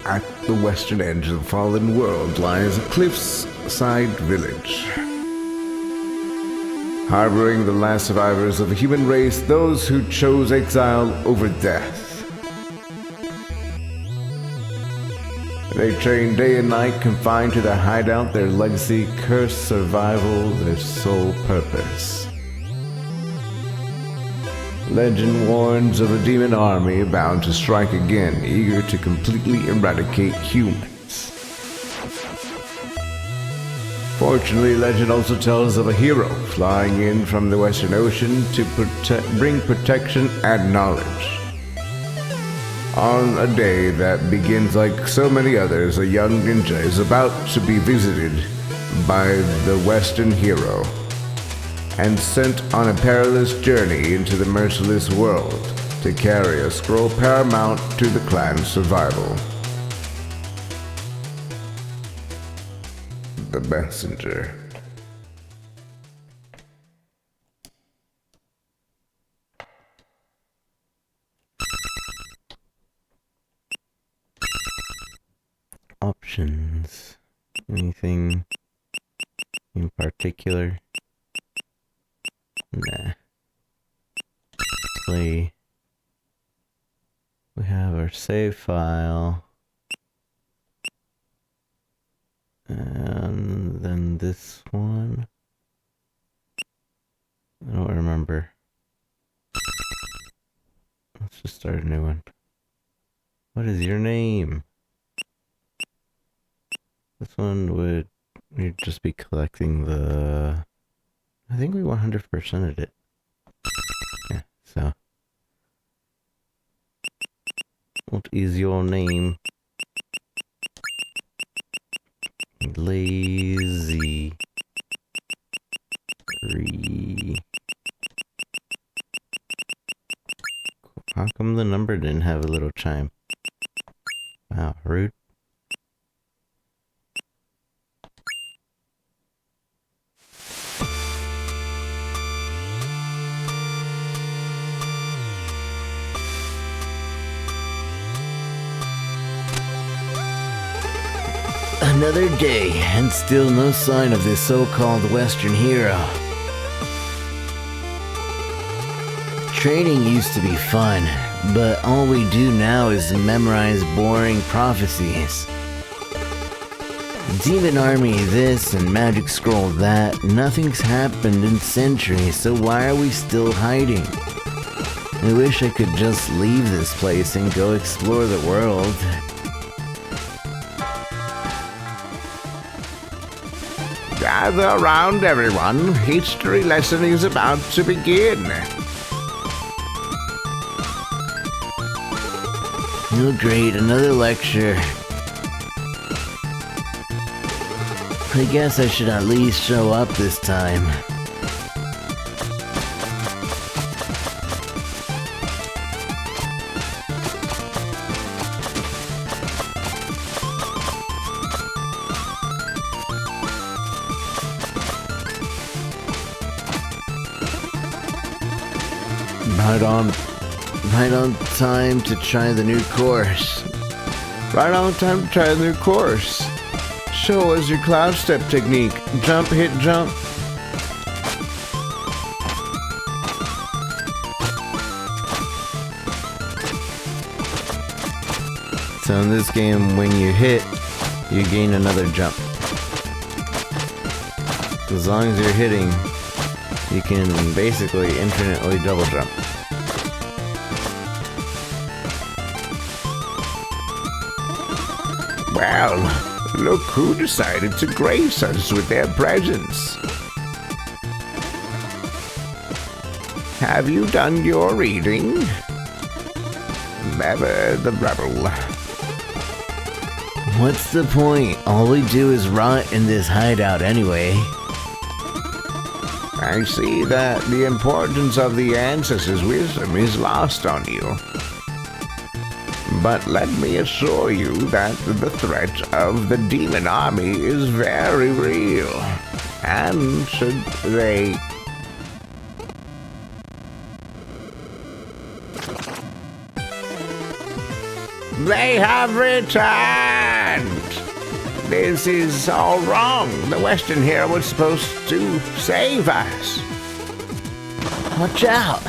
At the western edge of the fallen world lies a cliffside village. Harboring the last survivors of the human race, those who chose exile over death. They train day and night, confined to their hideout, their legacy, cursed survival, their sole purpose. Legend warns of a demon army bound to strike again, eager to completely eradicate humans. Fortunately, legend also tells of a hero flying in from the Western Ocean to bring protection and knowledge. On a day that begins like so many others, a young ninja is about to be visited by the Western hero and sent on a perilous journey into the merciless world to carry a scroll paramount to the clan's survival. The Messenger. Options. Anything in particular? Nah. Play. We have our save file. And then this one. I don't remember. Let's just start a new one. What is your name? This one would we'd just be collecting the... I think we 100%ed it. Yeah, so... What is your name? Lazy... How come the number didn't have a little chime? Wow, rude. Another day, and still no sign of this so-called Western hero. Training used to be fun, but all we do now is memorize boring prophecies. Demon Army this and Magic Scroll that, nothing's happened in centuries, so why are we still hiding? I wish I could just leave this place and go explore the world. Gather around, everyone. History lesson is about to begin. Oh great, another lecture. I guess I should at least show up this time. Right on time to try the new course. Right on time to try the new course. Show us your cloud step technique. Jump, hit, jump. So in this game, when you hit, you gain another jump. As long as you're hitting, you can basically infinitely double jump. Well, look who decided to grace us with their presence. Have you done your reading? Never the rebel. What's the point? All we do is rot in this hideout anyway. I see that the importance of the ancestors' wisdom is lost on you. But let me assure you that the threat of the demon army is very real. And should they... They have returned! This is all wrong. The Western hero was supposed to save us. Watch out!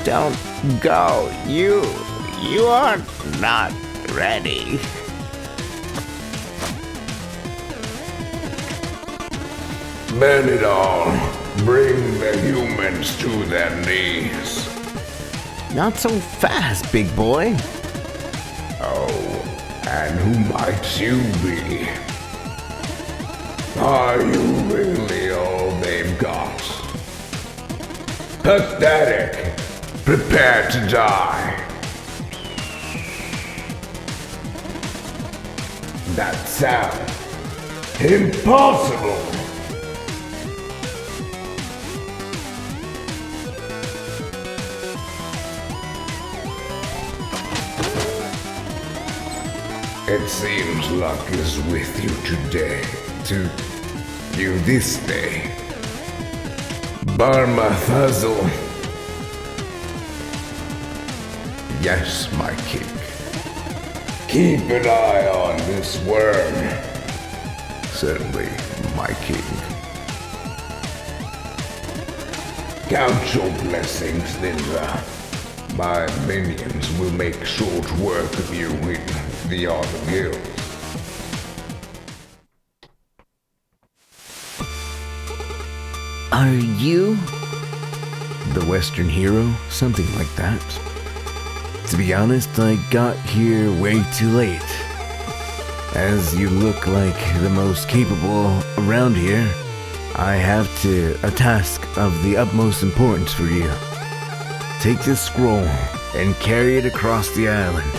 Don't go. You are not ready. Men at all, bring the humans to their knees. Not so fast, big boy. Oh, and who might you be? Are you really all they've got? Pathetic. Prepare to die. That sound. Impossible. It seems luck is with you today. To you this day. Barma Thuzzle. Yes, my king. Keep an eye on this worm. Certainly, my king. Count your blessings, Ninja. My minions will make short work of you in the Autumn Hills. Are you the Western hero? Something like that. To be honest, I got here way too late. As you look like the most capable around here, I have a task of the utmost importance for you. Take this scroll and carry it across the island.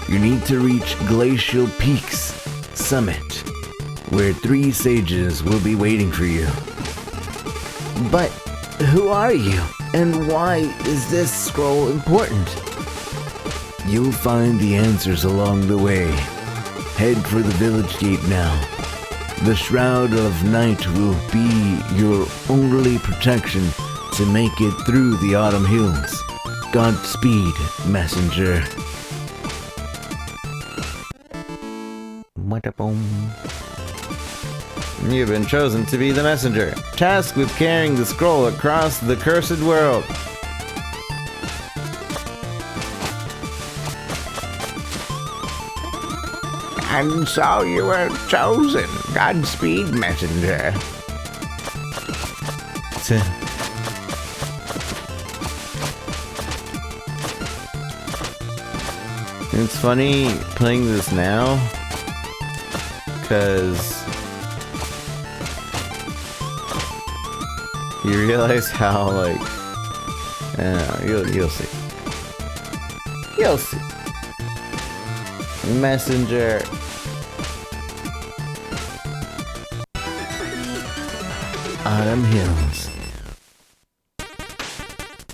You need to reach Glacial Peaks Summit, where 3 sages will be waiting for you. But who are you? And why is this scroll important? You'll find the answers along the way. Head for the village gate now. The Shroud of Night will be your only protection to make it through the Autumn Hills. Godspeed, messenger. What-a-boom. You've been chosen to be the messenger, tasked with carrying the scroll across the cursed world. And so you were chosen. Godspeed, messenger. It's funny playing this now, because you realize how, like, I don't know, you'll see. You'll see. Messenger. Autumn Hills.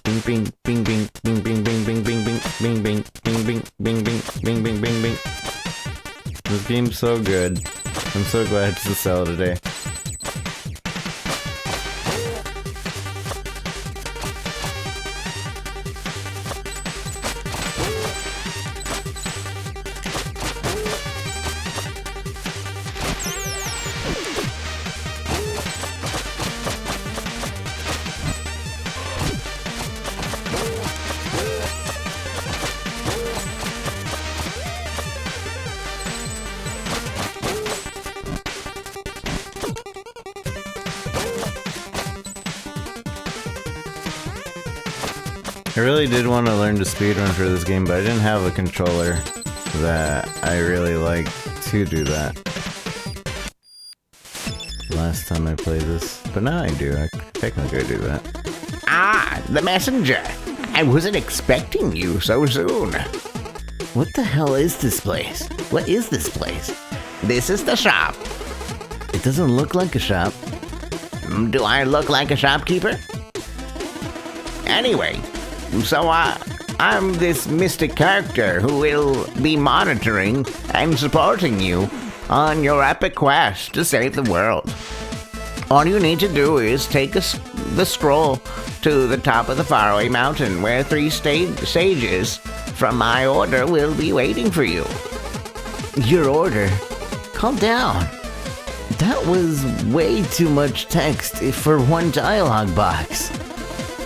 Bing bing bing bing bing bing bing bing bing bing bing bing bing bing bing bing bing bing bing bing. This game's so good. I'm so glad to sell today. I really did want to learn to speedrun for this game, but I didn't have a controller that I really liked to do that last time I played this. But now I do. I technically do that. Ah, the messenger. I wasn't expecting you so soon. What the hell is this place? What is this place? This is the shop. It doesn't look like a shop. Do I look like a shopkeeper? Anyway, so I'm this mystic character who will be monitoring and supporting you on your epic quest to save the world. All you need to do is take the scroll to the top of the faraway mountain where 3 sages from my order will be waiting for you. Your order? Calm down. That was way too much text for one dialogue box.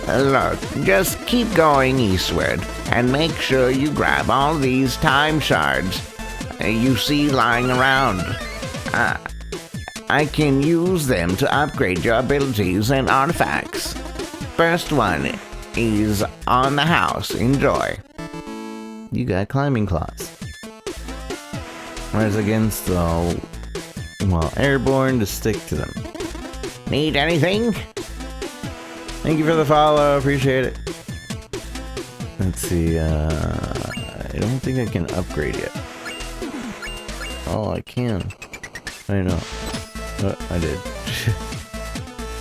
Look, just keep going eastward and make sure you grab all these time shards you see lying around. I can use them to upgrade your abilities and artifacts. First one is on the house. Enjoy. You got climbing claws. Whereas against the, airborne to stick to them. Need anything? Thank you for the follow, appreciate it. Let's see, I don't think I can upgrade yet. Oh, I can. I know. Oh, I did.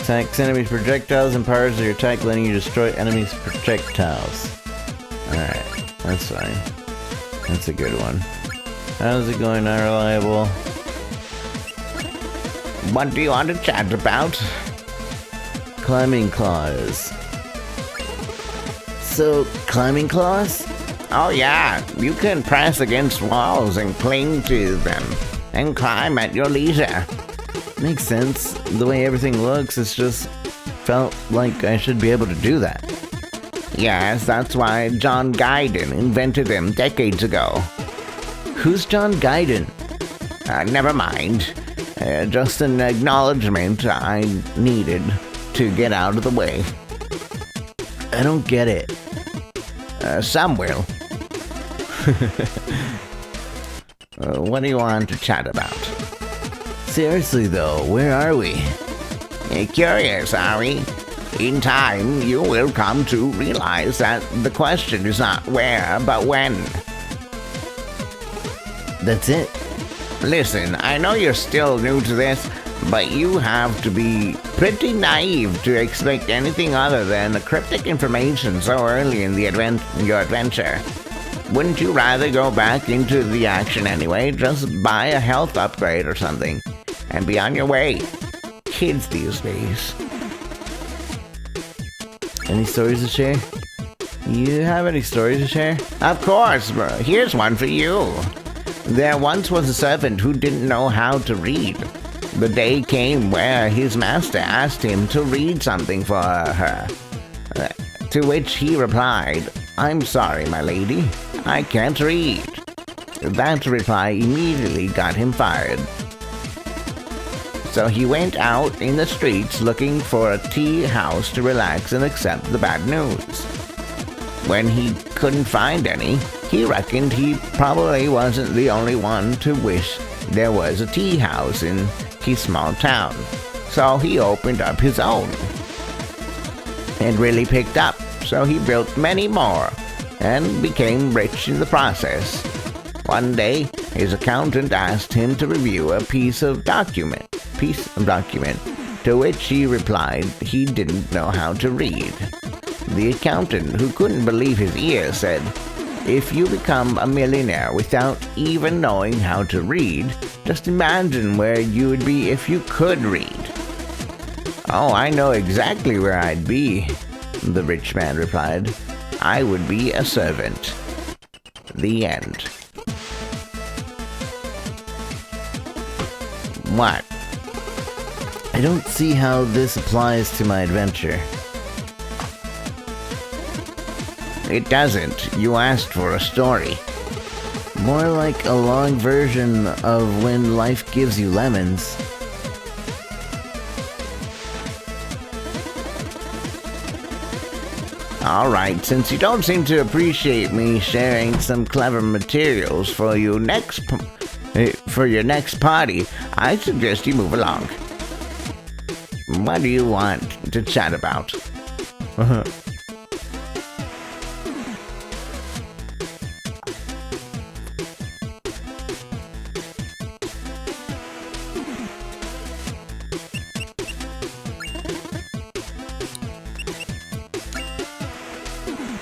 Attacks enemies' projectiles and powers your attack, letting you destroy enemies' projectiles. Alright, that's fine. That's a good one. How's it going, not reliable? What do you want to chat about? Climbing claws. So, climbing claws? Oh yeah, you can press against walls and cling to them, and climb at your leisure. Makes sense. The way everything looks, it's just felt like I should be able to do that. Yes, that's why John Guyton invented them decades ago. Who's John Guyton? Never mind. Just an acknowledgement I needed to get out of the way. I don't get it. Some will. What do you want to chat about? Seriously though, where are we? Curious, are we? In time, you will come to realize that the question is not where, but when. That's it. Listen, I know you're still new to this, but you have to be pretty naive to expect anything other than cryptic information so early in your adventure. Wouldn't you rather go back into the action anyway? Just buy a health upgrade or something, and be on your way. Kids these days. Any stories to share? You have any stories to share? Of course, bro. Here's one for you. There once was a servant who didn't know how to read. The day came where his master asked him to read something for her. To which he replied, "I'm sorry, my lady, I can't read." That reply immediately got him fired. So he went out in the streets looking for a tea house to relax and accept the bad news. When he couldn't find any, he reckoned he probably wasn't the only one to wish there was a tea house in his small town. So he opened up his own. It really picked up, so he built many more and became rich in the process. One day, his accountant asked him to review a piece of document, to which he replied he didn't know how to read. The accountant, who couldn't believe his ears, said, "If you become a millionaire without even knowing how to read, just imagine where you would be if you could read." "Oh, I know exactly where I'd be," the rich man replied. "I would be a servant." The end. What? I don't see how this applies to my adventure. It doesn't. You asked for a story. More like a long version of When Life Gives You Lemons. Alright, since you don't seem to appreciate me sharing some clever materials for your next party, I suggest you move along. What do you want to chat about?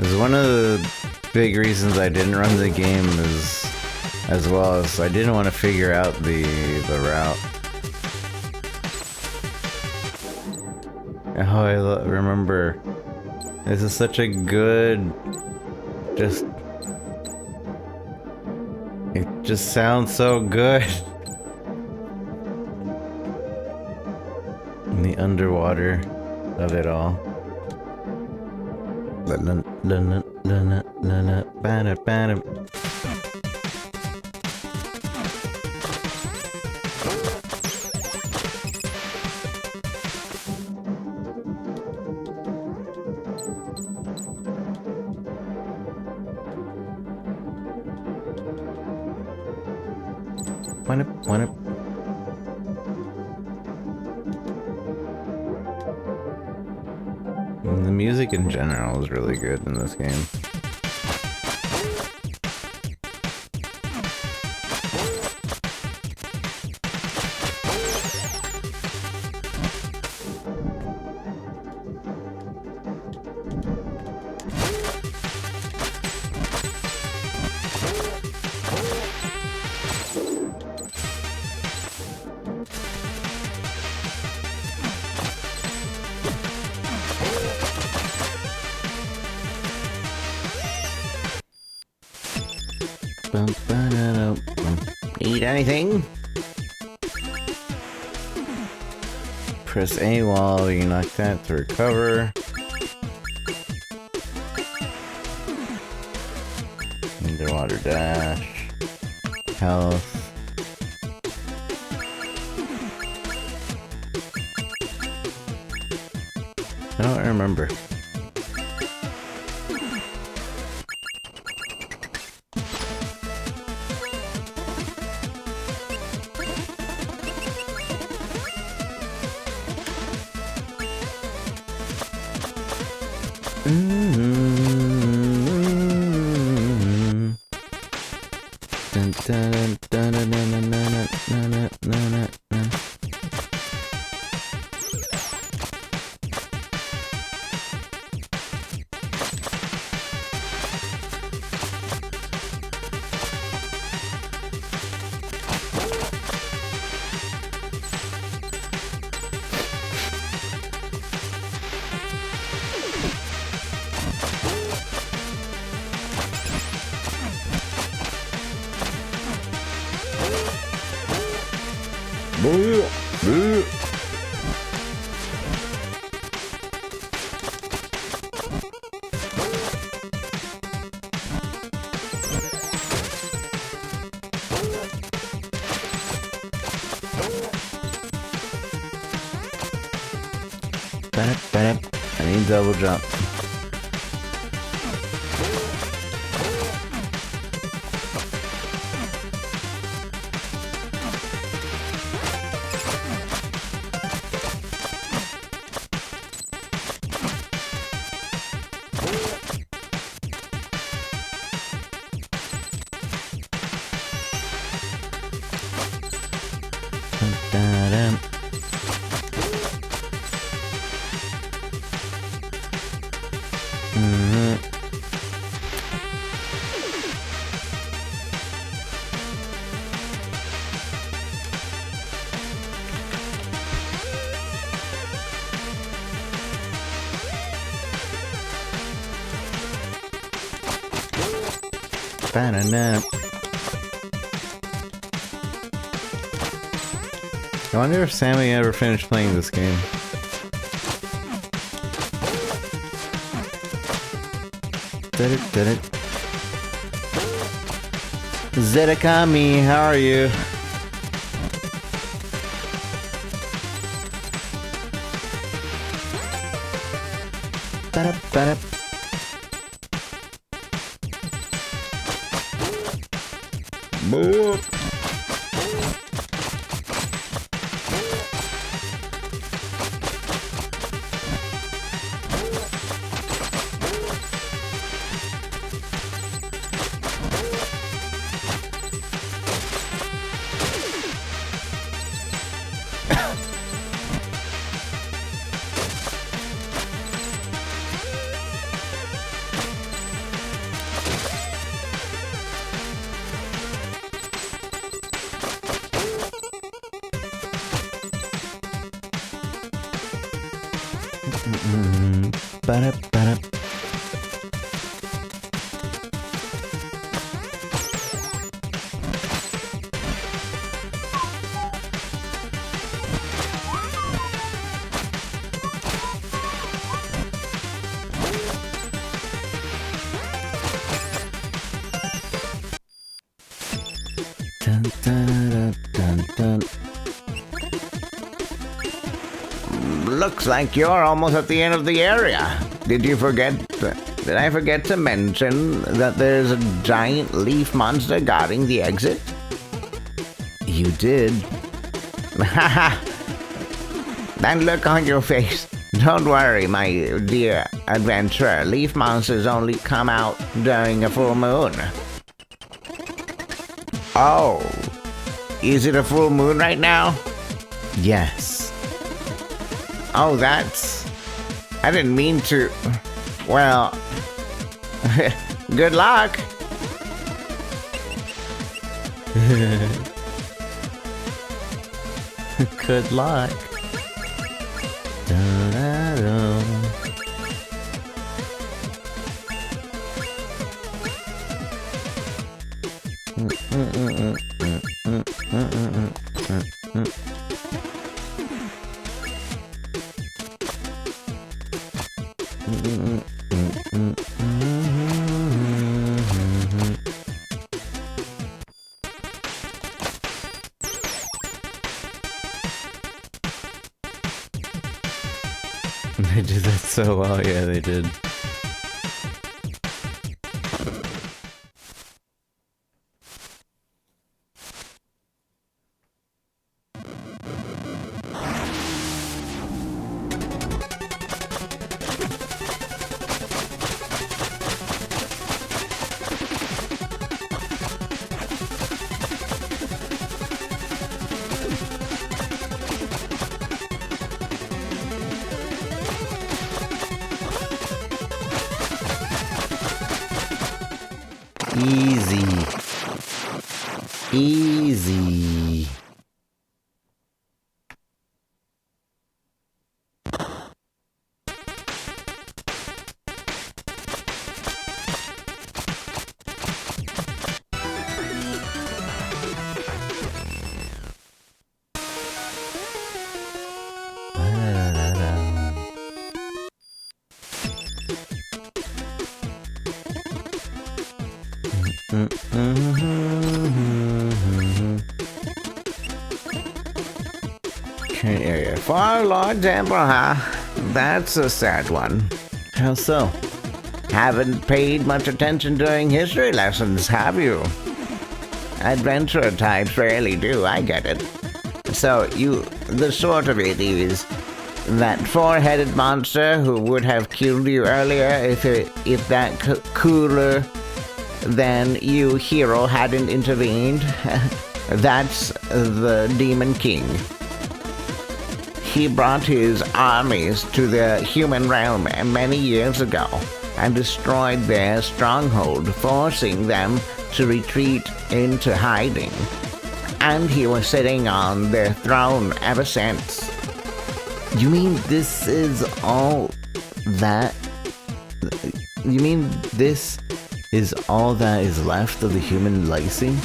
Is one of the big reasons I didn't run the game is, as well as I didn't want to figure out the route. Oh, I remember. This is such a good, just, it just sounds so good. In the underwater of it all. The music in general is really good in this game. Need anything? Press A while you knock that to recover. Underwater dash. Health. I don't remember. I need double jump. I wonder if Sammy ever finished playing this game. Zetakami, how are you? Ba-da-ba-da. Dun, dun, dun, dun, dun. Looks like you're almost at the end of the area. Did I forget to mention that there's a giant leaf monster guarding the exit? You did. Haha. That look on your face. Don't worry, my dear adventurer. Leaf monsters only come out during a full moon. Oh. Is it a full moon right now? Yes. Oh, I didn't mean to. Well, good luck. Good luck. Da-da-da. They did that so well, yeah, they did. Easy. Easy. Current area. For Lord Temple, huh? That's a sad one. How so? Haven't paid much attention during history lessons, have you? Adventurer types rarely do, I get it. So, the short of it is that four-headed monster who would have killed you earlier if that cooler than you hero hadn't intervened, that's the Demon King. He brought his armies to the human realm many years ago and destroyed their stronghold, forcing them to retreat into hiding. And he was sitting on their throne ever since. You mean this is all that? You mean this is all that is left of the human legacy?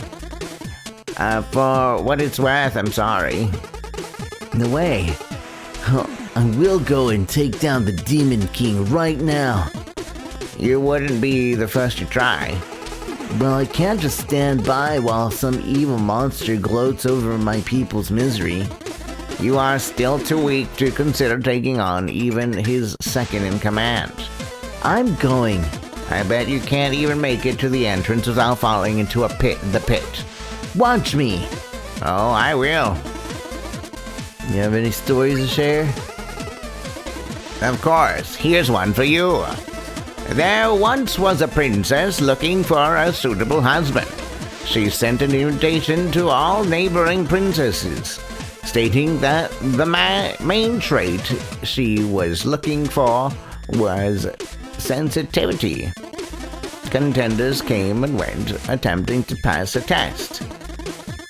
For what it's worth, I'm sorry. No way. I will go and take down the Demon King right now. You wouldn't be the first to try. Well, I can't just stand by while some evil monster gloats over my people's misery. You are still too weak to consider taking on even his second in command. I'm going. I bet you can't even make it to the entrance without falling into the pit. Watch me. Oh, I will. You have any stories to share? Of course. Here's one for you. There once was a princess looking for a suitable husband. She sent an invitation to all neighboring princesses, stating that the main trait she was looking for was sensitivity. Contenders came and went, attempting to pass a test.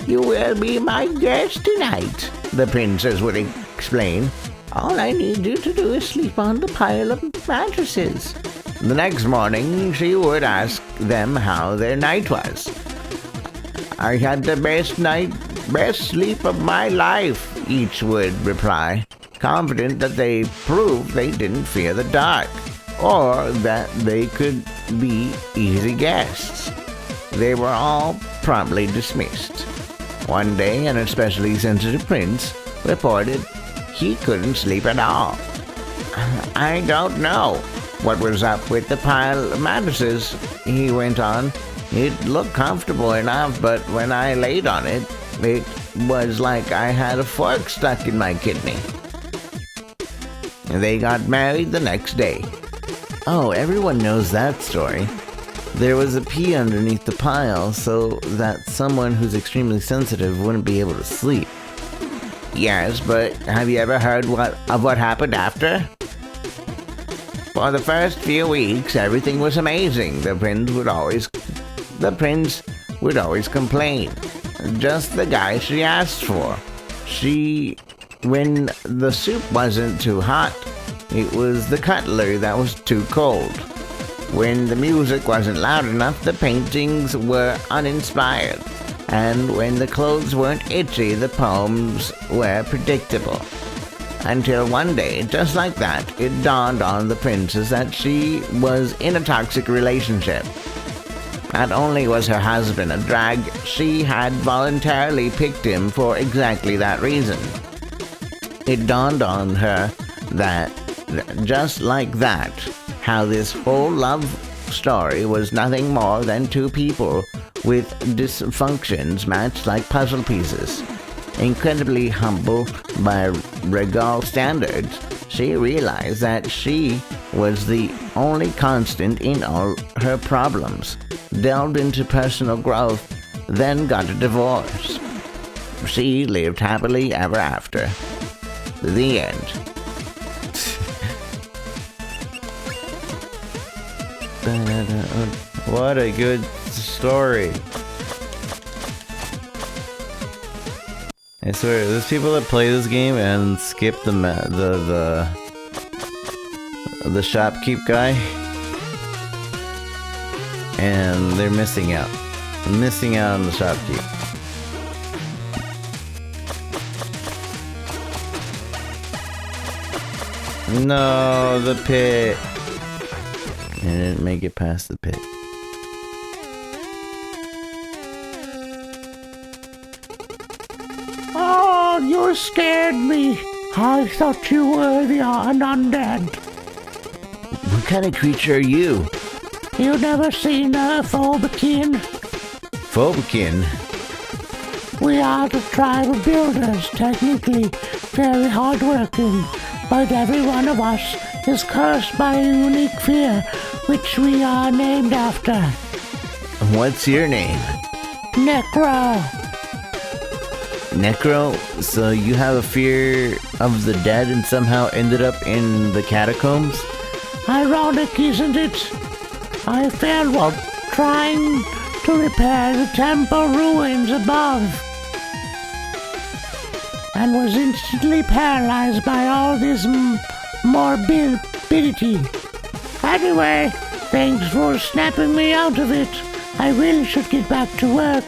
"You will be my guest tonight," the princess would explain. All I need you to do is sleep on the pile of mattresses. The next morning, she would ask them how their night was. I had the best sleep of my life, each would reply, confident that they proved they didn't fear the dark, or that they could be easy guests. They were all promptly dismissed. One day, an especially sensitive prince reported he couldn't sleep at all. I don't know what was up with the pile of mattresses, he went on. It looked comfortable enough, but when I laid on it, it was like I had a fork stuck in my kidney. They got married the next day. Oh, everyone knows that story. There was a pea underneath the pile so that someone who's extremely sensitive wouldn't be able to sleep. Yes, but have you ever heard of what happened after? For the first few weeks, everything was amazing. The prince would always complain. Just the guy she asked for. When the soup wasn't too hot, it was the cutlery that was too cold. When the music wasn't loud enough, the paintings were uninspired. And when the clothes weren't itchy, the poems were predictable. Until one day, just like that, it dawned on the princess that she was in a toxic relationship. Not only was her husband a drag, she had voluntarily picked him for exactly that reason. It dawned on her that, just like that, how this whole love story was nothing more than two people with dysfunctions matched like puzzle pieces. Incredibly humble by Regal standards, she realized that she was the only constant in all her problems, delved into personal growth, then got a divorce. She lived happily ever after. The end. What a good story. I swear, there's people that play this game and skip the shopkeep guy, and they're missing out on the shopkeep. No, the pit. I didn't make it past the pit. Oh, you scared me. I thought you were an undead. What kind of creature are you? You never seen a Phobekin? Phobekin? We are the tribe of builders, technically very hardworking, but every one of us is cursed by a unique fear, which we are named after. What's your name? Necro. Necro? So you have a fear of the dead and somehow ended up in the catacombs? Ironic, isn't it? I failed while trying to repair the temple ruins above, and was instantly paralyzed by all this morbidity. Anyway, thanks for snapping me out of it. I really should get back to work.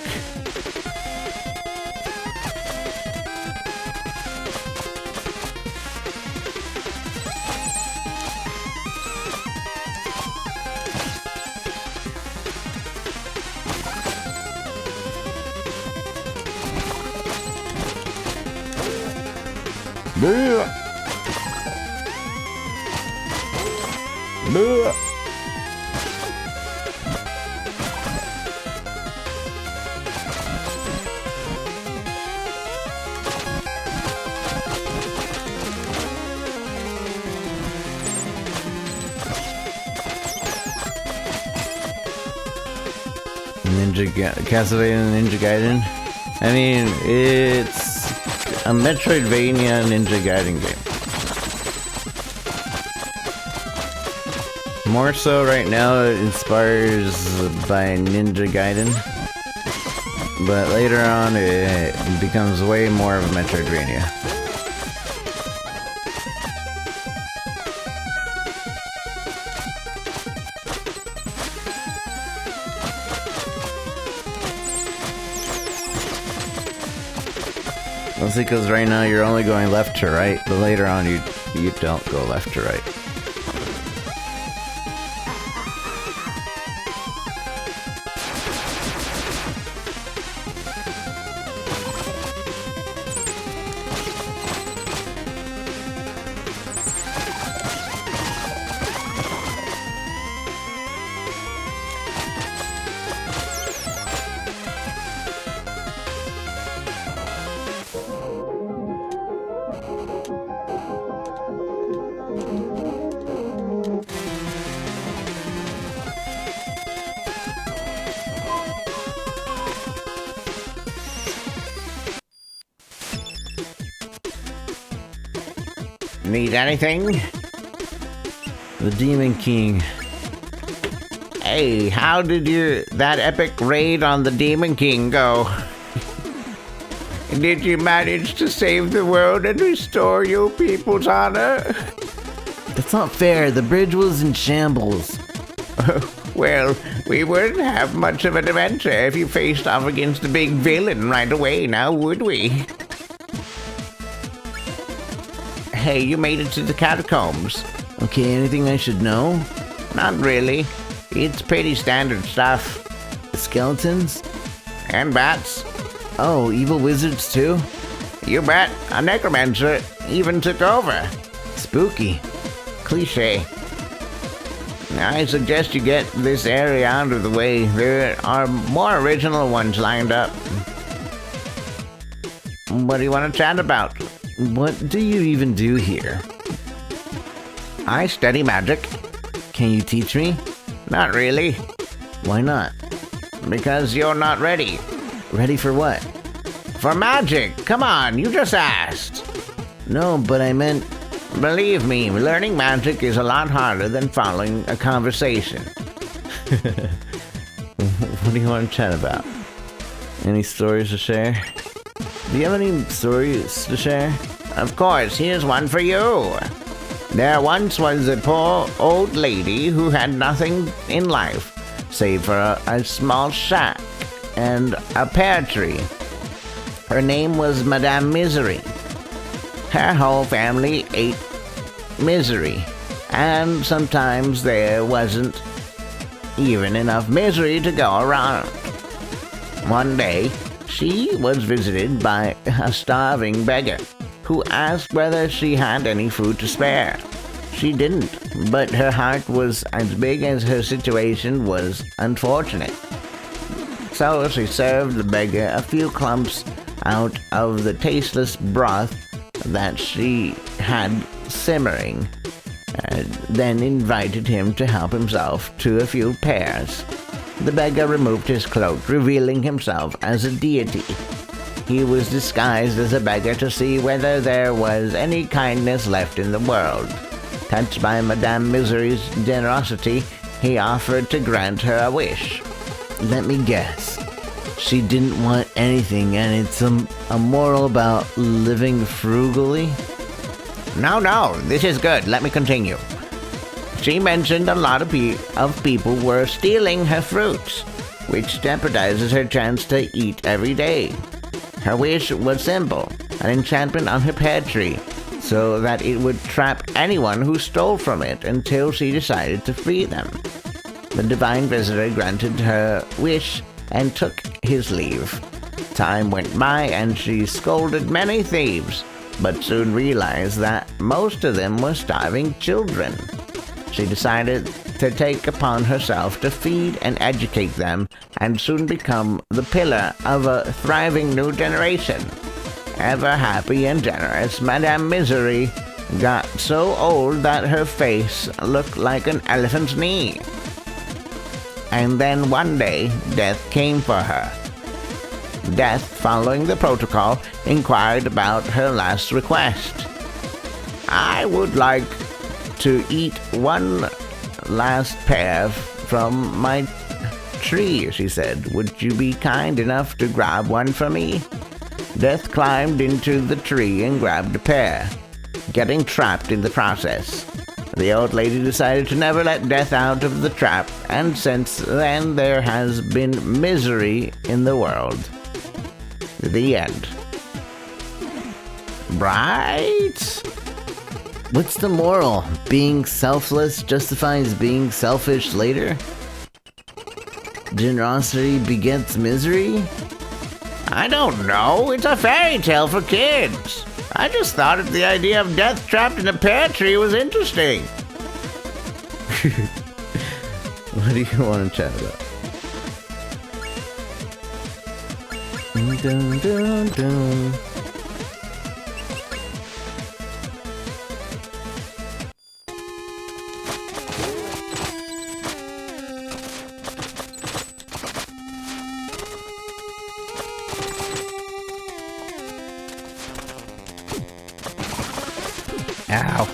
Castlevania Ninja Gaiden. I mean, it's a Metroidvania Ninja Gaiden game. More so right now, it inspires by Ninja Gaiden, but later on it becomes way more of a Metroidvania. Mostly because right now you're only going left to right, but later on you don't go left to right. Need anything? The Demon King. Hey, how did that epic raid on the Demon King go? Did you manage to save the world and restore your people's honor? That's not fair. The bridge was in shambles. Well, we wouldn't have much of an adventure if you faced off against the big villain right away, now would we? Hey, you made it to the catacombs. Okay, anything I should know? Not really. It's pretty standard stuff. The skeletons? And bats. Oh, evil wizards too? You bet. A necromancer even took over. Spooky. Cliche. I suggest you get this area out of the way. There are more original ones lined up. What do you want to chat about? What do you even do here? I study magic. Can you teach me? Not really. Why not? Because you're not ready. Ready for what? For magic! Come on, you just asked. No, but I meant... Believe me, learning magic is a lot harder than following a conversation. What do you want to chat about? Any stories to share? Do you have any stories to share? Of course, here's one for you. There once was a poor old lady who had nothing in life save for a small shack and a pear tree. Her name was Madame Misery. Her whole family ate misery, and sometimes there wasn't even enough misery to go around. One day, she was visited by a starving beggar who asked whether she had any food to spare. She didn't, but her heart was as big as her situation was unfortunate. So she served the beggar a few clumps out of the tasteless broth that she had simmering, and then invited him to help himself to a few pears. The beggar removed his cloak, revealing himself as a deity. He was disguised as a beggar to see whether there was any kindness left in the world. Touched by Madame Misery's generosity, he offered to grant her a wish. Let me guess. She didn't want anything, and it's a moral about living frugally? No, this is good. Let me continue. She mentioned a lot of people were stealing her fruits, which jeopardizes her chance to eat every day. Her wish was simple, an enchantment on her pear tree, so that it would trap anyone who stole from it until she decided to free them. The divine visitor granted her wish and took his leave. Time went by and she scolded many thieves, but soon realized that most of them were starving children. She decided to take upon herself to feed and educate them and soon become the pillar of a thriving new generation. Ever happy and generous, Madame Misery got so old that her face looked like an elephant's knee. And then one day, death came for her. Death, following the protocol, inquired about her last request. I would like to eat one last pear from my tree, she said. Would you be kind enough to grab one for me? Death climbed into the tree and grabbed a pear, getting trapped in the process. The old lady decided to never let death out of the trap, and since then there has been misery in the world. The end. Right? What's the moral? Being selfless justifies being selfish later? Generosity begets misery? I don't know. It's a fairy tale for kids. I just thought that the idea of death trapped in a pear tree was interesting. What do you want to chat about? Dun, dun, dun. Ow.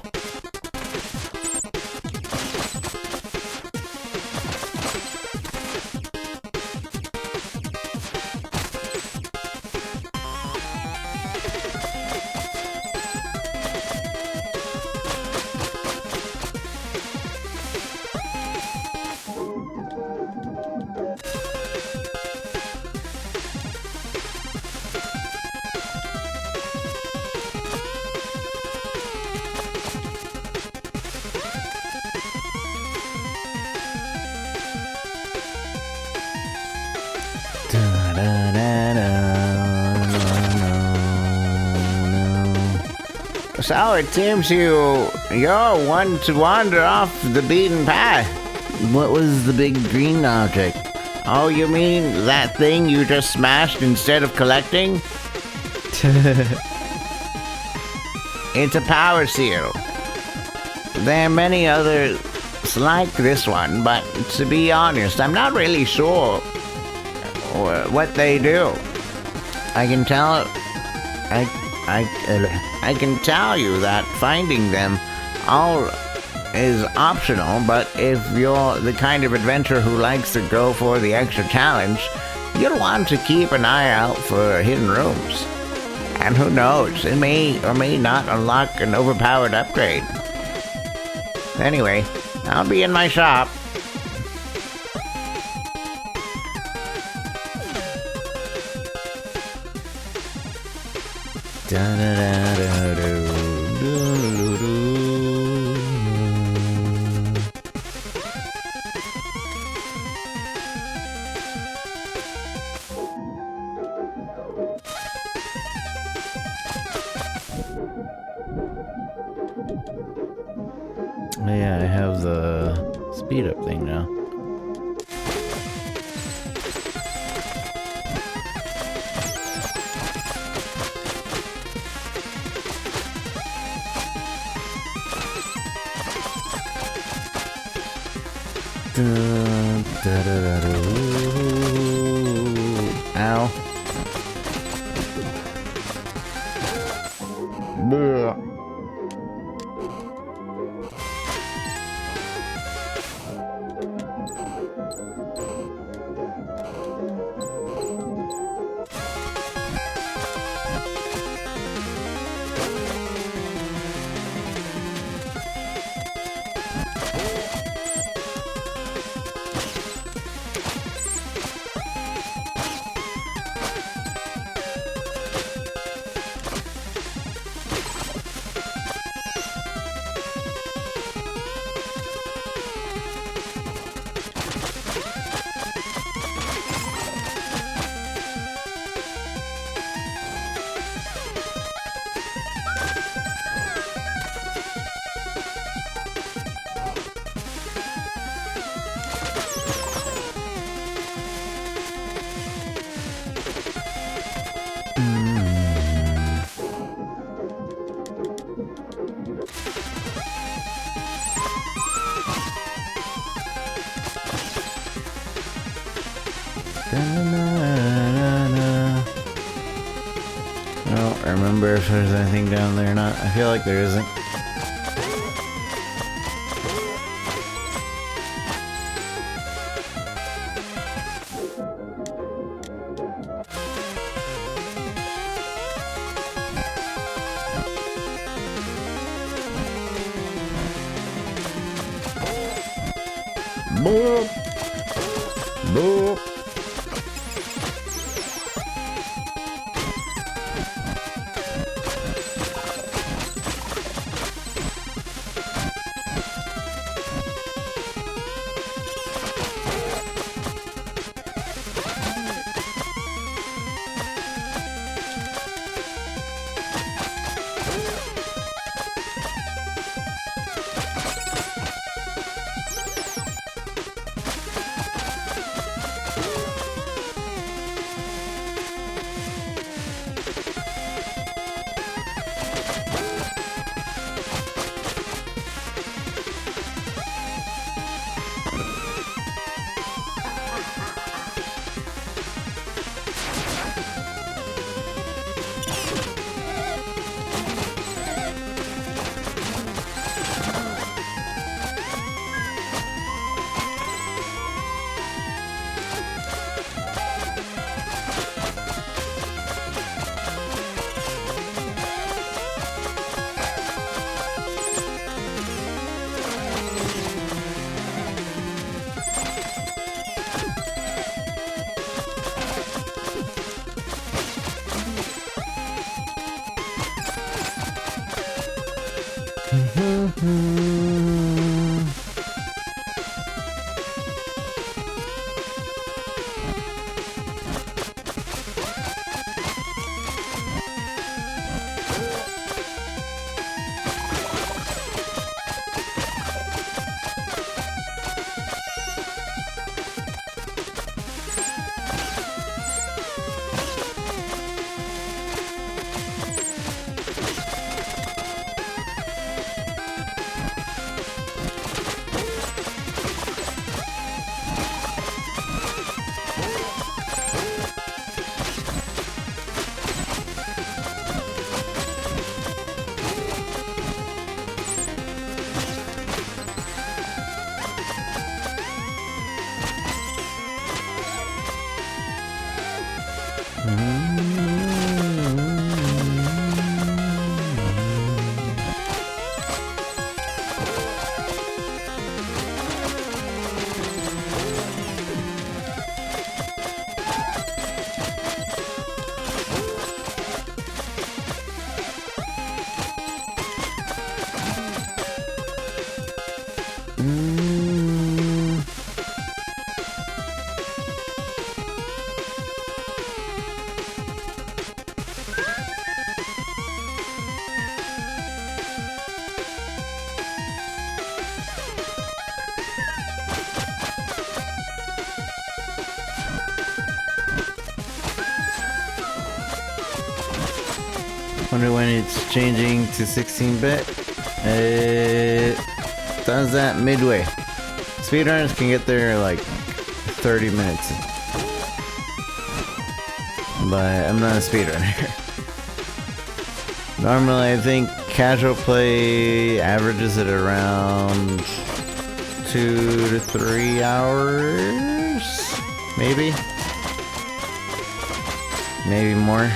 So it seems you're one to wander off the beaten path. What was the big green object? Oh, you mean that thing you just smashed instead of collecting? It's a power seal. There are many others like this one, but to be honest, I'm not really sure what they do. I can tell you that finding them all is optional, but if you're the kind of adventurer who likes to go for the extra challenge, you'll want to keep an eye out for hidden rooms. And who knows, it may or may not unlock an overpowered upgrade. Anyway, I'll be in my shop. Yeah, I have the speed up thing now. Ow. Bleh. I don't remember if there's anything down there or not. I feel like there isn't. Boop. Boop. Wonder when it's changing to 16-bit. It does that midway. Speedrunners can get there in like 30 minutes. But I'm not a speedrunner. Normally I think casual play averages at around 2 to 3 hours? Maybe? Maybe more.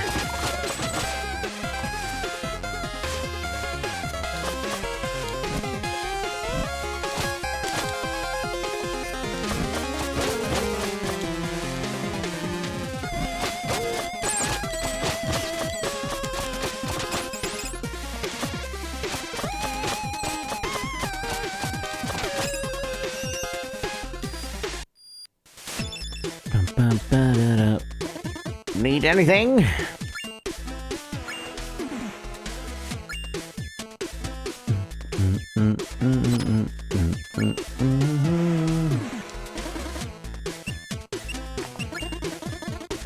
Need anything?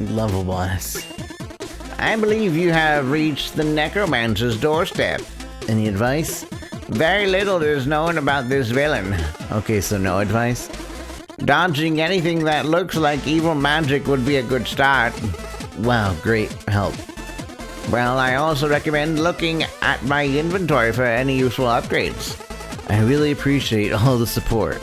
Level boss. I believe you have reached the Necromancer's doorstep. Any advice? Very little is known about this villain. Okay, so no advice? Dodging anything that looks like evil magic would be a good start. Wow, great help. Well, I also recommend looking at my inventory for any useful upgrades. I really appreciate all the support.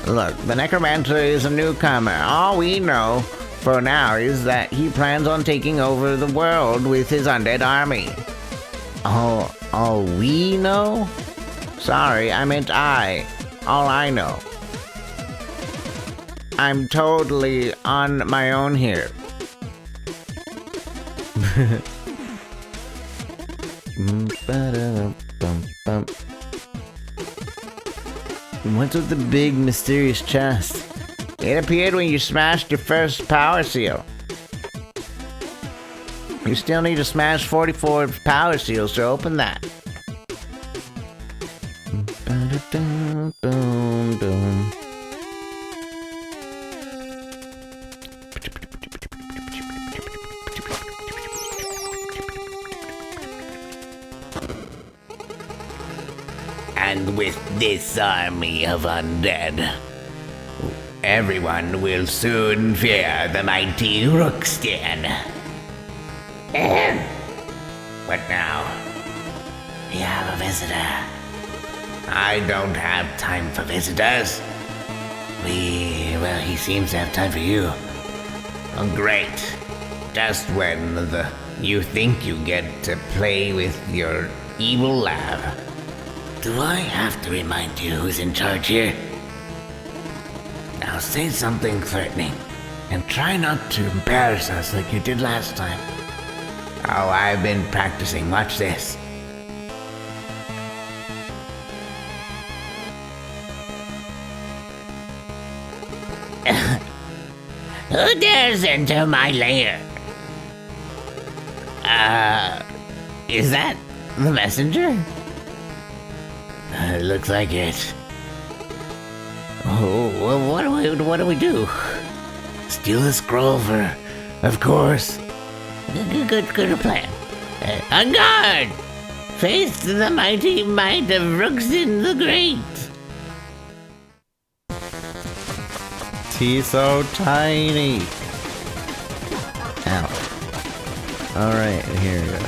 Look, the Necromancer is a newcomer. All we know for now is that he plans on taking over the world with his undead army. All we know? Sorry, I meant I. All I know. I'm totally on my own here. What's with the big mysterious chest? It appeared when you smashed your first power seal. You still need to smash 44 power seals to open that. And with this army of undead, everyone will soon fear the mighty Ruxtian. What now? We have a visitor. I don't have time for visitors. Well, he seems to have time for you. Oh, great. Just when you think you get to play with your evil lab. Do I have to remind you who's in charge here? Now say something threatening, and try not to embarrass us like you did last time. Oh, I've been practicing. Watch this. Who dares enter my lair? Is that the messenger? Looks like it. Oh, well, what do we do? Steal the scroll of course. Good plan. On guard! Face the mighty might of Ruxin the Great. He's so tiny. Ow. Alright, here we go.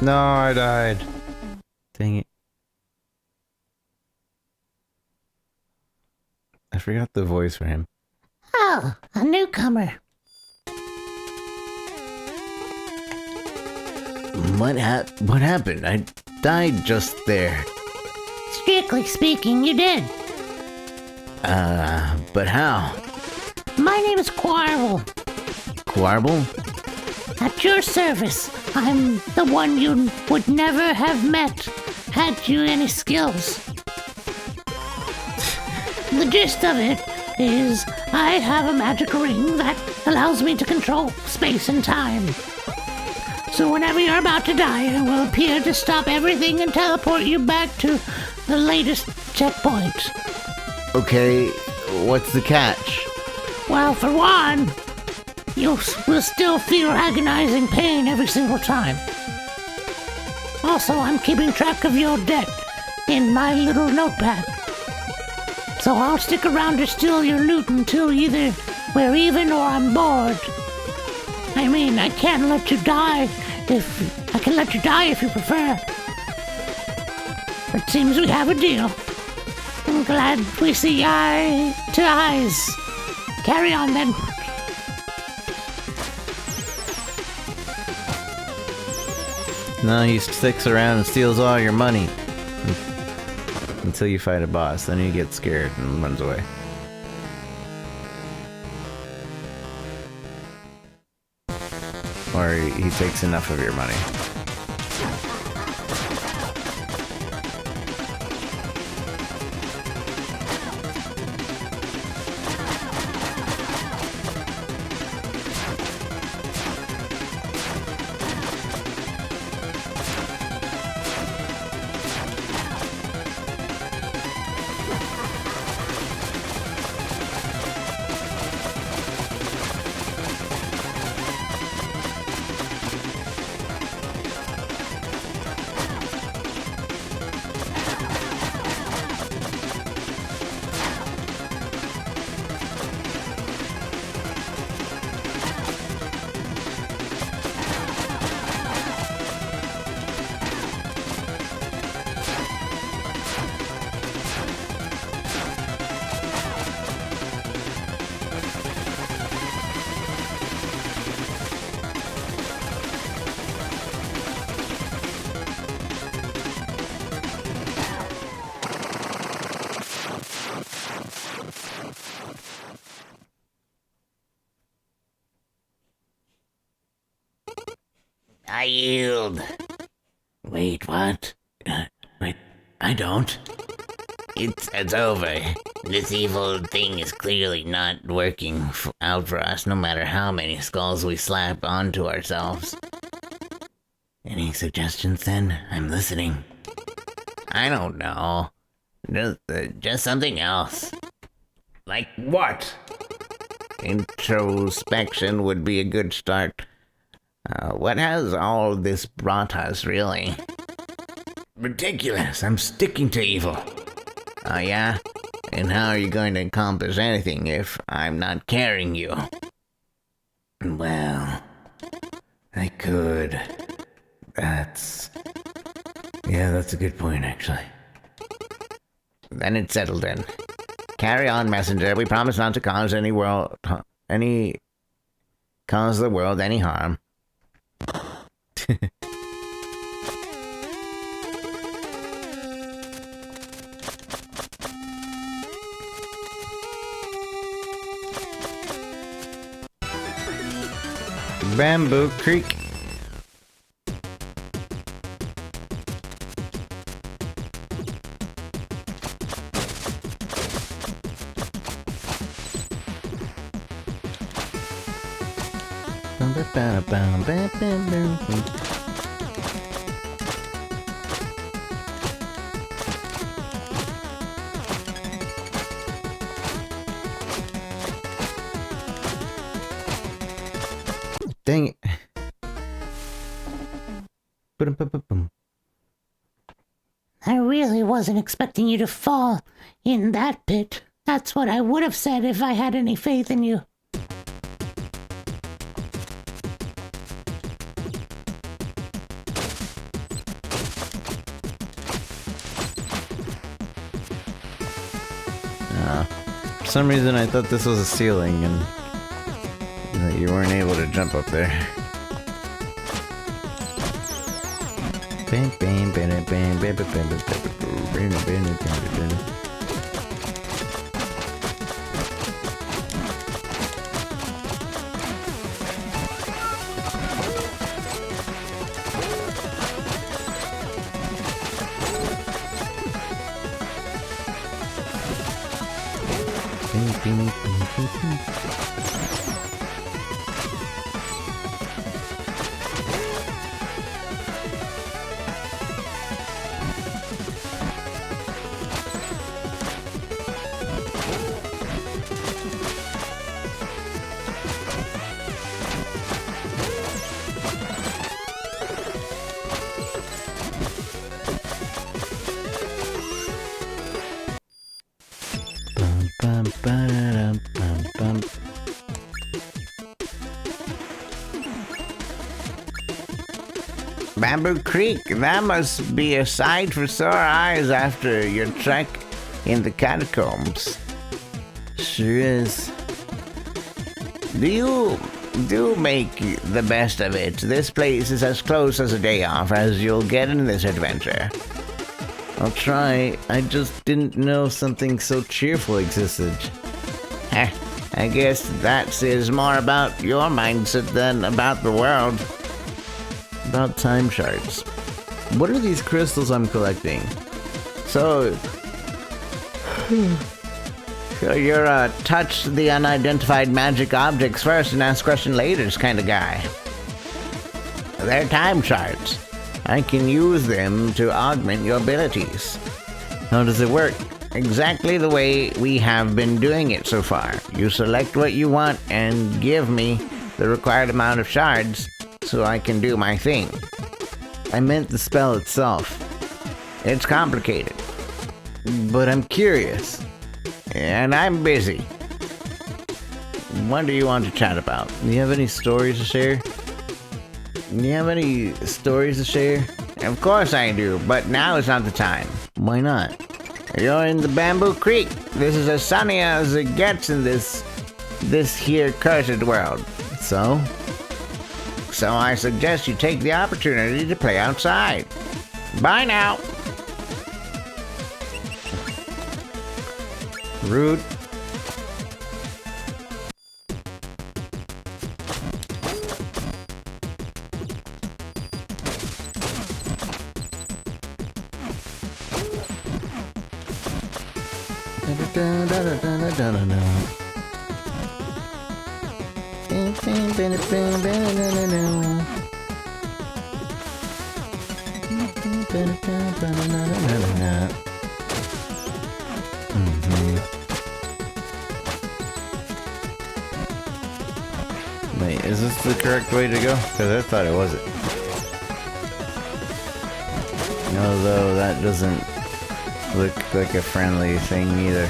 No, I died. Dang it. I forgot the voice for him. Oh, a newcomer. What happened? I died just there. Strictly speaking, you did. But how? My name is Quarble. Quarble? At your service. I'm the one you would never have met had you any skills. The gist of it is I have a magic ring that allows me to control space and time. So whenever you're about to die, I will appear to stop everything and teleport you back to the latest checkpoint. Okay, what's the catch? Well, for one, you will still feel agonizing pain every single time. Also, I'm keeping track of your debt in my little notepad. So I'll stick around to steal your loot until either we're even or I'm bored. I mean, I can let you die if you prefer. It seems we have a deal. I'm glad we see eye to eyes. Carry on then. No, he sticks around and steals all your money. Until you fight a boss, then he gets scared and runs away. Or he takes enough of your money. I yield. Wait, what? Wait, I don't. It's over. This evil thing is clearly not working out for us, no matter how many skulls we slap onto ourselves. Any suggestions then? I'm listening. I don't know. Just something else. Like what? Introspection would be a good start. What has all this brought us, really? Ridiculous. I'm sticking to evil. Oh, yeah? And how are you going to accomplish anything if I'm not carrying you? Well, I could. That's a good point, actually. Then it's settled in. Carry on, messenger. We promise not to cause the world any harm. Bamboo Creek. Dang it. Ba-dum-ba-ba-bum. I really wasn't expecting you to fall in that pit. That's what I would have said if I had any faith in you. For some reason I thought this was a ceiling and that you weren't able to jump up there. Bang, bang, bang, bang, bang, bang, bang, bang, bang, bang, bang, bang. Bamboo Creek, that must be a sight for sore eyes after your trek in the catacombs. Sure is. Do make the best of it. This place is as close as a day off as you'll get in this adventure. I'll try. I just didn't know something so cheerful existed. I guess that says more about your mindset than about the world. About time shards. What are these crystals I'm collecting? So you're a touch the unidentified magic objects first and ask question laters kind of guy. They're time shards. I can use them to augment your abilities. How does it work? Exactly the way we have been doing it so far. You select what you want and give me the required amount of shards so I can do my thing. I meant the spell itself. It's complicated. But I'm curious. And I'm busy. What do you want to chat about? Do you have any stories to share? Of course I do, but now is not the time. Why not? You're in the Bamboo Creek. This is as sunny as it gets in this here cursed world. So I suggest you take the opportunity to play outside. Bye now. Rude. is this the correct way to go? Because I thought it wasn't. Although that doesn't look like a friendly thing either.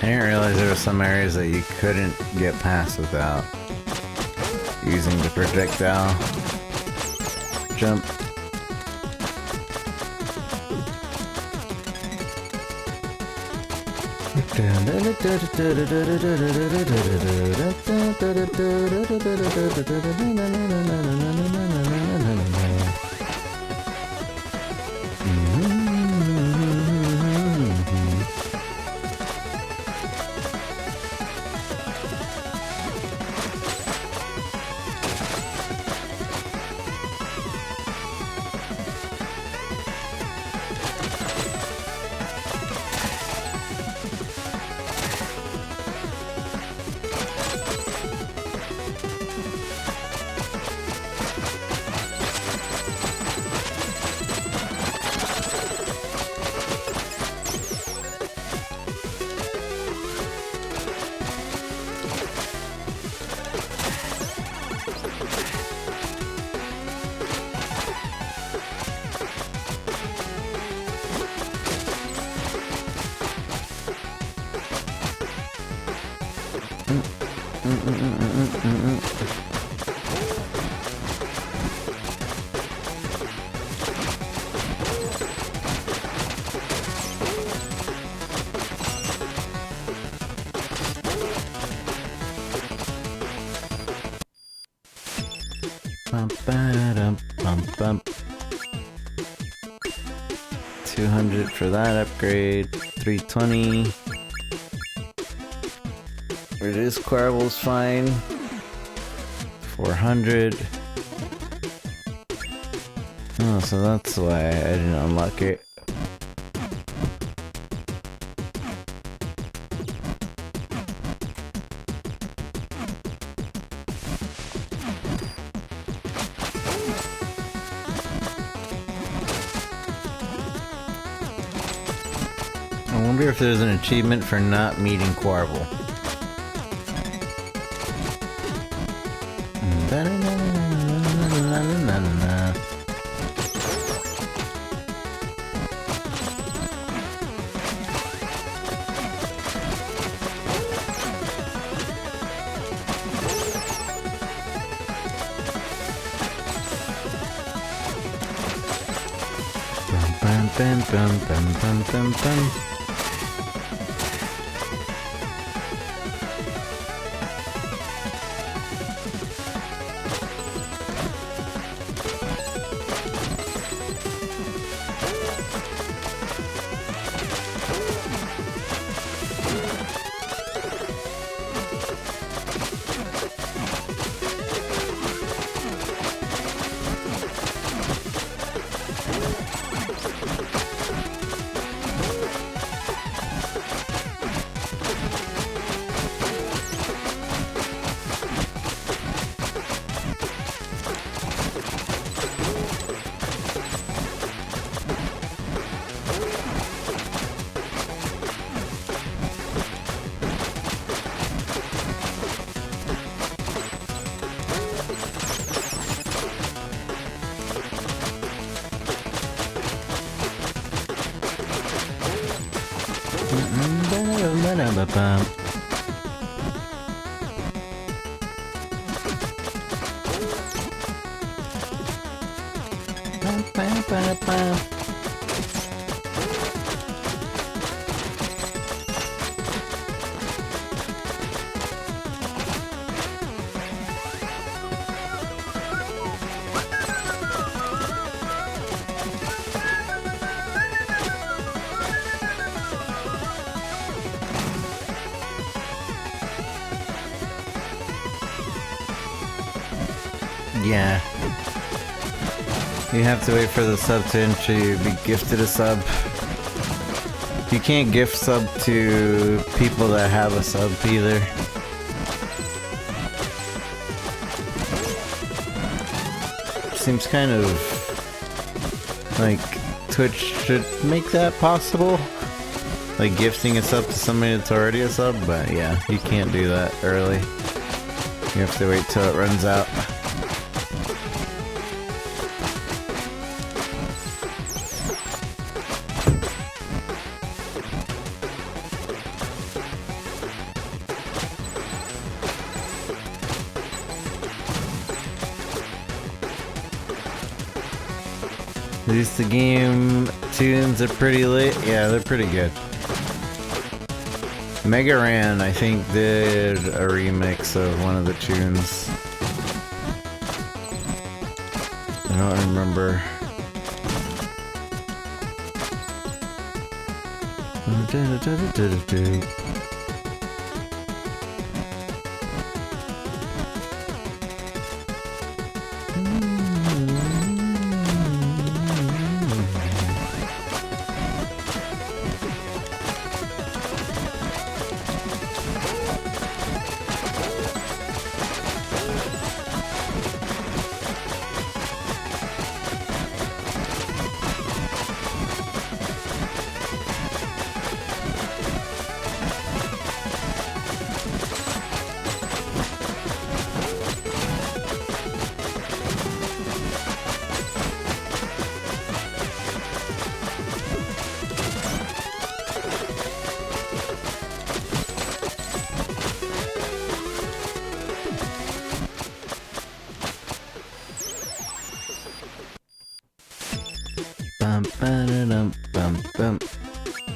I didn't realize there were some areas that you couldn't get past without using the projectile jump. Bum, ba-dum, bum, bum. 200 for that upgrade. 320. Reduce Quarble's fine. 400. Oh, so that's why I didn't unlock it. I wonder if there's an achievement for not meeting Quarble. Bum, bum, bum, bum, bum, bum, bum. Yeah. You have to wait for the sub to entry, be gifted a sub. You can't gift sub to people that have a sub either. Seems kind of like Twitch should make that possible. Like gifting a sub to somebody that's already a sub, but yeah, you can't do that early. You have to wait till it runs out. At least the game tunes are pretty lit. Yeah, they're pretty good. Mega Ran, I think, did a remix of one of the tunes. I don't remember.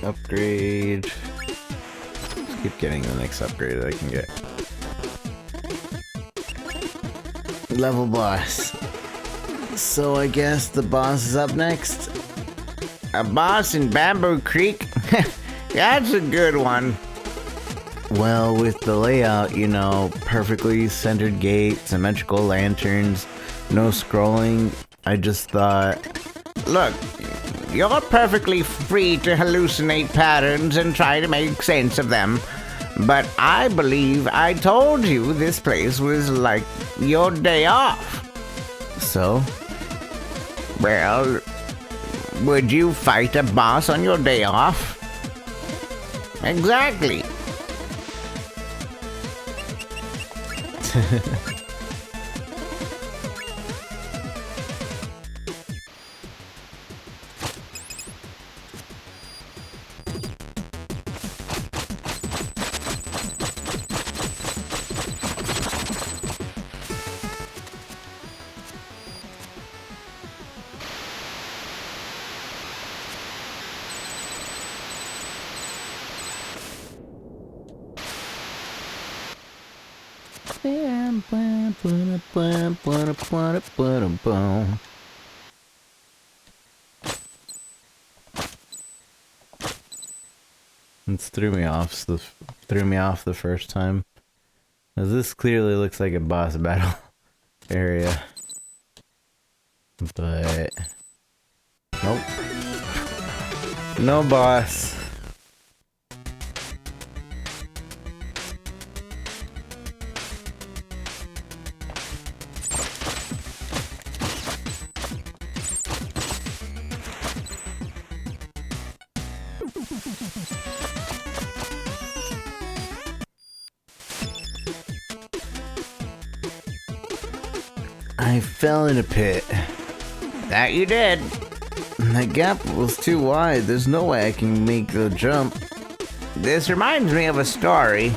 Upgrade. Just keep getting the next upgrade that I can get. Level boss. So I guess the boss is up next. A boss in Bamboo Creek? That's a good one. Well, with the layout, you know, perfectly centered gate, symmetrical lanterns, no scrolling, I just thought, Look, you're perfectly free to hallucinate patterns and try to make sense of them. But I believe I told you this place was like your day off. so? Well, would you fight a boss on your day off? Exactly. It threw me off the first time. Now, this clearly looks like a boss battle area. But nope. No boss. I fell in a pit. That you did. The gap was too wide. There's no way I can make the jump. This reminds me of a story.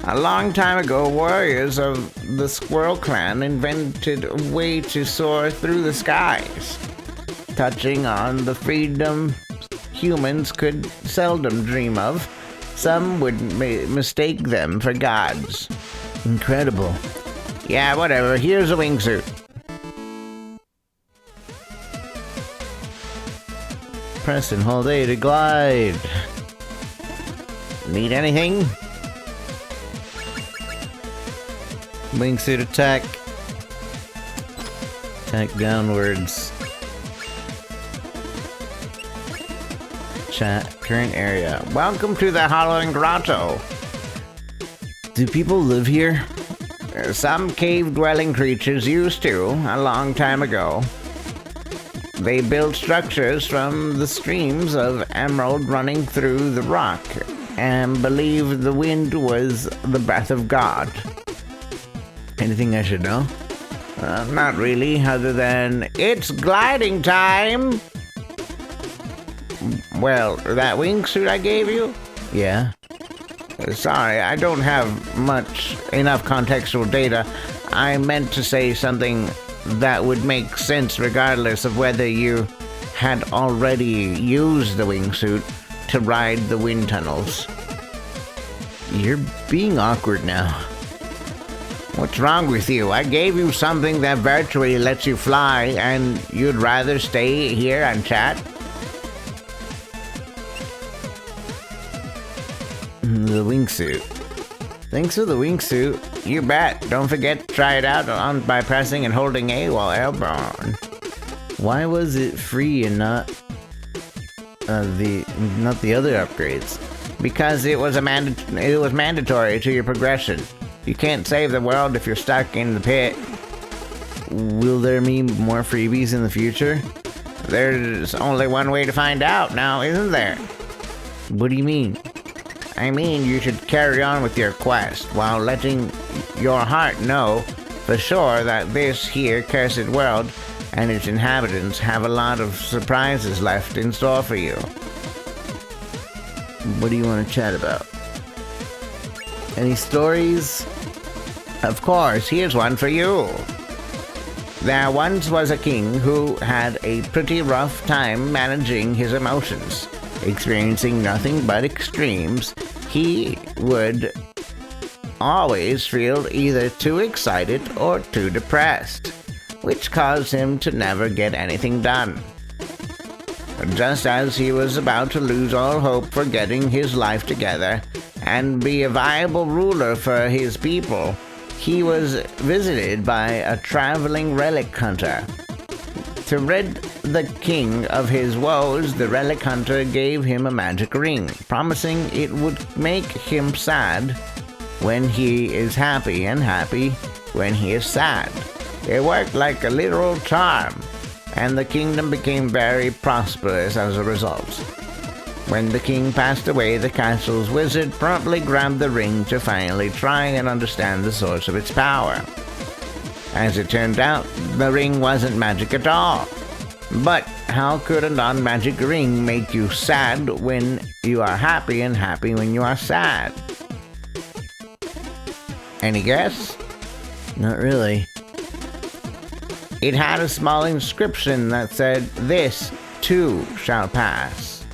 A long time ago, warriors of the Squirrel Clan invented a way to soar through the skies. touching on the freedom humans could seldom dream of. Some would mistake them for gods. Incredible. Yeah, whatever. Here's a wingsuit. Press and hold A to glide. Need anything? Wingsuit attack. Attack downwards. Chat, current area. Welcome to the Howling Grotto. Do people live here? Some cave-dwelling creatures used to, a long time ago. They built structures from the streams of emerald running through the rock, and believed the wind was the breath of God. Anything I should know? Not really, other than, it's gliding time! Well, that wingsuit I gave you? Yeah. Sorry, I don't have enough contextual data. I meant to say something that would make sense regardless of whether you had already used the wingsuit to ride the wind tunnels. You're being awkward now. What's wrong with you? I gave you something that virtually lets you fly, and you'd rather stay here and chat? The wingsuit. Thanks for the wingsuit. You bet. Don't forget to try it out by pressing and holding A while airborne. Why was it free and not the other upgrades? Because it was mandatory to your progression. You can't save the world if you're stuck in the pit. Will there be more freebies in the future? There's only one way to find out now, isn't there? What do you mean? I mean, you should carry on with your quest while letting your heart know for sure that this here cursed world and its inhabitants have a lot of surprises left in store for you. What do you want to chat about? Any stories? Of course, here's one for you. There once was a king who had a pretty rough time managing his emotions. Experiencing nothing but extremes, he would always feel either too excited or too depressed, which caused him to never get anything done. Just as he was about to lose all hope for getting his life together and be a viable ruler for his people, he was visited by a traveling relic hunter. To rid the king of his woes, the relic hunter gave him a magic ring, promising it would make him sad when he is happy and happy when he is sad. It worked like a literal charm, and the kingdom became very prosperous as a result. When the king passed away, the castle's wizard promptly grabbed the ring to finally try and understand the source of its power. As it turned out, the ring wasn't magic at all. But how could a non-magic ring make you sad when you are happy and happy when you are sad? Any guess? Not really. It had a small inscription that said, "This too shall pass."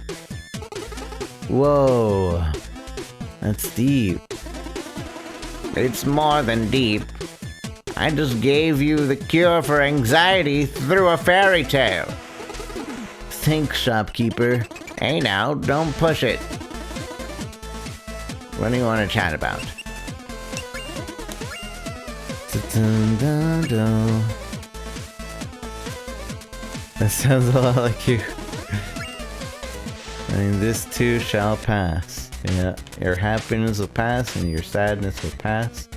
Whoa. That's deep. It's more than deep. I just gave you the cure for anxiety through a fairy tale. Thanks, shopkeeper. Hey now, don't push it. What do you want to chat about? Dun-dun-dun-dun. That sounds a lot like you. I mean, this too shall pass. Yeah, your happiness will pass and your sadness will pass.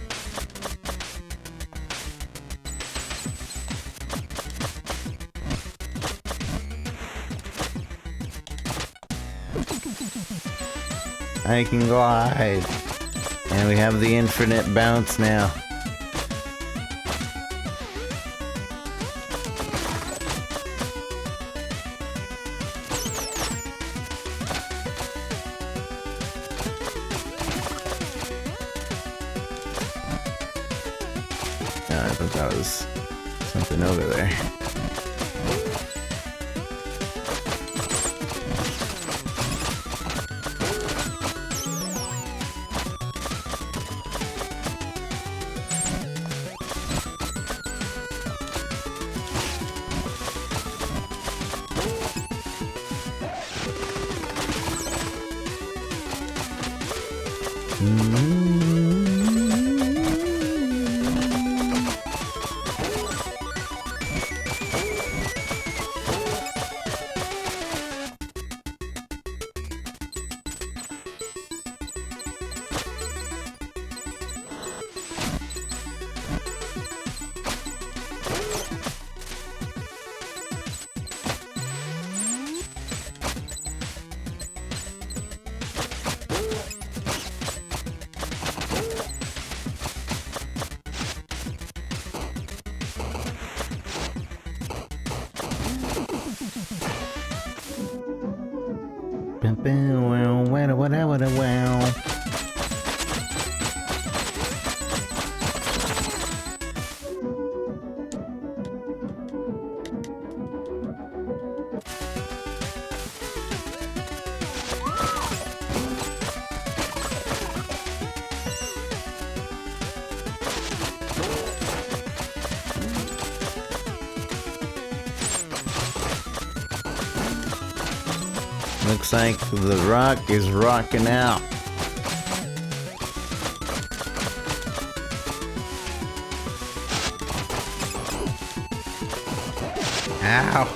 I can glide. And we have the infinite bounce now. I thought that was something over there. Wow. Looks like the rock is rocking out. Ow.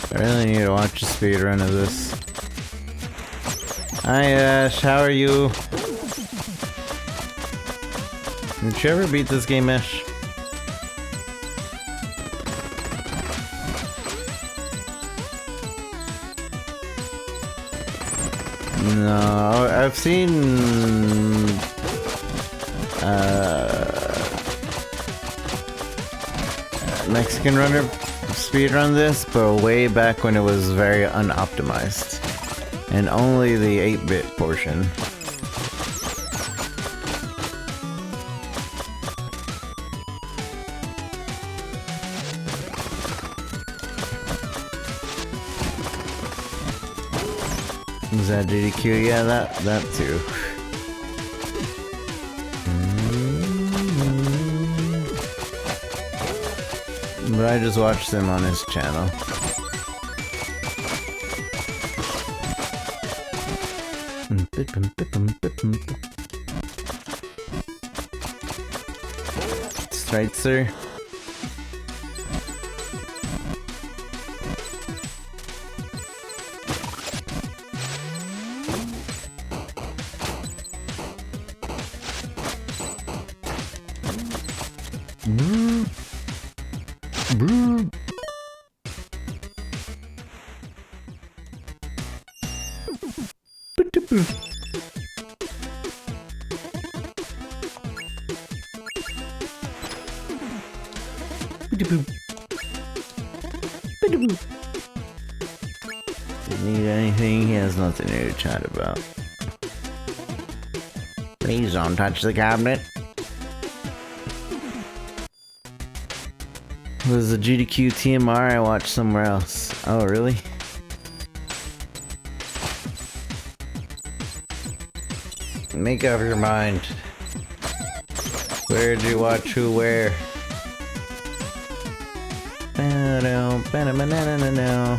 I really need to watch a speedrun of this. Hi Ash, how are you? Did you ever beat this game, Ash? No, I've seen Mexican runner speedrun this, but way back when it was very unoptimized. And only the 8-bit portion. Is that GDQ? Yeah, that too. But I just watched him on his channel. That's right, sir. Need anything? He has nothing to chat about. Please don't touch the cabinet. There's a GDQ TMR I watched somewhere else. Oh, really? Make up your mind. Where'd you watch who where? Ba-da-ba-da-ba-da-ba-da-da-da.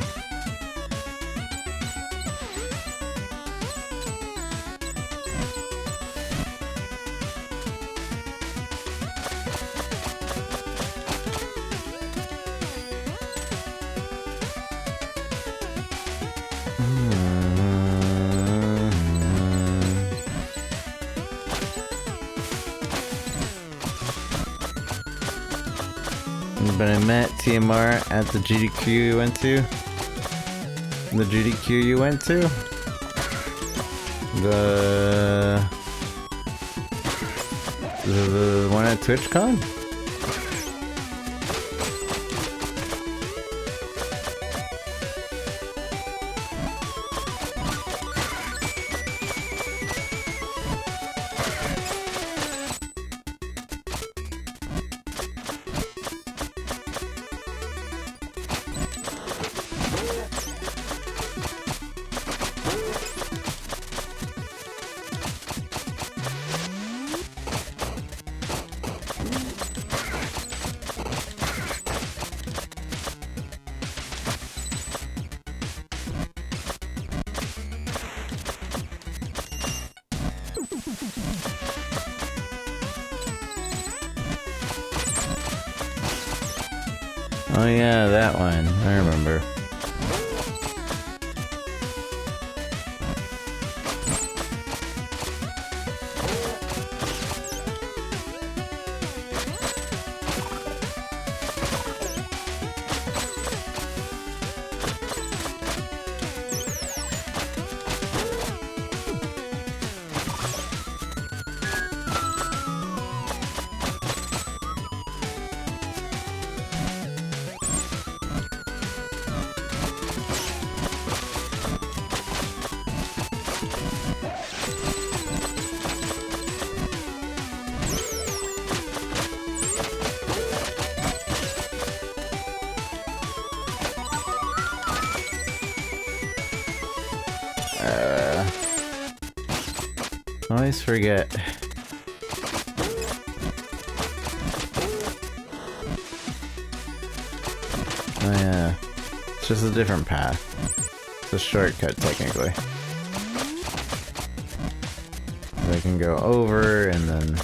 But I met TMR at the GDQ you went to. The GDQ you went to? The one at TwitchCon? Oh yeah, that one. I remember. I always forget. Oh yeah, it's just a different path. It's a shortcut technically. I can go over and then...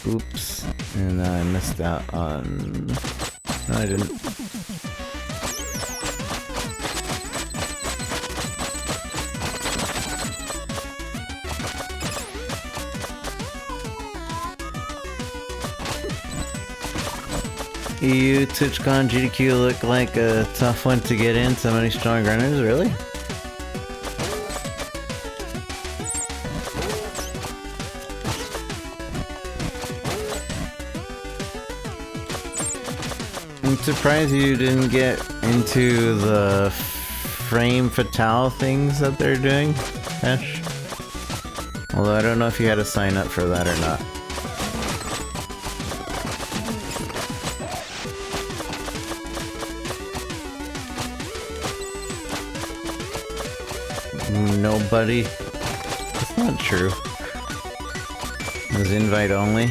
Oops, and I missed out on... No, I didn't. You, TwitchCon, GDQ look like a tough one to get in. So many strong runners, really? I'm surprised you didn't get into the frame fatale things that they're doing, Ash. Although I don't know if you had to sign up for that or not. Nobody? That's not true. It was invite only.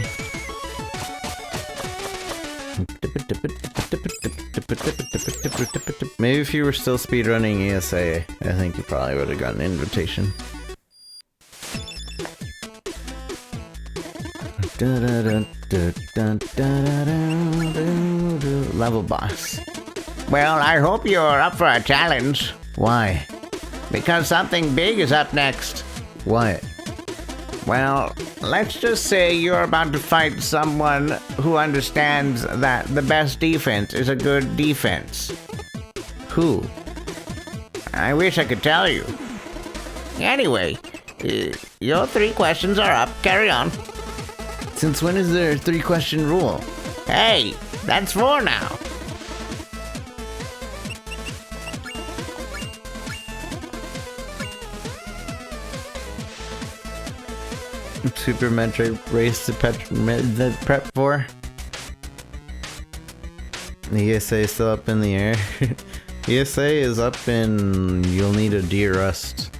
Maybe if you were still speedrunning ESA, I think you probably would have gotten an invitation. Level boss. Well, I hope you're up for a challenge. Why? Because something big is up next. What? Well, let's just say you're about to fight someone who understands that the best defense is a good defense. Who? I wish I could tell you. Anyway, your 3 questions are up. Carry on. Since when is there a 3-question rule? Hey, that's 4 now. Super Metroid Race to Prep 4? The ESA is still up in the air. ESA is up in You'll Need a Deer Rust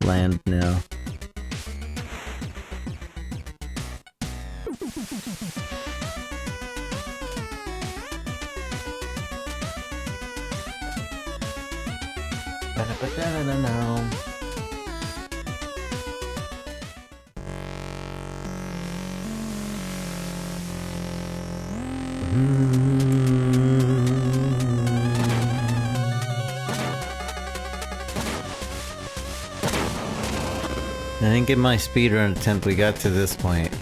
land now. I think in my speedrun attempt we got to this point.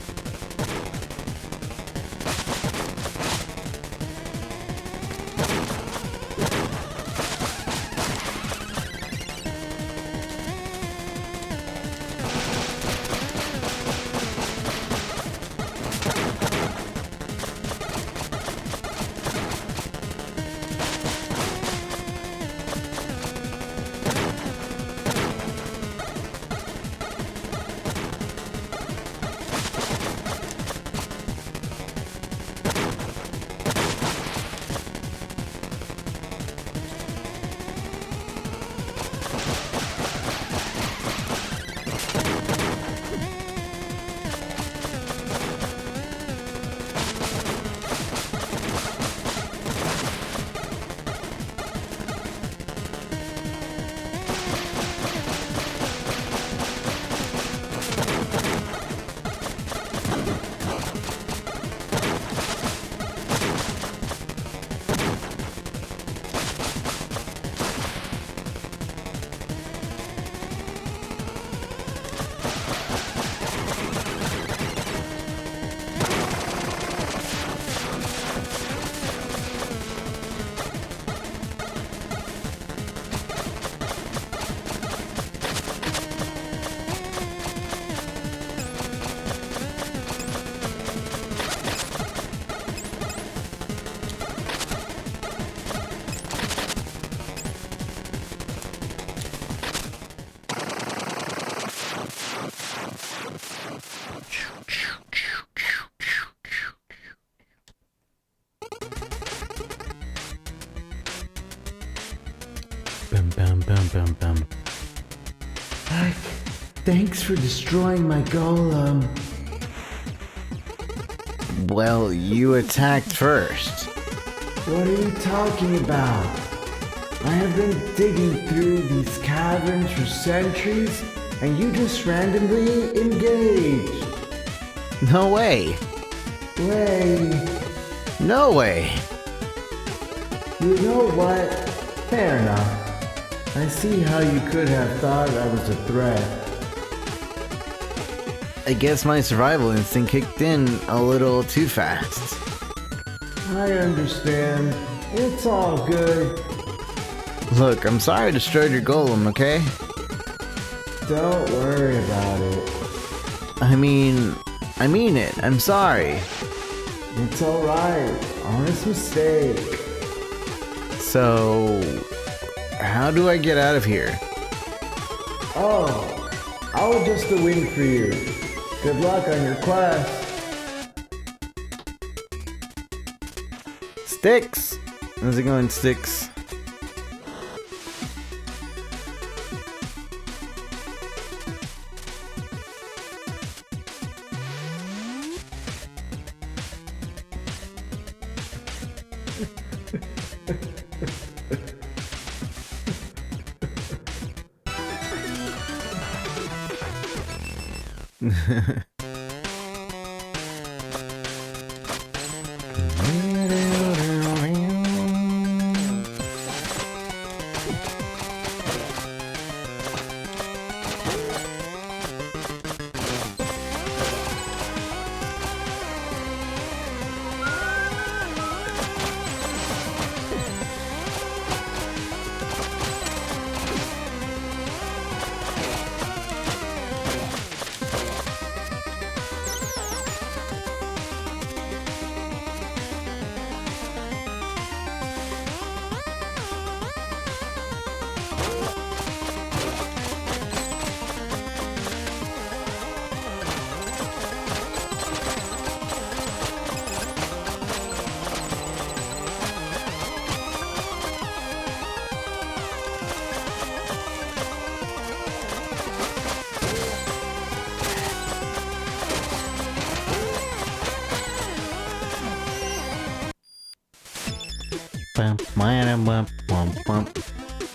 Bum, bum, bum. Thanks for destroying my golem. Well, you attacked first. What are you talking about? I have been digging through these caverns for centuries, and you just randomly engaged. No way. No way. You know what? Fair enough. I see how you could have thought I was a threat. I guess my survival instinct kicked in a little too fast. I understand. It's all good. Look, I'm sorry I destroyed your golem, okay? Don't worry about it. I mean it. I'm sorry. It's alright. Honest mistake. So, how do I get out of here? Oh, I'll adjust the wing for you. Good luck on your quest. Sticks! How's it going, Sticks?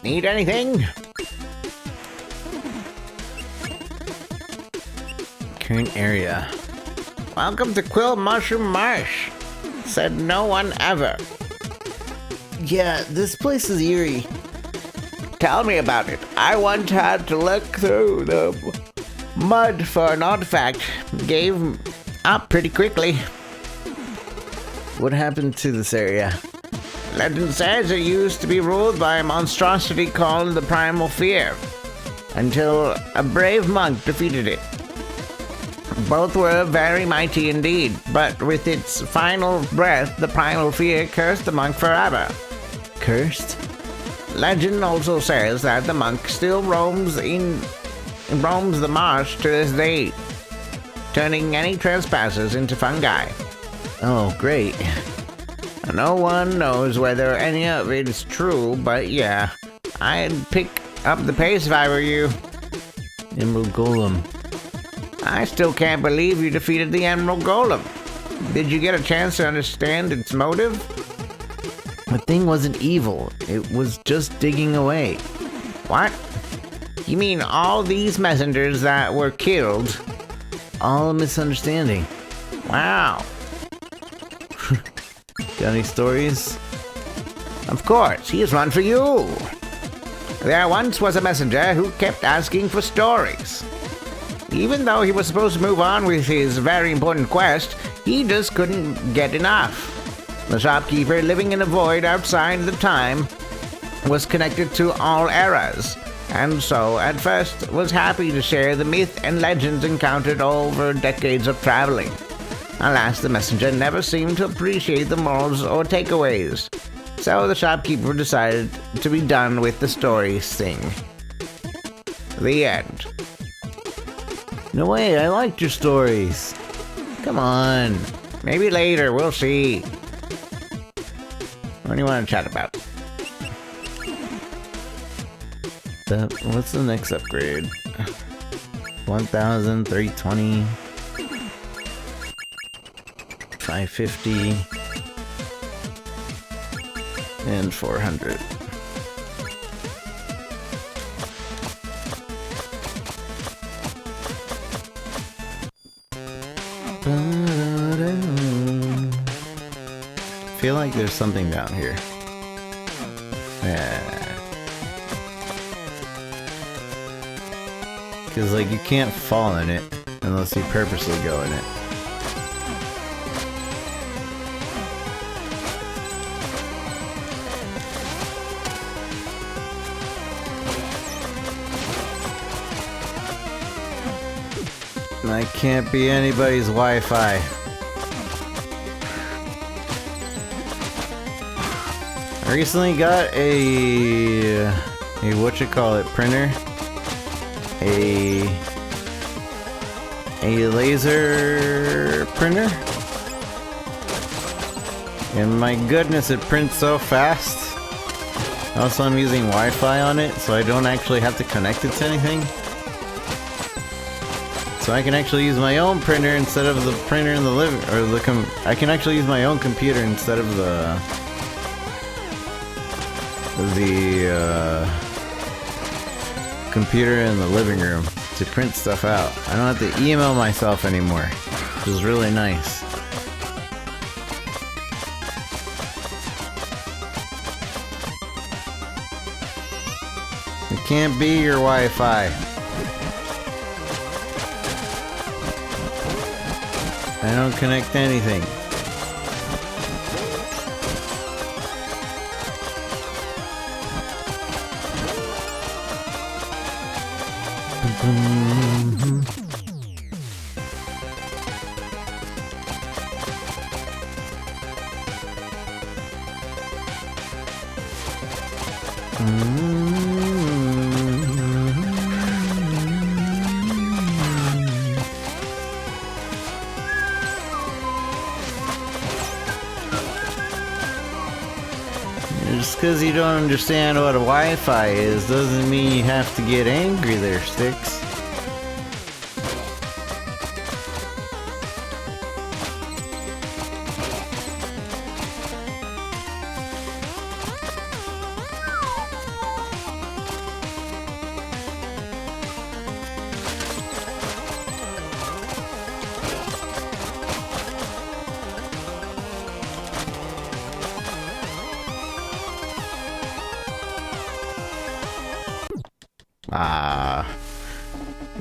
Need anything? Current area. Welcome to Quill Mushroom Marsh. Said no one ever. Yeah, this place is eerie. Tell me about it. I once had to look through the mud for an artifact. Gave up pretty quickly. What happened to this area? Legend says it used to be ruled by a monstrosity called the Primal Fear, until a brave monk defeated it. Both were very mighty indeed, but with its final breath, the Primal Fear cursed the monk forever. Cursed? Legend also says that the monk still roams the marsh to this day, turning any trespassers into fungi. Oh, great. No one knows whether any of it is true, but yeah, I'd pick up the pace if I were you. Emerald Golem. I still can't believe you defeated the Emerald Golem. Did you get a chance to understand its motive? The thing wasn't evil. It was just digging away. What? You mean all these messengers that were killed? All a misunderstanding. Wow. Got any stories? Of course, he has one for you. There once was a messenger who kept asking for stories. Even though he was supposed to move on with his very important quest, he just couldn't get enough. The shopkeeper, living in a void outside the time, was connected to all eras, and so at first was happy to share the myth and legends encountered over decades of traveling. Alas, the messenger never seemed to appreciate the morals or takeaways, so the shopkeeper decided to be done with the stories thing. The end. No way, I liked your stories. Come on. Maybe later, we'll see. What do you want to chat about? What's the next upgrade? 1,320, 550, and 400. I feel like there's something down here. Yeah. Because, like, you can't fall in it unless you purposely go in it. I can't be anybody's Wi-Fi. I recently got a printer. A laser printer. And my goodness, it prints so fast. Also, I'm using Wi-Fi on it, so I don't actually have to connect it to anything. So I can actually use my own printer instead of the printer in the living, I can actually use my own computer instead of the computer in the living room to print stuff out. I don't have to email myself anymore, which is really nice. It can't be your Wi-Fi. I don't connect anything. Just because you don't understand what a Wi-Fi is doesn't mean you have to get angry there, Sticks.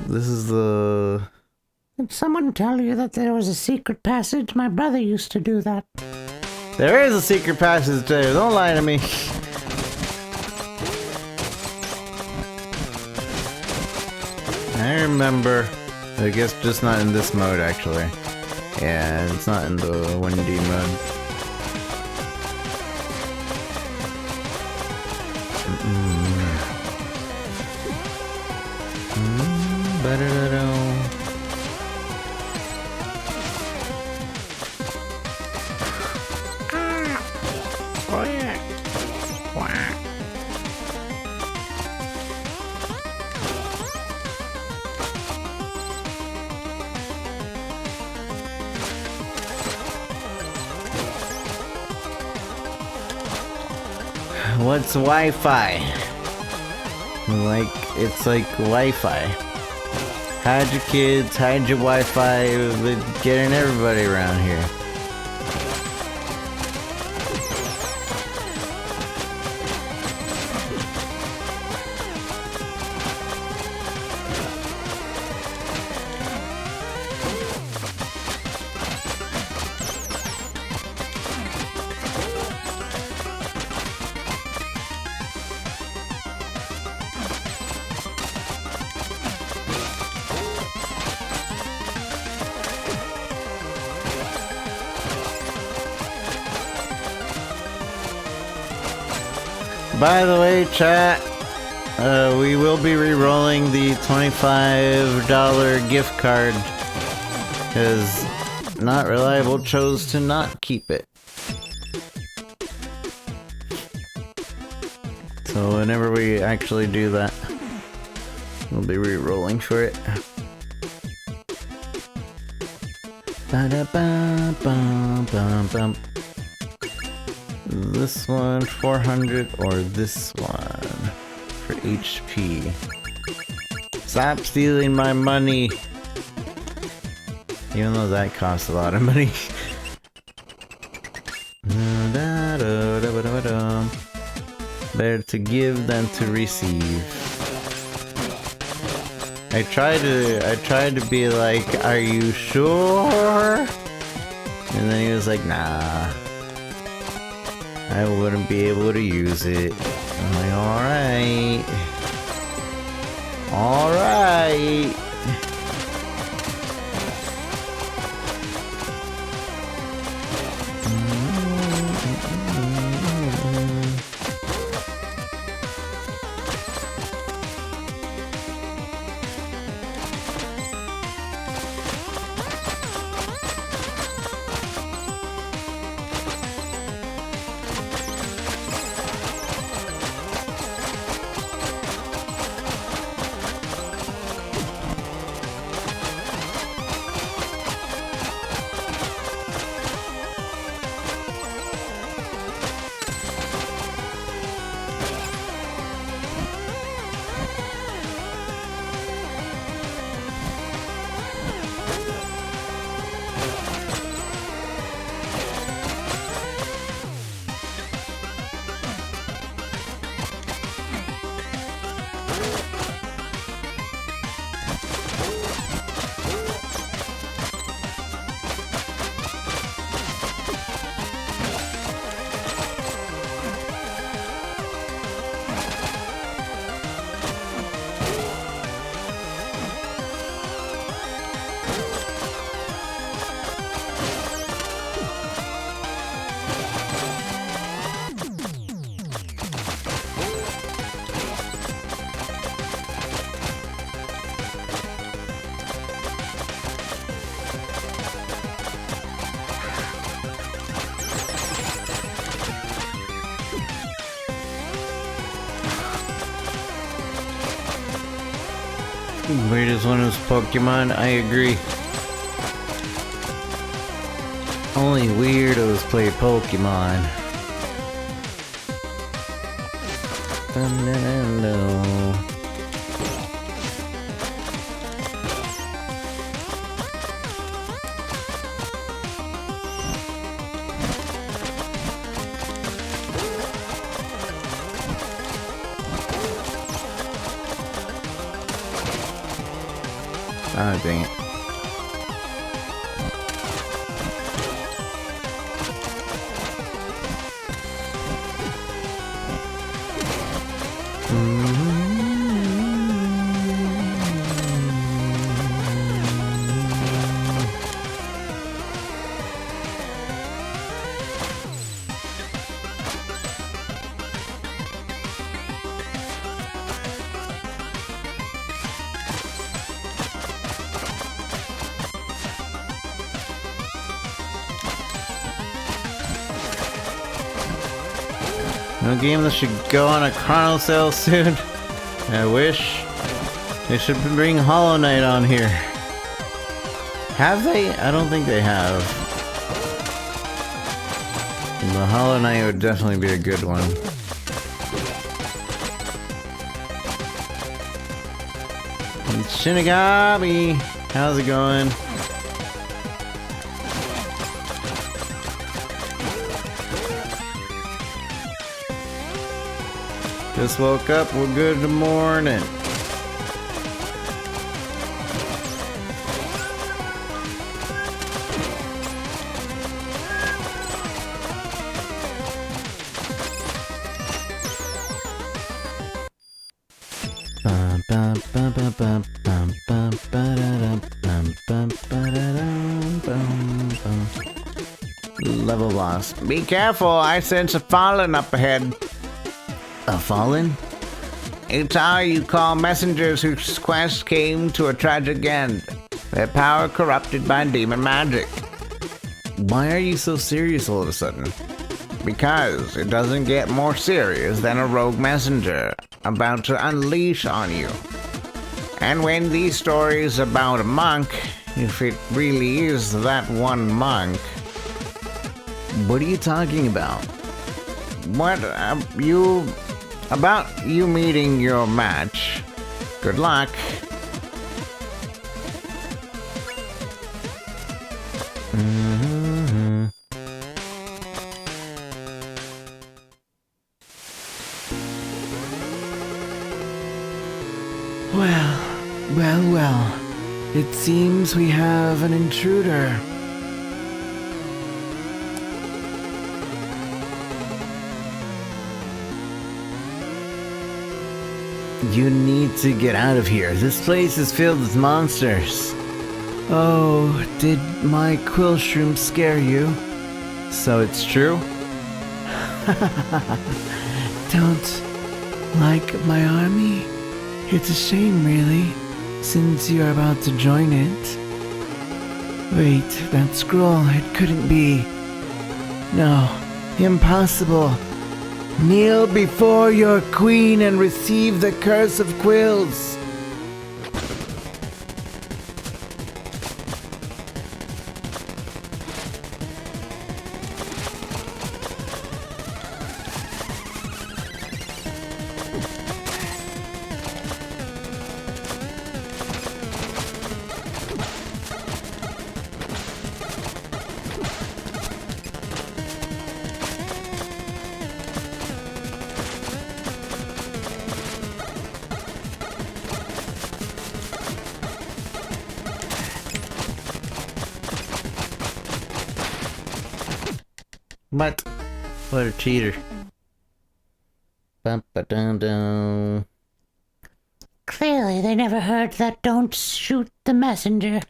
This is the... Did someone tell you that there was a secret passage? My brother used to do that. There is a secret passage there, don't lie to me. I remember. I guess just not in this mode, actually. Yeah, it's not in the 1D mode. What's Wi-Fi? It's like Wi-Fi. Hide your kids, hide your Wi-Fi, getting everybody around here. By the way, chat, we will be re-rolling the $25 gift card because Not Reliable chose to not keep it. So whenever we actually do that, We'll be re-rolling for it. Ba-da-ba-bum-bum-bum. This one 400 or this one for HP. Stop stealing my money. Even though that costs a lot of money. Better to give than to receive. I tried to be like, are you sure? And then he was like, nah. I wouldn't be able to use it. I'm like, alright. Alright. Weirdest one was Pokemon, I agree. Only weirdos play Pokemon. Hello. Ah, dang it. No game that should go on a Chrono sale soon. I wish. They should bring Hollow Knight on here. Have they? I don't think they have. The Hollow Knight would definitely be a good one. Shinigami! How's it going? Just woke up, we're good morning. Level boss. Be careful, I sense a fallen up ahead. A fallen? It's how you call messengers whose quest came to a tragic end. Their power corrupted by demon magic. Why are you so serious all of a sudden? Because it doesn't get more serious than a rogue messenger about to unleash on you. And when these stories about a monk, if it really is that one monk, What are you talking about? what about you meeting your match? Good luck. Well. It seems we have an intruder. You need to get out of here. This place is filled with monsters. Oh, did my quill shroom scare you? So it's true? Don't like my army? It's a shame, really, since you're about to join it. Wait, that scroll, it couldn't be. No, impossible. Kneel before your queen and receive the curse of quills. What a cheater. Bum-ba-dum-dum. Clearly, they never heard that don't shoot the messenger.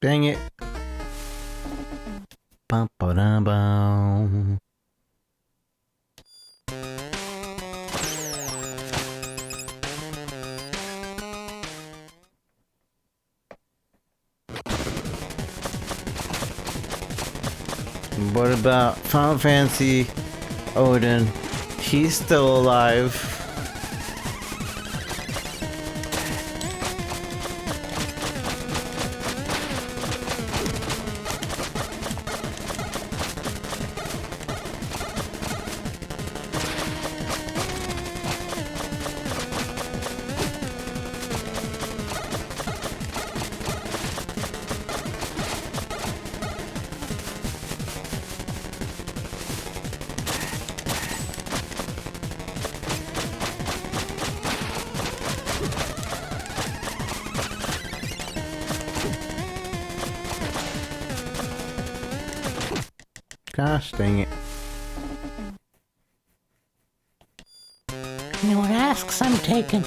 Dang it. Bum-ba-dum-bum. What about Final Fantasy Odin? He's still alive. Gosh dang it. Anyone asks, I'm taken.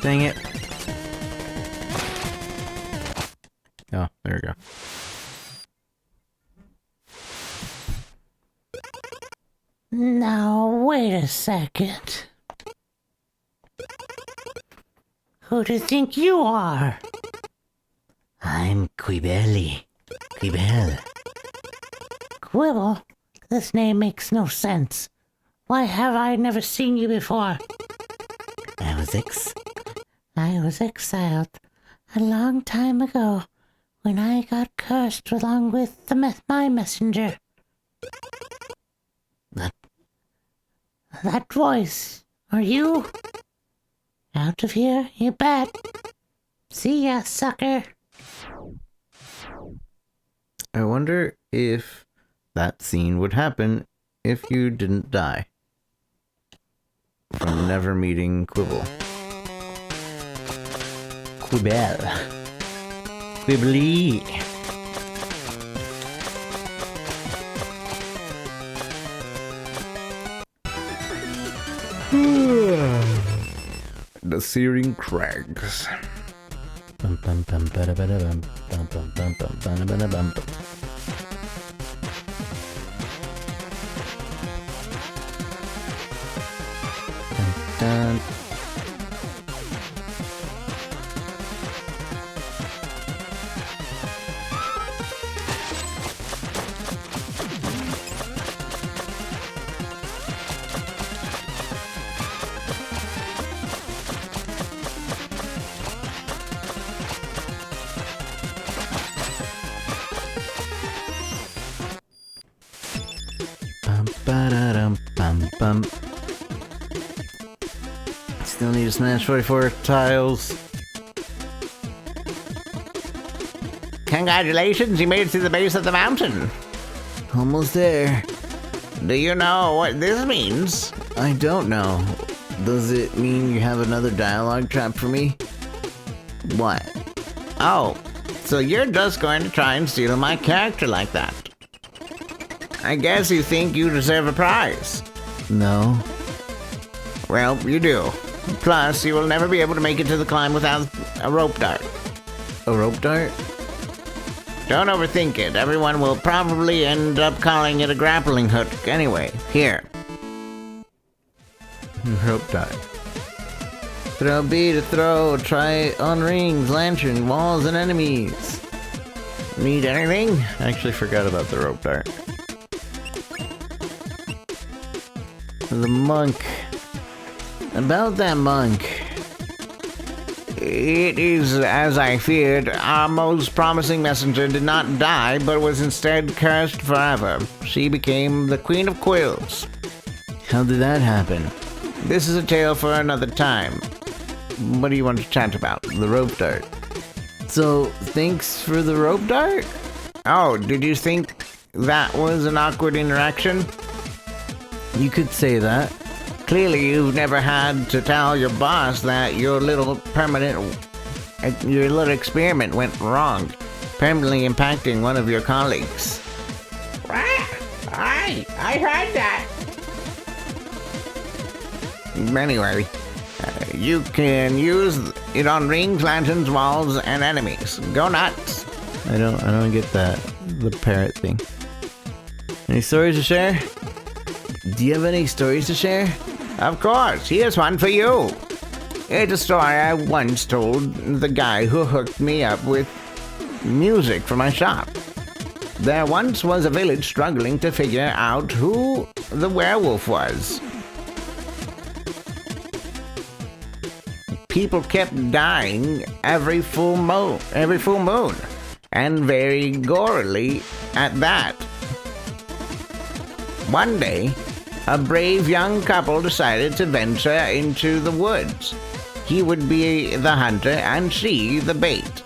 Dang it. Oh, there we go. Now, wait a second. Who do you think you are? I'm Quibelli. Quibel. Quibble? This name makes no sense. Why have I never seen you before? I was exiled a long time ago when I got cursed along with my messenger. That voice, are you? Out of here, you bet. See ya, sucker. I wonder if that scene would happen if you didn't die from never meeting Quibble. Quibble. Quibbly. The Searing Crags. Bum, bum, bum, bada, bada, bum, bum, bum, bum, bum, bada, bada, bum, bum. Dun, dun. Bum, ba-da-dum, bum, bum. Still need to smash 44 tiles. Congratulations, you made it to the base of the mountain. Almost there. Do you know what this means? I don't know. Does it mean you have another dialogue trap for me? What? Oh, so you're just going to try and steal my character like that. I guess you think you deserve a prize. No. Well, you do. Plus, you will never be able to make it to the climb without a rope dart. A rope dart? Don't overthink it. Everyone will probably end up calling it a grappling hook anyway. Here. Rope dart. Throw B to throw. Try on rings, lantern, walls, and enemies. Need anything? I actually forgot about the rope dart. The monk. About that monk. It is as I feared. Our most promising messenger did not die, but was instead cursed forever. She became the Queen of Quills. How did that happen? This is a tale for another time. What do you want to chat about? The rope dart. So, thanks for the rope dart? Oh, did you think that was an awkward interaction? You could say that. Clearly you've never had to tell your boss that your little experiment went wrong, permanently impacting one of your colleagues. I heard that. Anyway, you can use it on rings, lanterns, walls, and enemies. Go nuts. I don't get that. The parrot thing. Any stories to share? Do you have any stories to share? Of course, here's one for you. It's a story I once told the guy who hooked me up with music for my shop. There once was a village struggling to figure out who the werewolf was. People kept dying every full moon, and very gorily at that. One day, a brave young couple decided to venture into the woods. He would be the hunter and she the bait.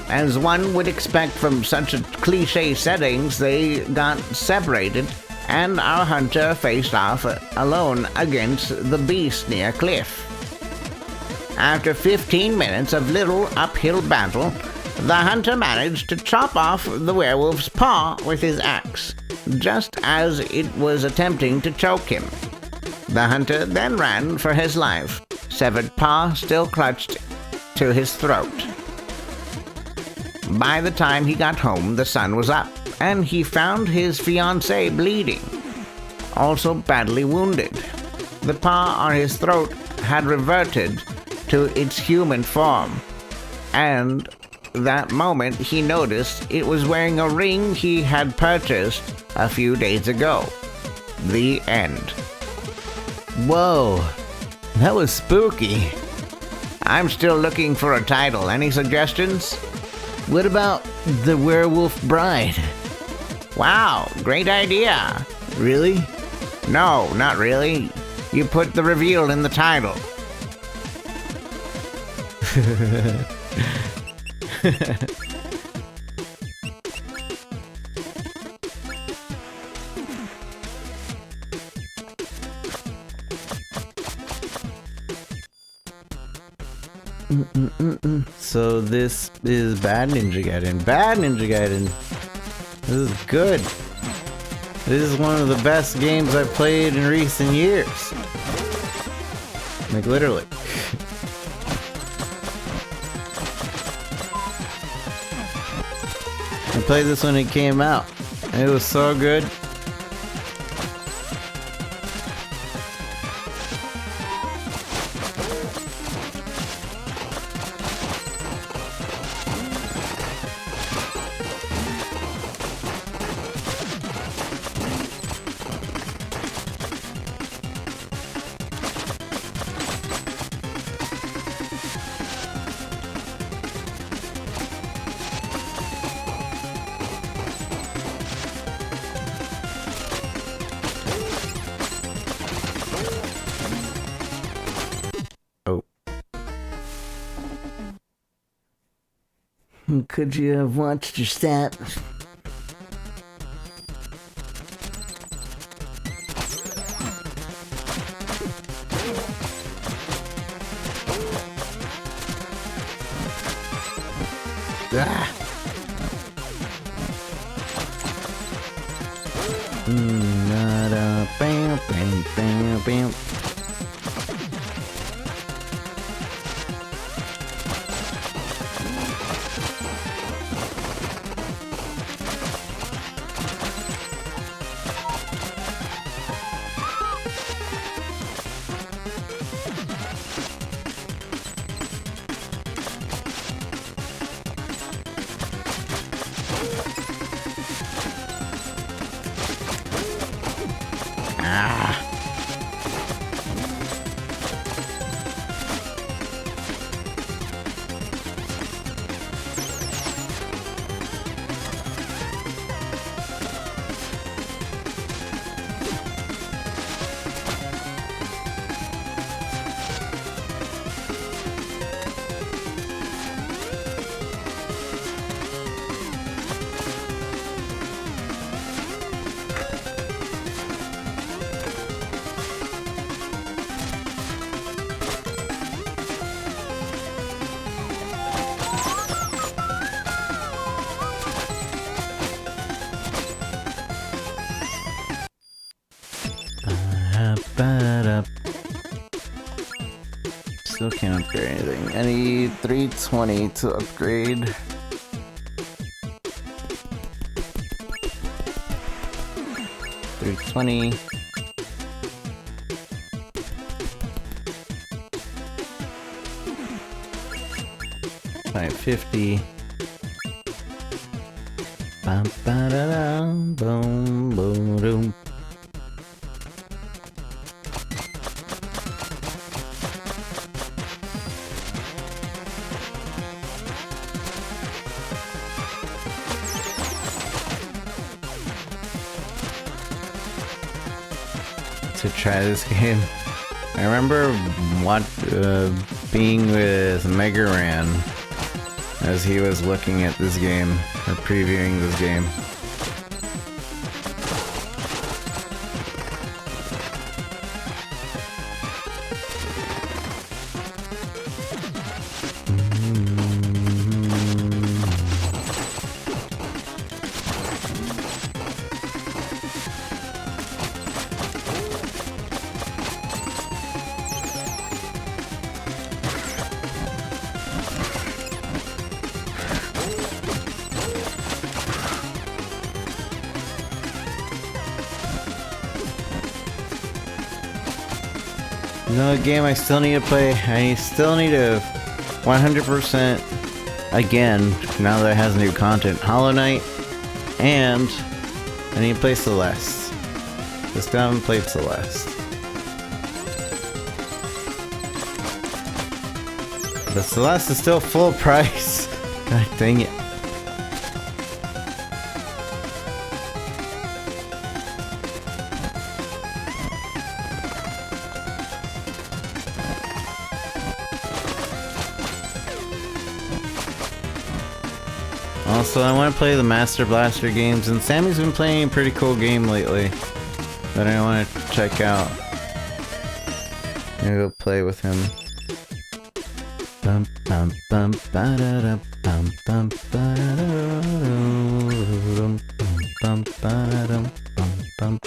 As one would expect from such a cliche settings, they got separated and our hunter faced off alone against the beast near a cliff. After 15 minutes of little uphill battle, the hunter managed to chop off the werewolf's paw with his axe, just as it was attempting to choke him. The hunter then ran for his life, severed paw still clutched to his throat. By the time he got home, the sun was up, and he found his fiancée bleeding, also badly wounded. The paw on his throat had reverted to its human form, and that moment he noticed it was wearing a ring he had purchased a few days ago. The end. Whoa, that was spooky. I'm still looking for a title. Any suggestions? What about The Werewolf Bride? Wow, great idea. Really? No, not really. You put the reveal in the title. So this is Bad Ninja Gaiden. Bad Ninja Gaiden. This is good. This is one of the best games I've played in recent years. Like literally. I played this when it came out. It was so good. Could you have watched your step? Ah. Bam, bam, bam, bam. Still can't upgrade anything. I need 320 to upgrade. $320. $550. Bum ba da dum boom boom doom. To try this game. I remember being with Megaran as he was looking at this game, or previewing this game. Another game I still need to play. I still need to 100% again, now that it has new content, Hollow Knight, and I need to play Celeste. Just haven't played Celeste. But Celeste is still full price. God dang it. Also, I want to play the Master Blaster games, and Sammy's been playing a pretty cool game lately that I want to check out. Maybe go play with him. Bum bum bum ba da da bum bum ba da da bum ba da dum bum bum.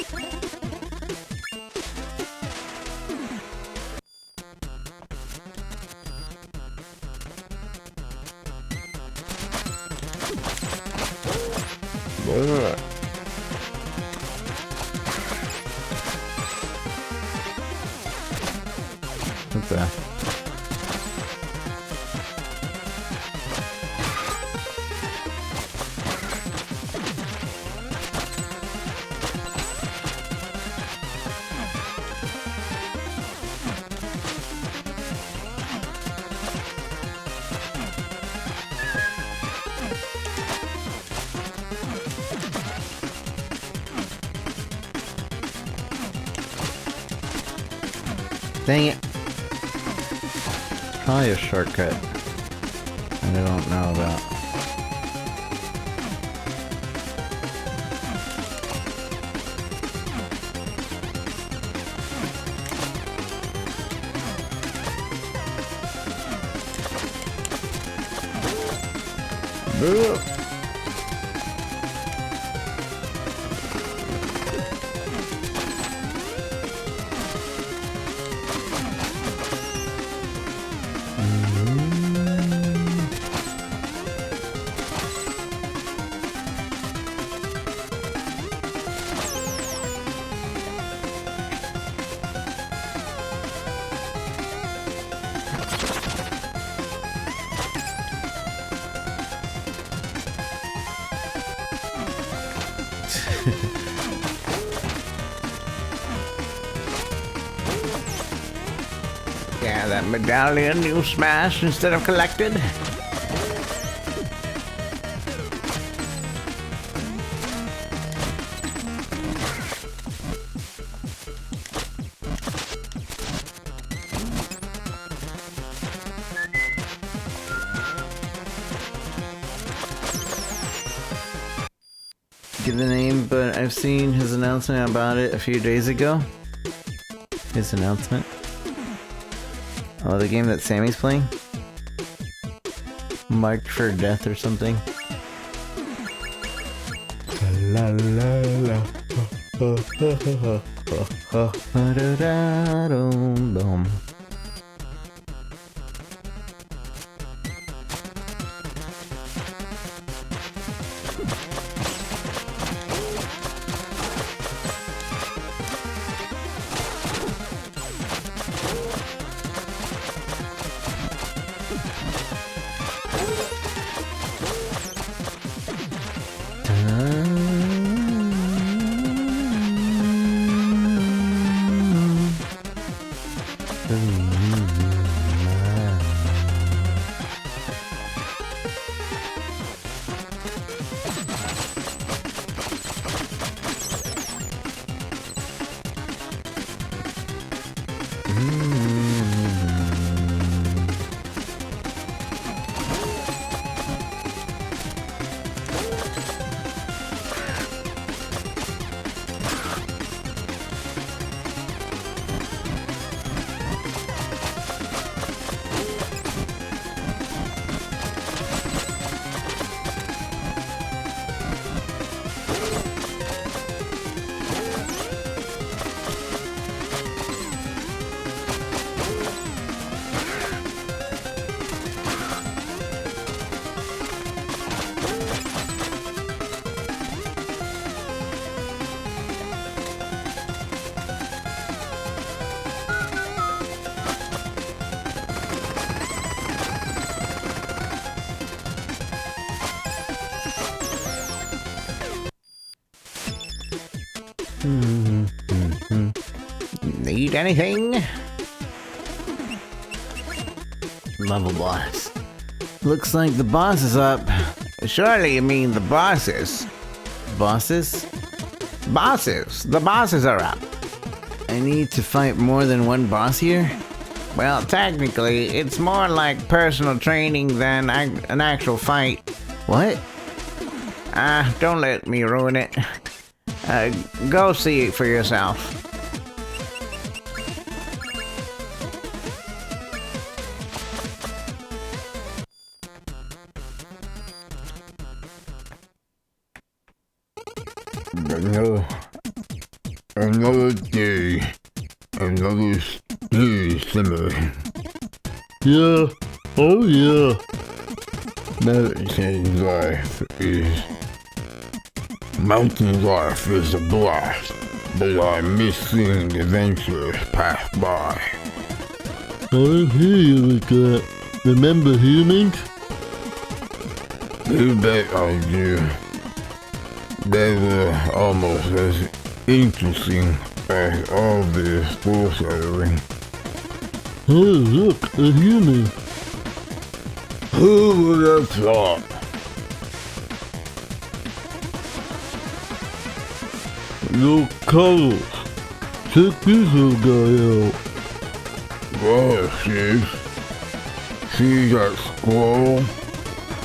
What the? Dang it. Probably a shortcut that I don't know about. Yeah, that medallion you smashed instead of collected. Get the name, but I've seen his announcement about it a few days ago. His announcement. Oh, the game that Sammy's playing? Marked for Death or something. La la la. Need anything? Level boss. Looks like the boss is up. Surely you mean the bosses. Bosses? Bosses. The bosses are up. I need to fight more than one boss here? Well, technically, it's more like personal training than an actual fight. What? Don't let me ruin it. Go see it for yourself. Another day, another summer. Yeah, oh yeah. Mountain life is a blast, but I miss seeing the adventurers pass by. I don't hear you like that. Remember humans? You bet I do. They were almost as interesting as all this foreshadowing. Hey, look, a human. Who would have thought? Look, Carlos. Check this little guy out. Well, sis, see that squirrel?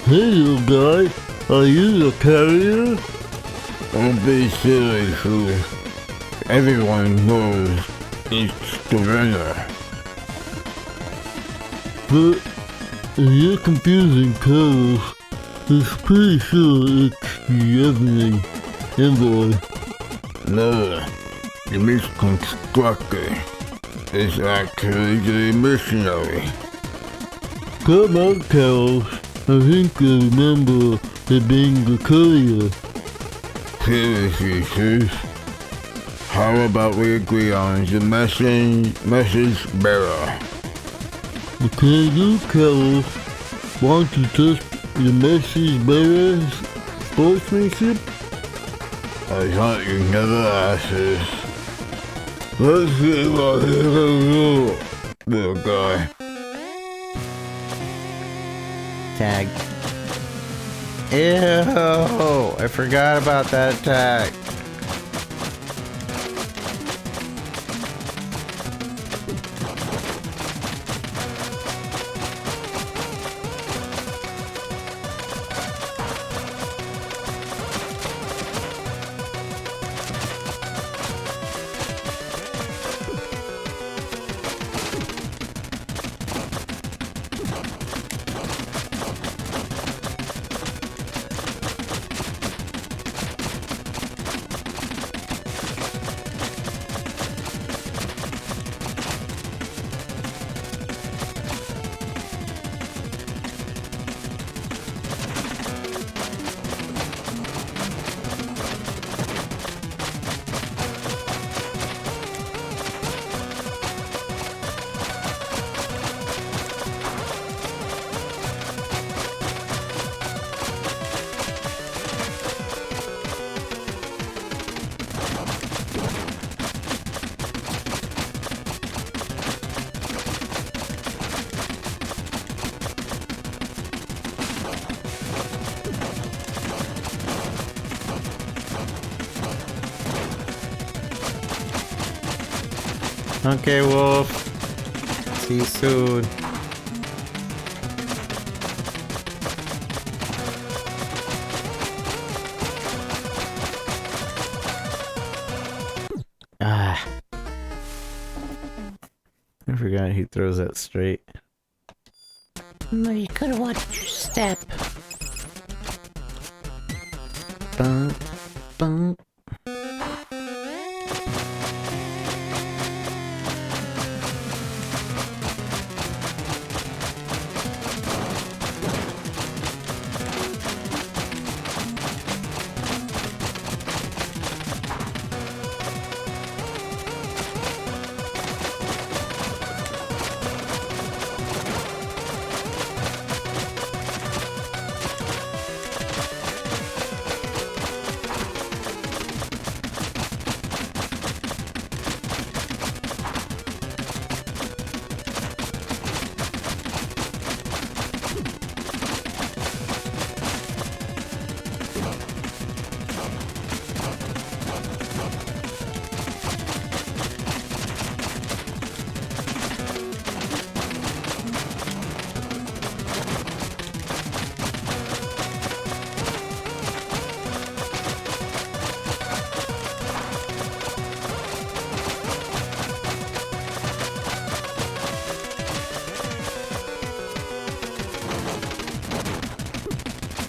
Hey, little guy. Are you the carrier? Don't be silly, fool. Everyone knows it's the winner. But you're confusing Carlos. It's pretty sure it's the evening envoy. No, the misconstructed is actually the missionary. Come on, Carlos. I think I remember it being the courier. Seriously, sis. How about we agree on the message bearer? Okay, you, Carlos. Want to test the message bearer's sportsmanship? I thought you never asked this. Let's see what he can do, little guy. Tag. Ew, I forgot about that tag. Okay, Wolf. See you soon. Ah. I forgot he throws that straight. No, you could have watched your step. Bum, bum.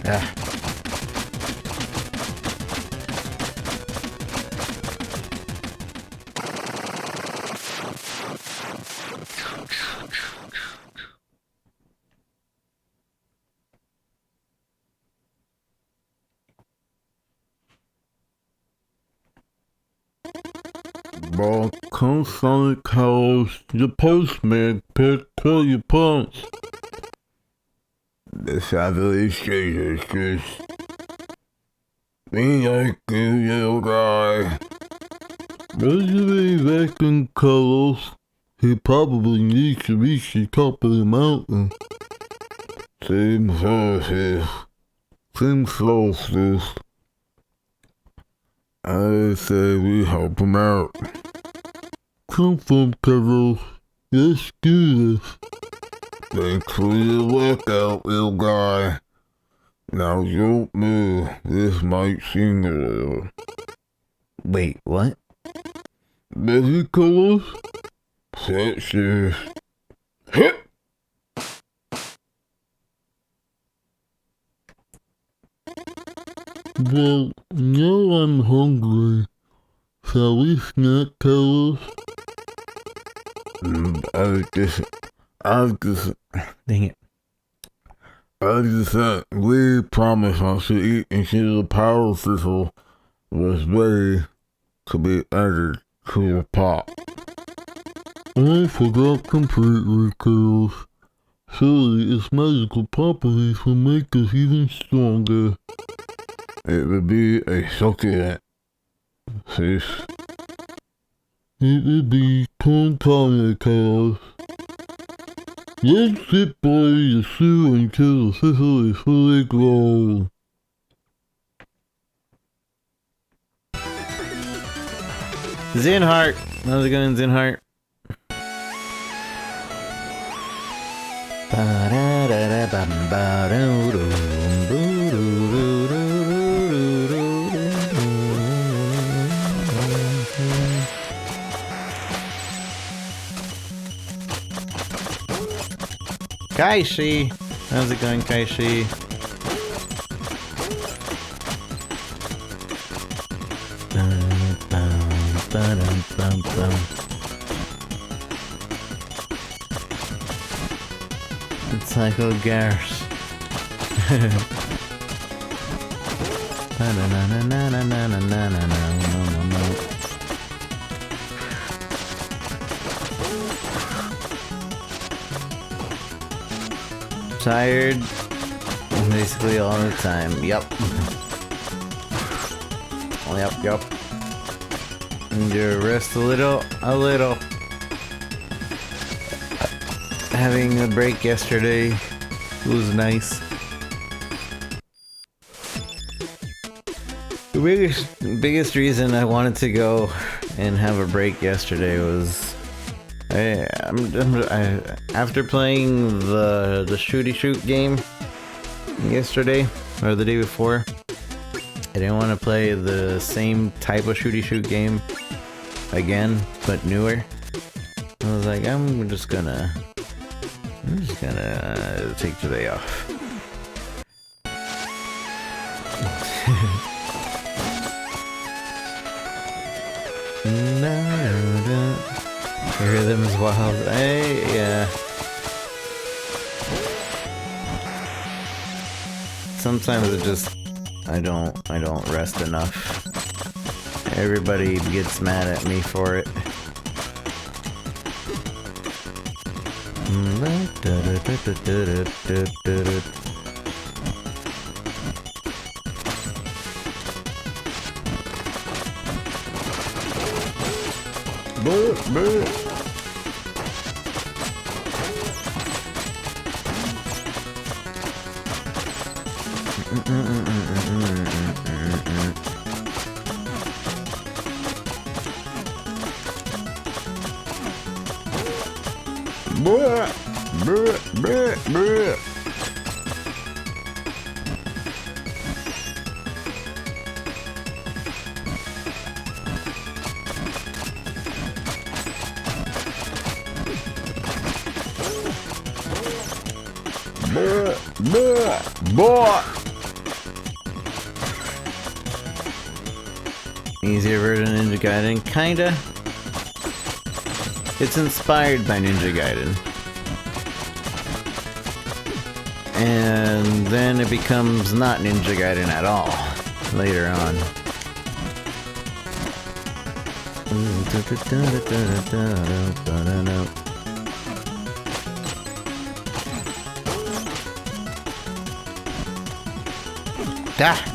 Ah. Well, come Sonic House, the postman picked all your pants. The Southeast Jesus just be like you, little guy. Resume back in Carlos. He probably needs to reach the top of the mountain. Same sources. Same sources. I say we help him out. Come from Carlos. Let's do this. Thanks for your workout, little guy. Now don't move. This might sing a little. Wait, what? Ready, Carlos? Set, sir. Hit! Well, now I'm hungry. Shall we snack, Carlos? Dang it. We promised us to eat until the power thistle was ready to be added to the pot. I forgot completely, Carlos. Surely its magical properties will make us even stronger. It would be a succulent fish. It would be corn carne, Carlos. Let's sit by the stew until the thistle is fully grown. Zinhart! How's it going, Zinhart? Kaishi! How's it going, Kaishi? It's Psycho Garrus. Tired basically all the time. Yep. Yep. And you rest a little. Having a break yesterday was nice. The biggest reason I wanted to go and have a break yesterday was after playing the shooty shoot game yesterday or the day before, I didn't want to play the same type of shooty shoot game again, but newer. I was like, I'm just gonna take today off. The rhythm is wild. Yeah. Sometimes it just I don't rest enough. Everybody gets mad at me for it. easier version of Ninja Gaiden, kinda. It's inspired by Ninja Gaiden. And then it becomes not Ninja Gaiden at all later on. Ah!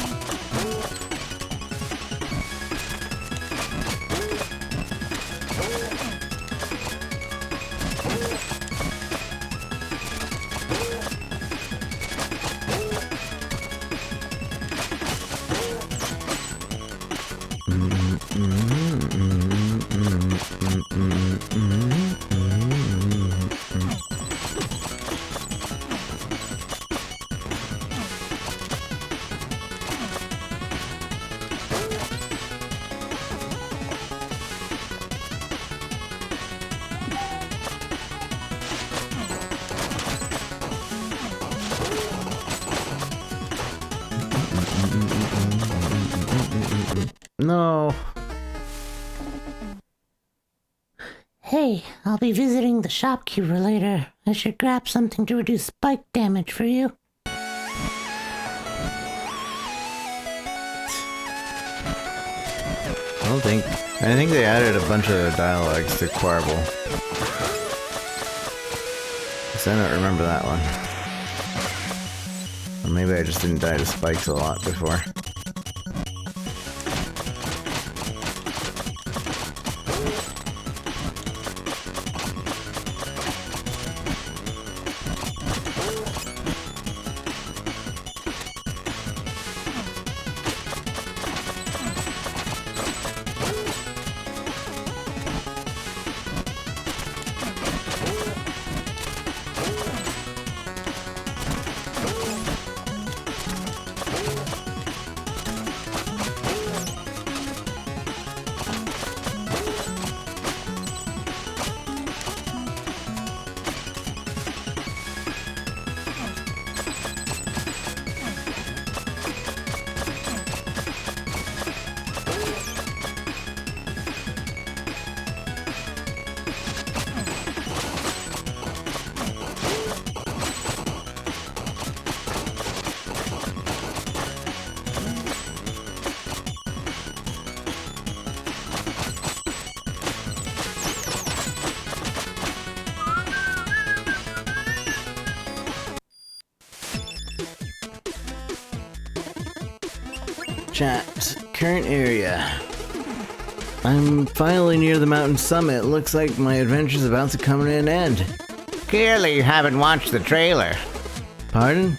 No. Hey, I'll be visiting the shopkeeper later. I should grab something to reduce spike damage for you. I think they added a bunch of dialogues to Quarble. So I don't remember that one. Or maybe I just didn't die to spikes a lot before. Chat, current area. I'm finally near the mountain summit. Looks like my adventure's about to come to an end. Clearly you haven't watched the trailer. Pardon?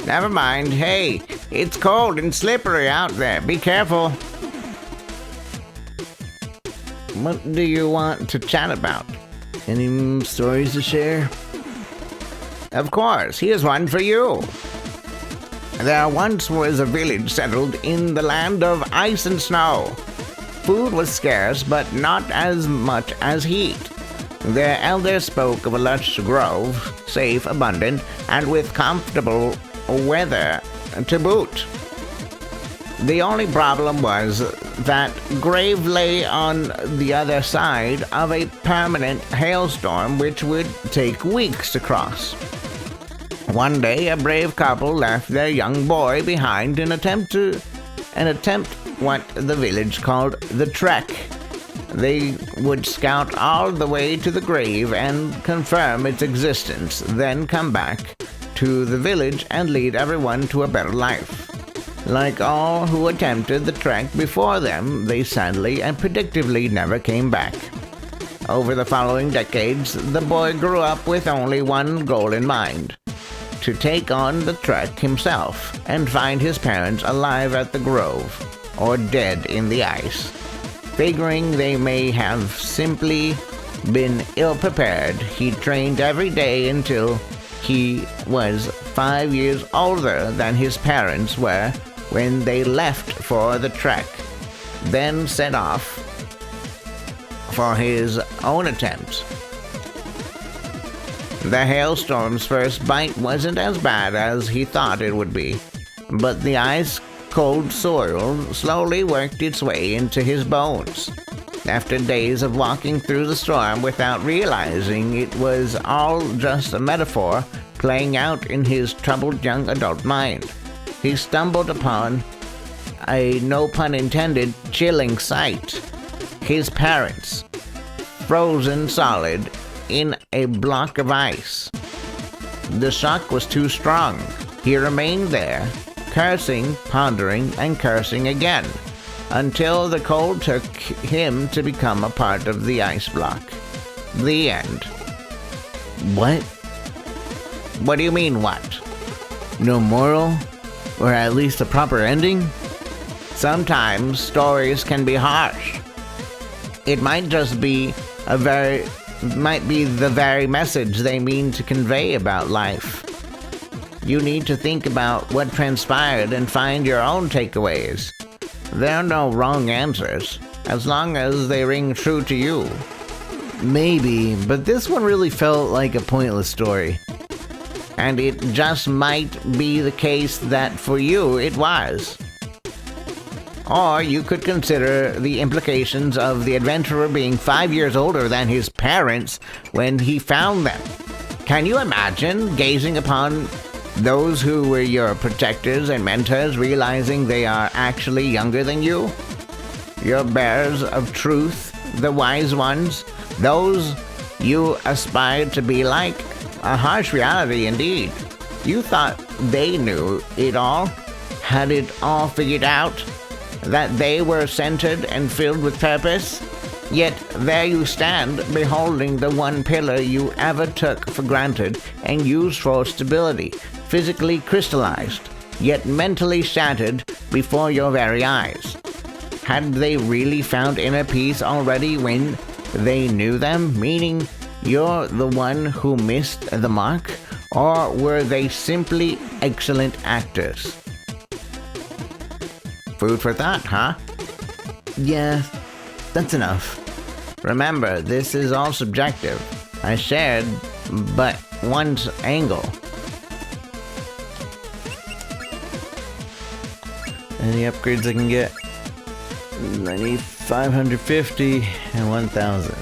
Never mind. Hey, it's cold and slippery out there. Be careful. What do you want to chat about? Any stories to share? Of course, here's one for you. There once was a village settled in the land of ice and snow. Food was scarce, but not as much as heat. Their elders spoke of a lush grove, safe, abundant, and with comfortable weather to boot. The only problem was that grave lay on the other side of a permanent hailstorm which would take weeks to cross. One day, a brave couple left their young boy behind in attempt what the village called the trek. They would scout all the way to the grave and confirm its existence, then come back to the village and lead everyone to a better life. Like all who attempted the trek before them, they sadly and predictably never came back. Over the following decades, the boy grew up with only one goal in mind: to take on the trek himself and find his parents alive at the grove, or dead in the ice. Figuring they may have simply been ill-prepared, he trained every day until he was 5 years older than his parents were when they left for the trek, then set off for his own attempts. The hailstorm's first bite wasn't as bad as he thought it would be, but the ice cold soil slowly worked its way into his bones. After days of walking through the storm without realizing it was all just a metaphor playing out in his troubled young adult mind, he stumbled upon a, no pun intended, chilling sight. His parents, frozen solid in a block of ice. The shock was too strong. He remained there, cursing, pondering, and cursing again, until the cold took him to become a part of the ice block. The end. What? What do you mean, what? No moral? Or at least a proper ending? Sometimes stories can be harsh. It might just be the very message they mean to convey about life. You need to think about what transpired and find your own takeaways. There are no wrong answers, as long as they ring true to you. Maybe, but this one really felt like a pointless story. And it just might be the case that for you it was. Or you could consider the implications of the adventurer being 5 years older than his parents when he found them. Can you imagine gazing upon those who were your protectors and mentors, realizing they are actually younger than you? Your bearers of truth, the wise ones, those you aspired to be like? A harsh reality indeed. You thought they knew it all, had it all figured out, that they were centered and filled with purpose? Yet there you stand, beholding the one pillar you ever took for granted and used for stability, physically crystallized, yet mentally shattered before your very eyes. Had they really found inner peace already when they knew them, meaning you're the one who missed the mark? Or were they simply excellent actors? Food for thought, huh? Yeah, that's enough. Remember, this is all subjective. I shared but one's angle. Any upgrades I can get? 550 and 1,000.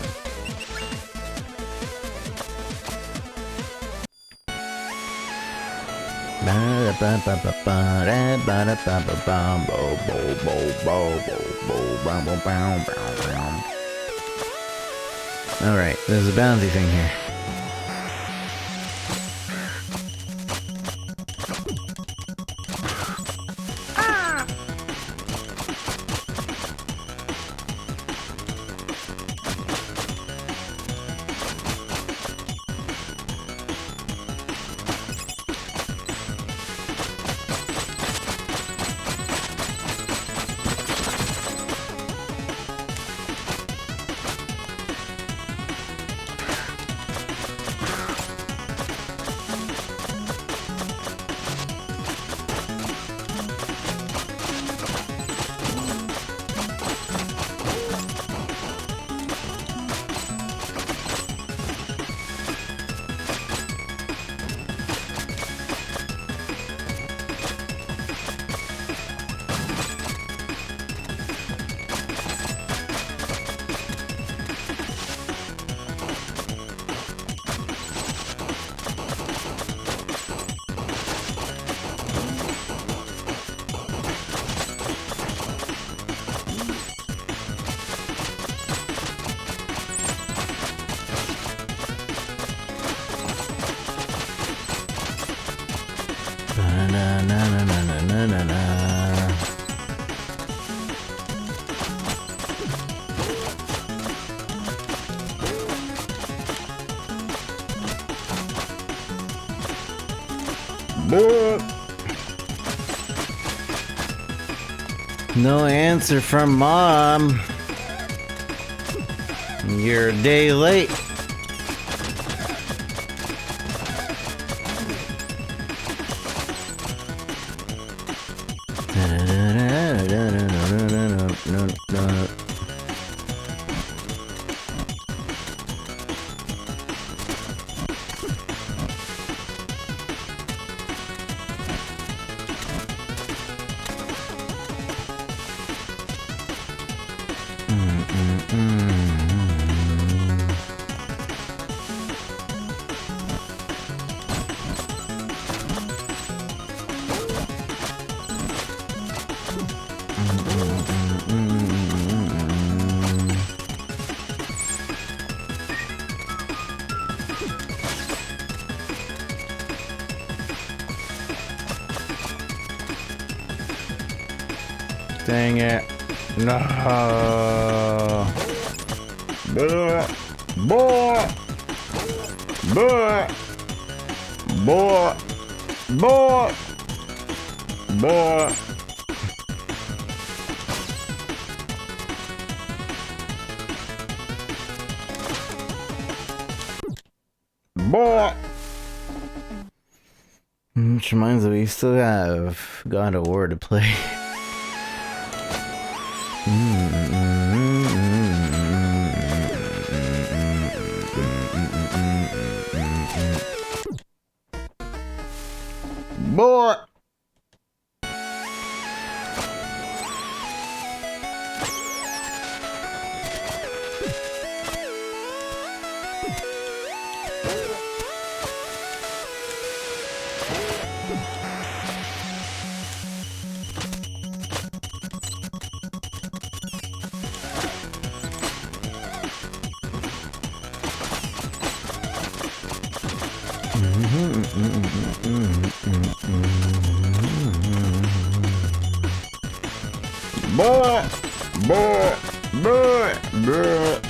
Alright, there's a bounty thing here. No answer from Mom. You're a day late. Dang it. No. Boy. Boy. Boy. Boy. Boy. Boy. Boy. Which reminds me, we still have God of War to play. Boy. Boy, boy, boy, boy.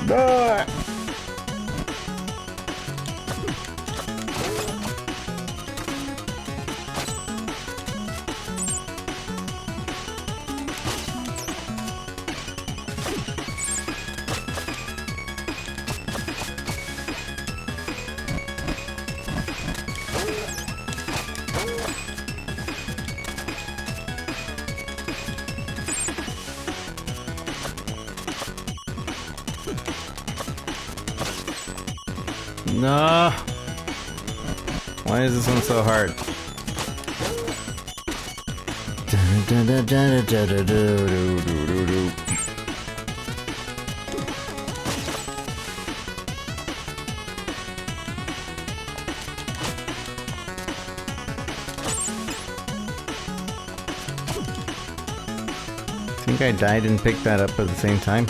Boy. No. Why is this one so hard? I think I died and picked that up at the same time.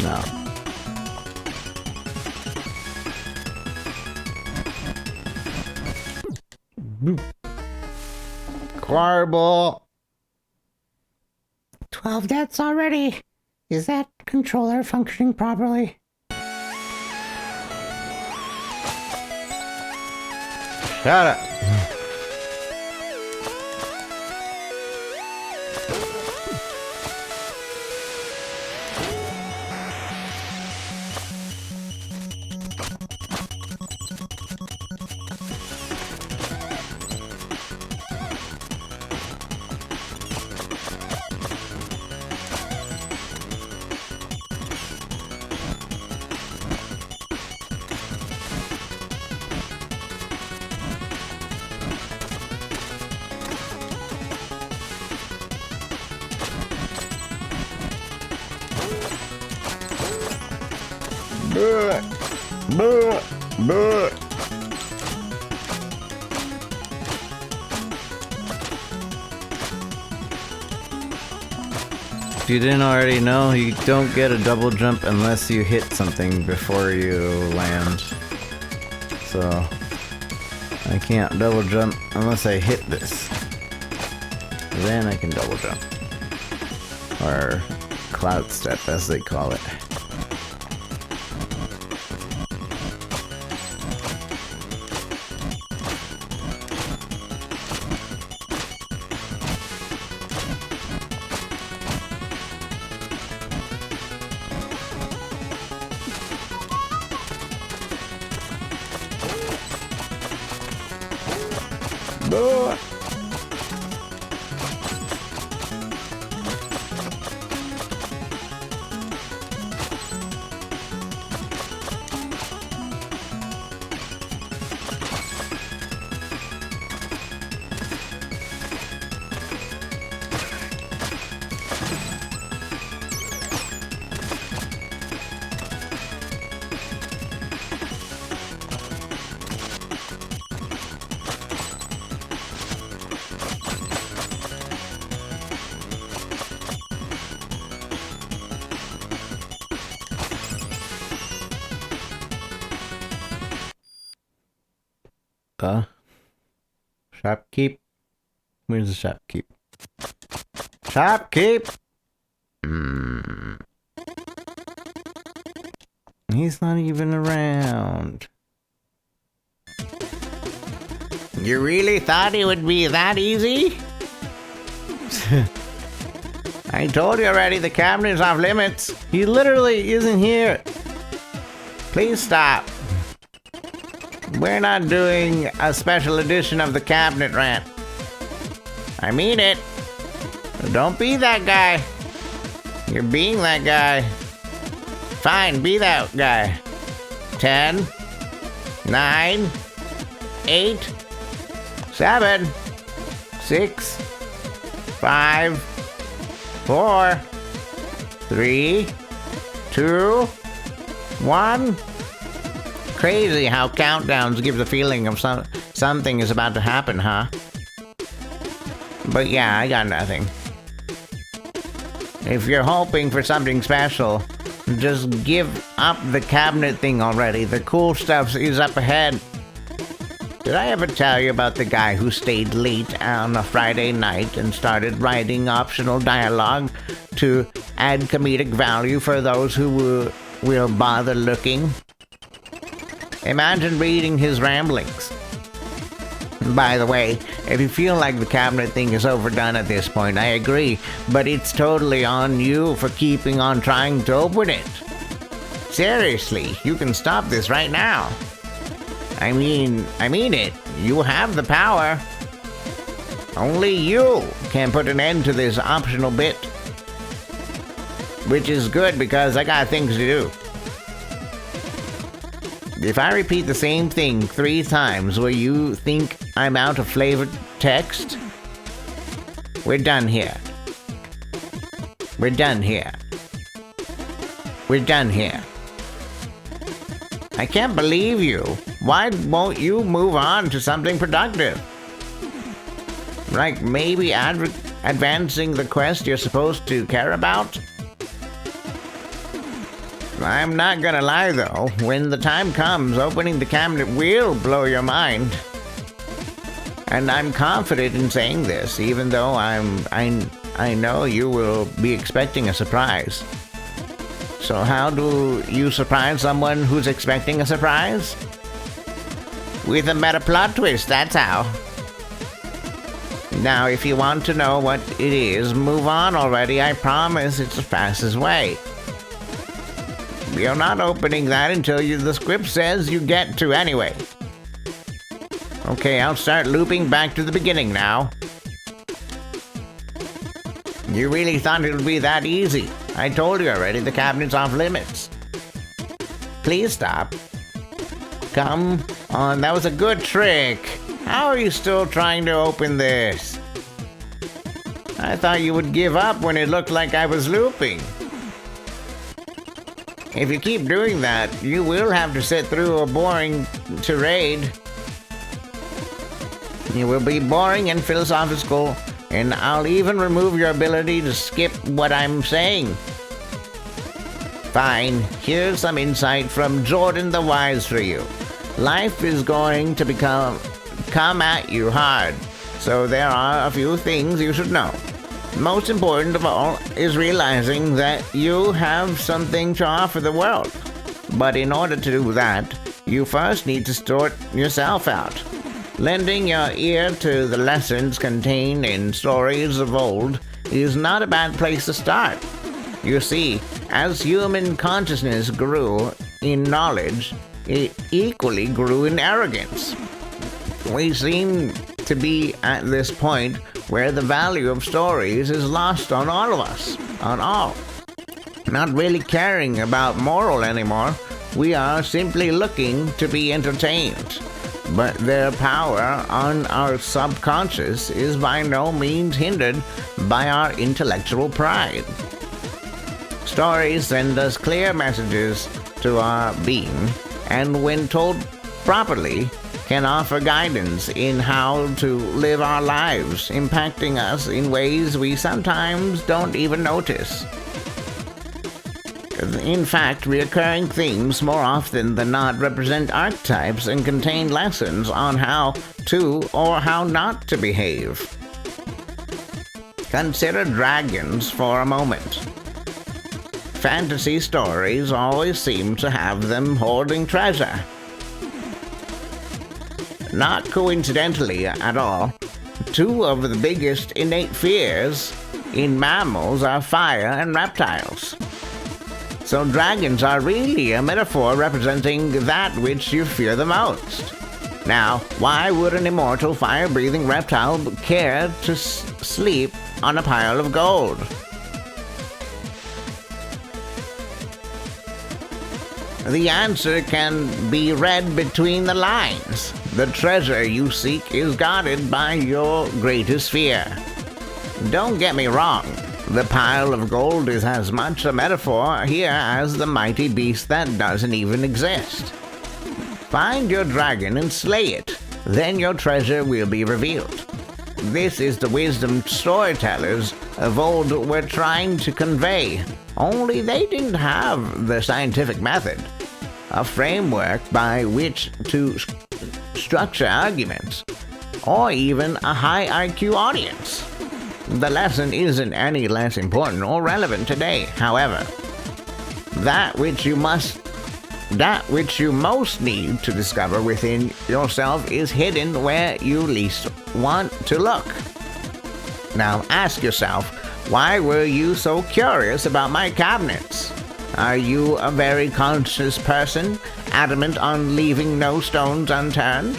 No. Choir ball. 12 deaths already. Is that controller functioning properly? Shut up. If you didn't already know, you don't get a double jump unless you hit something before you land. So, I can't double jump unless I hit this. Then I can double jump. Or cloud step, as they call it. huh? Shopkeep? Where's the shopkeep? Shopkeep! He's not even around. You really thought it would be that easy? I told you already, the cabinet is off limits. He literally isn't here. Please stop. We're not doing a special edition of the cabinet rant. I mean it. Don't be that guy. You're being that guy. Fine, be that guy. 10, 9, 8, 7, 6, 5, 4, 3, 2, 1. Crazy how countdowns give the feeling of something is about to happen, huh? But yeah, I got nothing. If you're hoping for something special, just give up the cabinet thing already. The cool stuff is up ahead. Did I ever tell you about the guy who stayed late on a Friday night and started writing optional dialogue to add comedic value for those who will bother looking? Imagine reading his ramblings. By the way, if you feel like the cabinet thing is overdone at this point, I agree, but it's totally on you for keeping on trying to open it. Seriously, you can stop this right now. I mean it. You have the power. Only you can put an end to this optional bit. Which is good because I got things to do. If I repeat the same thing 3 times, will you think I'm out of flavored text? We're done here. We're done here. We're done here. I can't believe you. Why won't you move on to something productive? Like maybe advancing the quest you're supposed to care about? I'm not gonna lie though, when the time comes, opening the cabinet will blow your mind. And I'm confident in saying this, even though I know you will be expecting a surprise. So how do you surprise someone who's expecting a surprise? With a meta plot twist, that's how. Now, if you want to know what it is, move on already. I promise it's the fastest way. You're not opening that until the script says you get to anyway. Okay, I'll start looping back to the beginning now. You really thought it would be that easy. I told you already, the cabinet's off limits. Please stop. Come on, that was a good trick. How are you still trying to open this? I thought you would give up when it looked like I was looping. If you keep doing that, you will have to sit through a boring tirade. It will be boring and philosophical, and I'll even remove your ability to skip what I'm saying. Fine, here's some insight from Jordan the Wise for you. Life is going to come at you hard, so there are a few things you should know. Most important of all is realizing that you have something to offer the world. But in order to do that, you first need to sort yourself out. Lending your ear to the lessons contained in stories of old is not a bad place to start. You see, as human consciousness grew in knowledge, it equally grew in arrogance. We seem to be at this point where the value of stories is lost on all of us, on all. Not really caring about moral anymore, we are simply looking to be entertained. But their power on our subconscious is by no means hindered by our intellectual pride. Stories send us clear messages to our being, and when told properly, can offer guidance in how to live our lives, impacting us in ways we sometimes don't even notice. In fact, recurring themes more often than not represent archetypes and contain lessons on how to or how not to behave. Consider dragons for a moment. Fantasy stories always seem to have them hoarding treasure. Not coincidentally at all, two of the biggest innate fears in mammals are fire and reptiles. So dragons are really a metaphor representing that which you fear the most. Now, why would an immortal fire-breathing reptile care to sleep on a pile of gold? The answer can be read between the lines. The treasure you seek is guarded by your greatest fear. Don't get me wrong. The pile of gold is as much a metaphor here as the mighty beast that doesn't even exist. Find your dragon and slay it. Then your treasure will be revealed. This is the wisdom storytellers of old were trying to convey, only they didn't have the scientific method, a framework by which to structure arguments, or even a high IQ audience. The lesson isn't any less important or relevant today, however. That which you most need to discover within yourself is hidden where you least want to look. Now ask yourself, why were you so curious about my cabinets? Are you a very conscious person, adamant on leaving no stones unturned?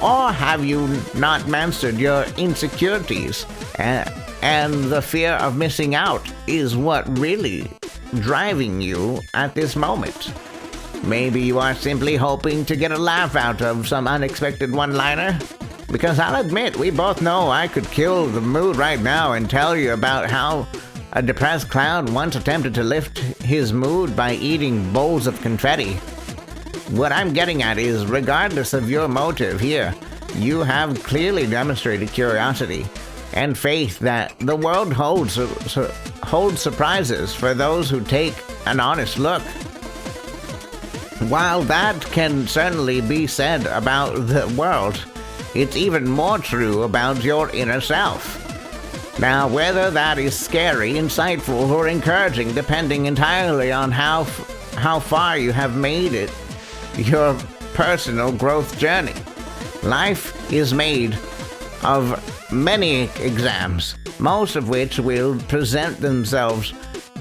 Or have you not mastered your insecurities, and the fear of missing out is what really driving you at this moment? Maybe you are simply hoping to get a laugh out of some unexpected one-liner? Because I'll admit, we both know I could kill the mood right now and tell you about how a depressed clown once attempted to lift his mood by eating bowls of confetti. What I'm getting at is, regardless of your motive here, you have clearly demonstrated curiosity and faith that the world holds surprises for those who take an honest look. While that can certainly be said about the world, it's even more true about your inner self. Now, whether that is scary, insightful, or encouraging, depending entirely on how far you have made it your personal growth journey. Life is made of many exams, most of which will present themselves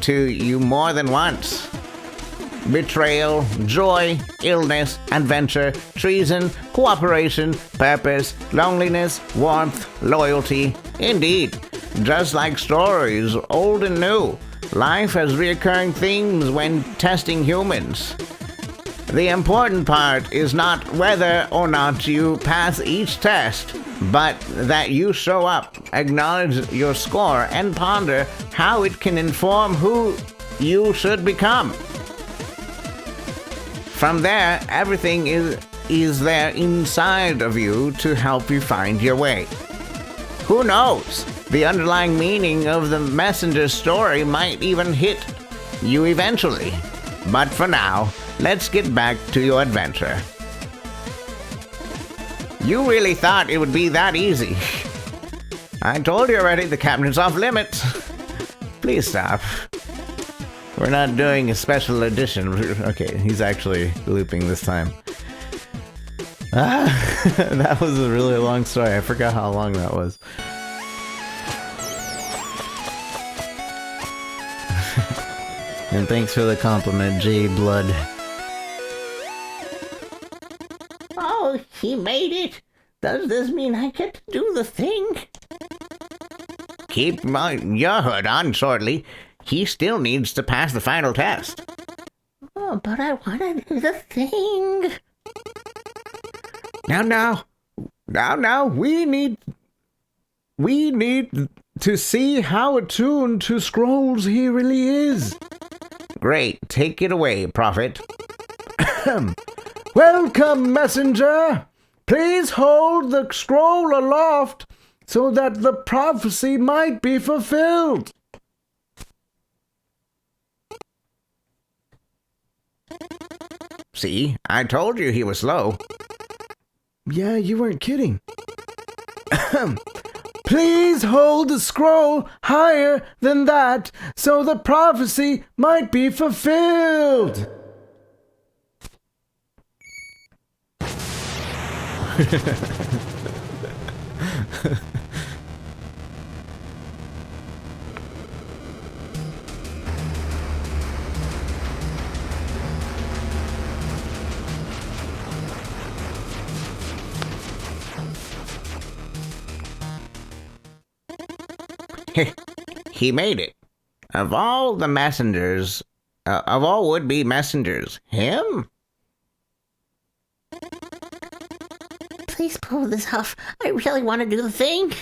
to you more than once. Betrayal, joy, illness, adventure, treason, cooperation, purpose, loneliness, warmth, loyalty. Indeed, just like stories, old and new, life has recurring themes when testing humans. The important part is not whether or not you pass each test, but that you show up, acknowledge your score, and ponder how it can inform who you should become. From there, everything is there inside of you to help you find your way. Who knows? The underlying meaning of the messenger's story might even hit you eventually. But for now, let's get back to your adventure. You really thought it would be that easy. I told you already, the cabinet's off limits. Please stop. We're not doing a special edition. Okay, he's actually looping this time. That was a really long story. I forgot how long that was. And thanks for the compliment, J Blood. Oh, he made it. Does this mean I get to do the thing? Keep your hood on, Swordly. He still needs to pass the final test. Oh, but I want to do the thing. Now, we need to see how attuned to scrolls he really is. Great, take it away, Prophet. Welcome, messenger. Please hold the scroll aloft so that the prophecy might be fulfilled. See, I told you he was slow. Yeah, you weren't kidding. Please hold the scroll higher than that so the prophecy might be fulfilled. He made it. Of all the messengers, of all would-be messengers, him? Please pull this off. I really want to do the thing.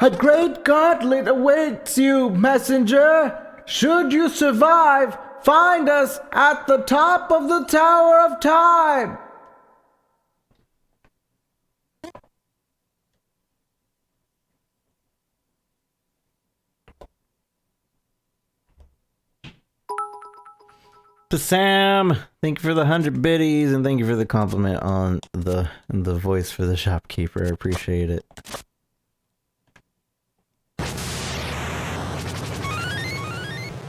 A great gauntlet awaits you, messenger. Should you survive, find us at the top of the Tower of Time. To Sam, thank you for the 100 biddies, and thank you for the compliment on the voice for the shopkeeper. I appreciate it.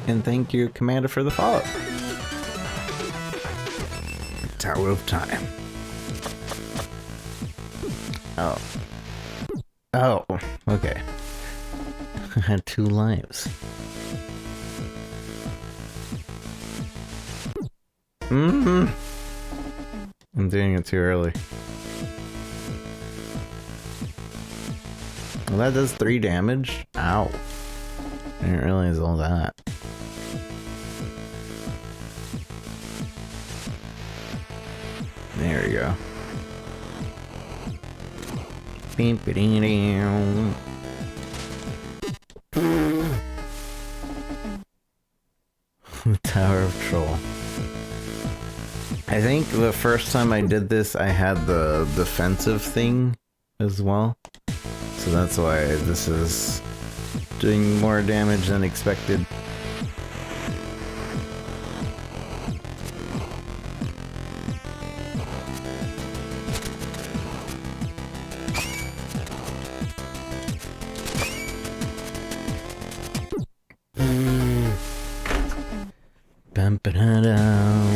And thank you, Commander, for the follow. Tower of Time. Oh, okay. I had 2 lives. I'm doing it too early. Well, that does 3 damage. Ow. I didn't realize all that. There we go. Tower of Troll. I think the first time I did this, I had the defensive thing as well. So that's why this is doing more damage than expected. Bum-ba-da-dum.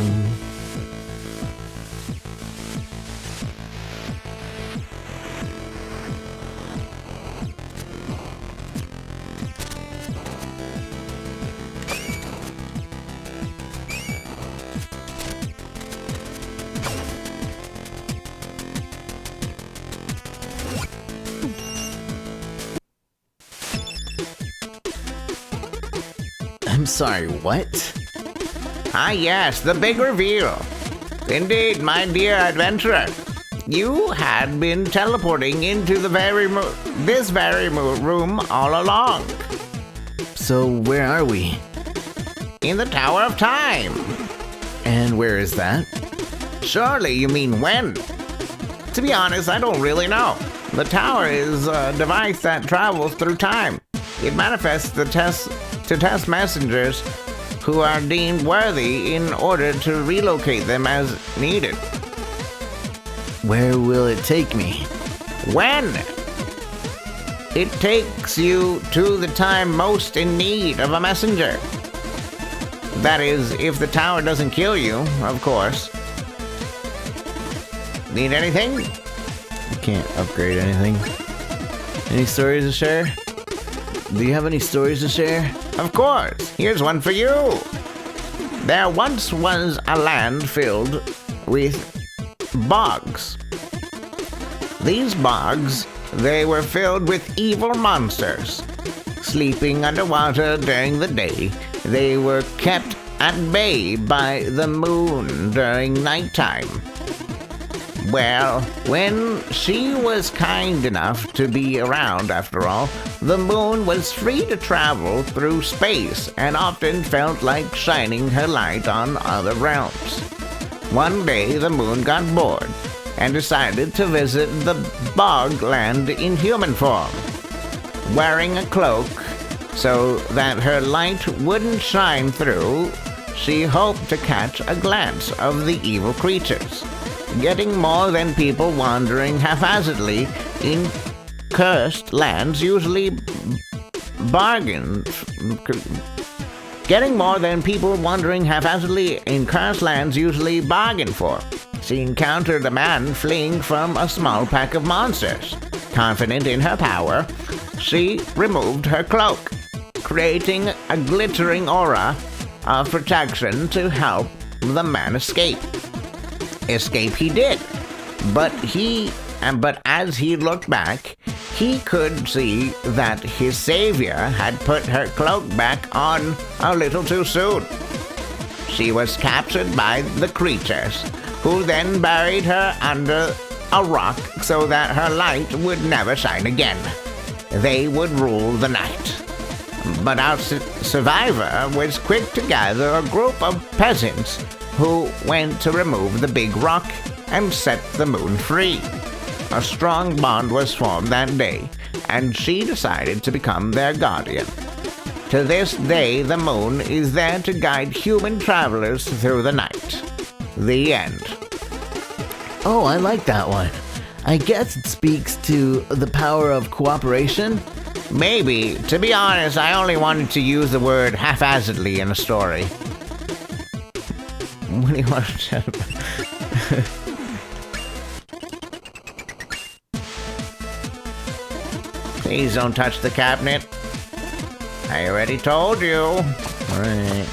I'm sorry, what? Ah yes, the big reveal. Indeed, my dear adventurer. You had been teleporting into the this very room all along. So where are we? In the Tower of Time. And where is that? Surely you mean when? To be honest, I don't really know. The tower is a device that travels through time. It manifests to test messengers who are deemed worthy in order to relocate them as needed. Where will it take me? When? It takes you to the time most in need of a messenger. That is, if the tower doesn't kill you, of course. Need anything? I can't upgrade anything. Any stories to share? Do you have any stories to share? Of course. Here's one for you. There once was a land filled with bogs. These bogs, they were filled with evil monsters. Sleeping underwater during the day, they were kept at bay by the moon during nighttime. Well, when she was kind enough to be around, after all, the moon was free to travel through space and often felt like shining her light on other realms. One day, the moon got bored and decided to visit the bog land in human form. Wearing a cloak So that her light wouldn't shine through, she hoped to catch a glance of the evil creatures, getting more than people wandering haphazardly in cursed lands usually bargain. Getting more than people wandering haphazardly in cursed lands usually bargain for. She encountered a man fleeing from a small pack of monsters. Confident in her power, she removed her cloak, creating a glittering aura of protection to help the man escape. Escape he did, but as he looked back, he could see that his savior had put her cloak back on a little too soon. She was captured by the creatures, who then buried her under a rock so that her light would never shine again. They would rule the night. But our survivor was quick to gather a group of peasants who went to remove the big rock and set the moon free. A strong bond was formed that day, and she decided to become their guardian. To this day, the moon is there to guide human travelers through the night. The end. Oh, I like that one. I guess it speaks to the power of cooperation. Maybe. To be honest, I only wanted to use the word haphazardly in a story. What do you want to tell about? Please don't touch the cabinet. I already told you. All right.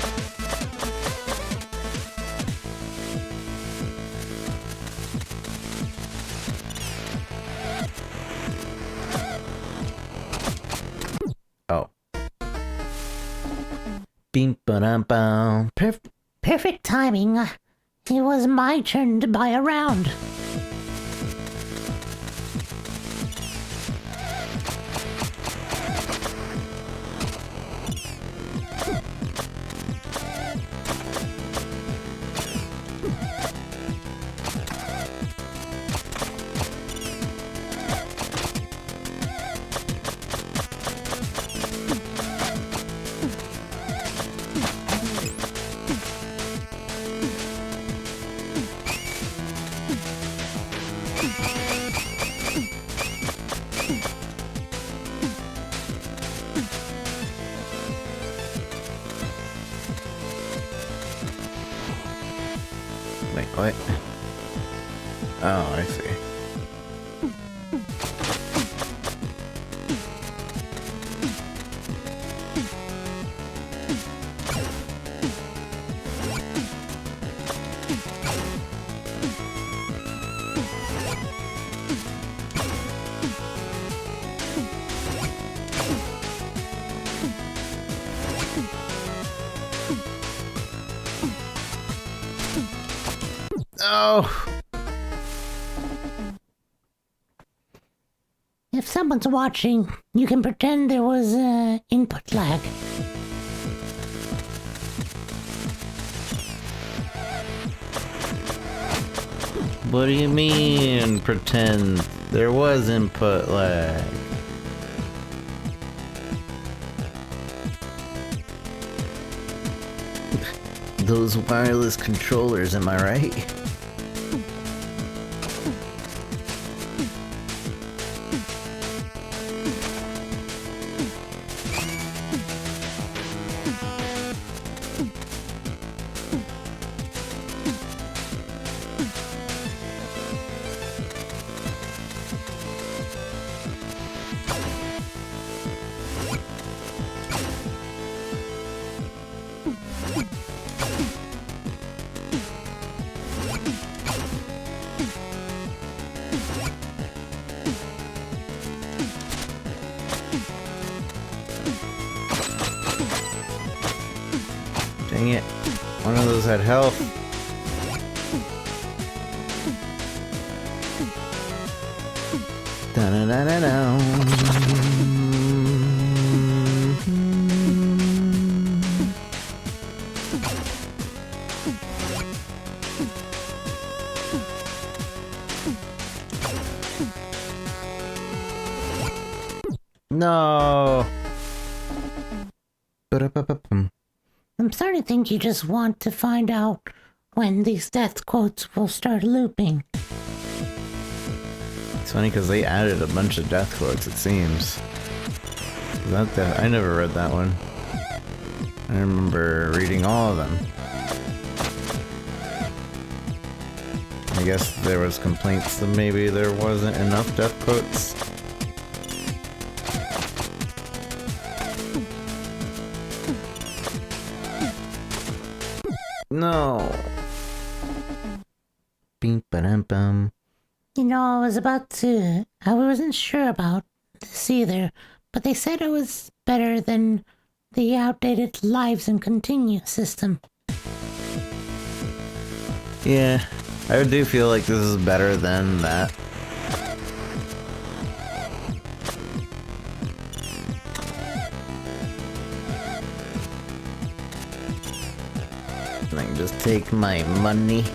Oh. Bing ba bow. Perfect timing. It was my turn to buy a round. Wait, what? Oh, I see. Oh! If someone's watching, you can pretend there was input lag. What do you mean, pretend there was input lag? Those wireless controllers, am I right? Dang it. One of those had health. No. Ba-da-ba-ba-bum. I'm starting to think you just want to find out when these death quotes will start looping. It's funny because they added a bunch of death quotes, it seems. I never read that one. I remember reading all of them. I guess there was complaints that maybe there wasn't enough death quotes. No. Beep ba-dum-bum. You know, I wasn't sure about this either, but they said it was better than the outdated Lives and Continue system. Yeah, I do feel like this is better than that. I can just take my money.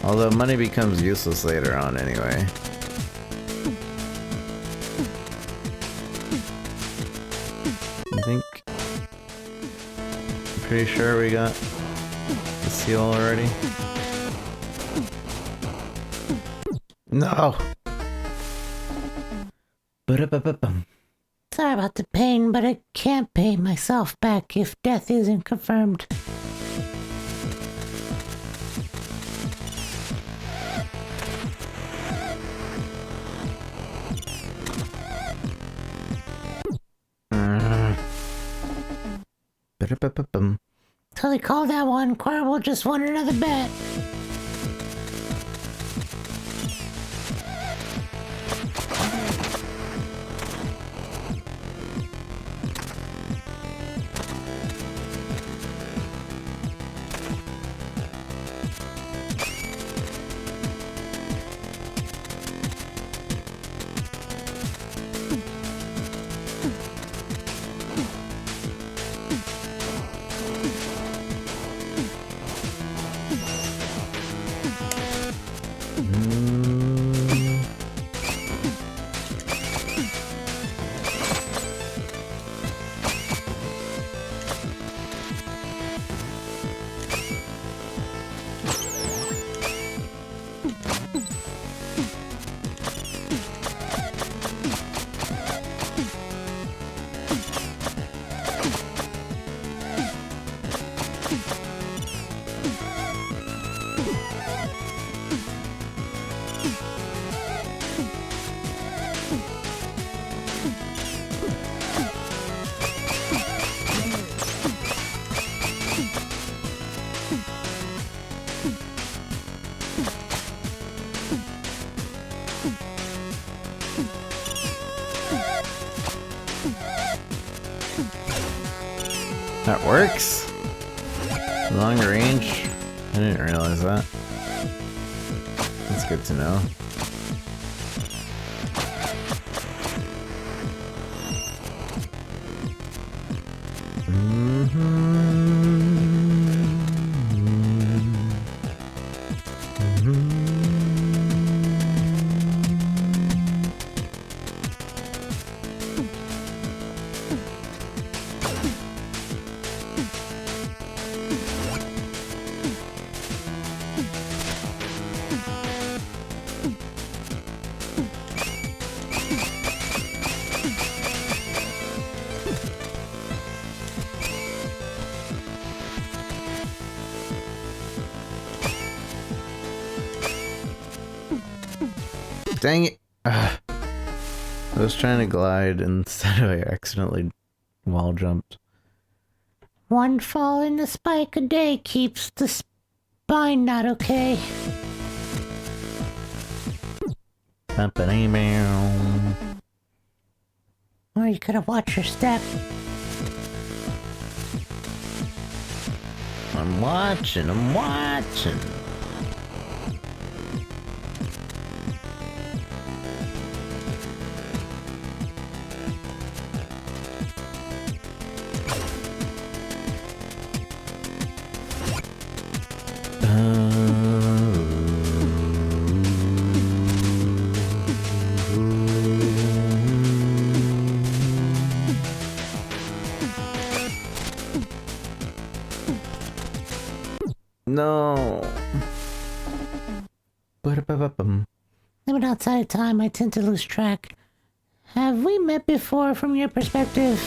Although money becomes useless later on anyway. I think... I'm pretty sure we got the seal already. No! Ba-da-ba-ba-bum. Sorry about the pain, but I can't pay myself back if death isn't confirmed. Ba-da-ba-ba-bum. So they called that one. Quirble just won another bet. That works? Long range? I didn't realize that. That's good to know. Dang it! Ugh. I was trying to glide instead I accidentally wall jumped. One fall in the spike a day keeps the spine not okay. Or you gotta watch your step. I'm watching. No. Ba-da-ba-ba-bum. Even outside of time, I tend to lose track. Have we met before from your perspective?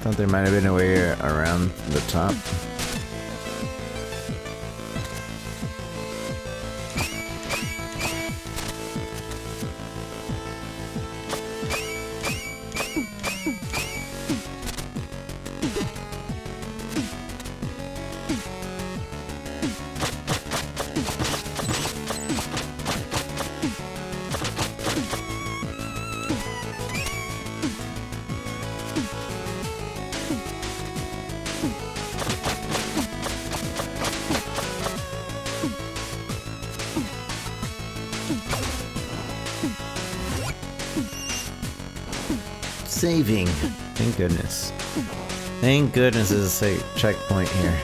Thought there might have been a way around the top. Saving. Thank goodness. Thank goodness there's a safe checkpoint here.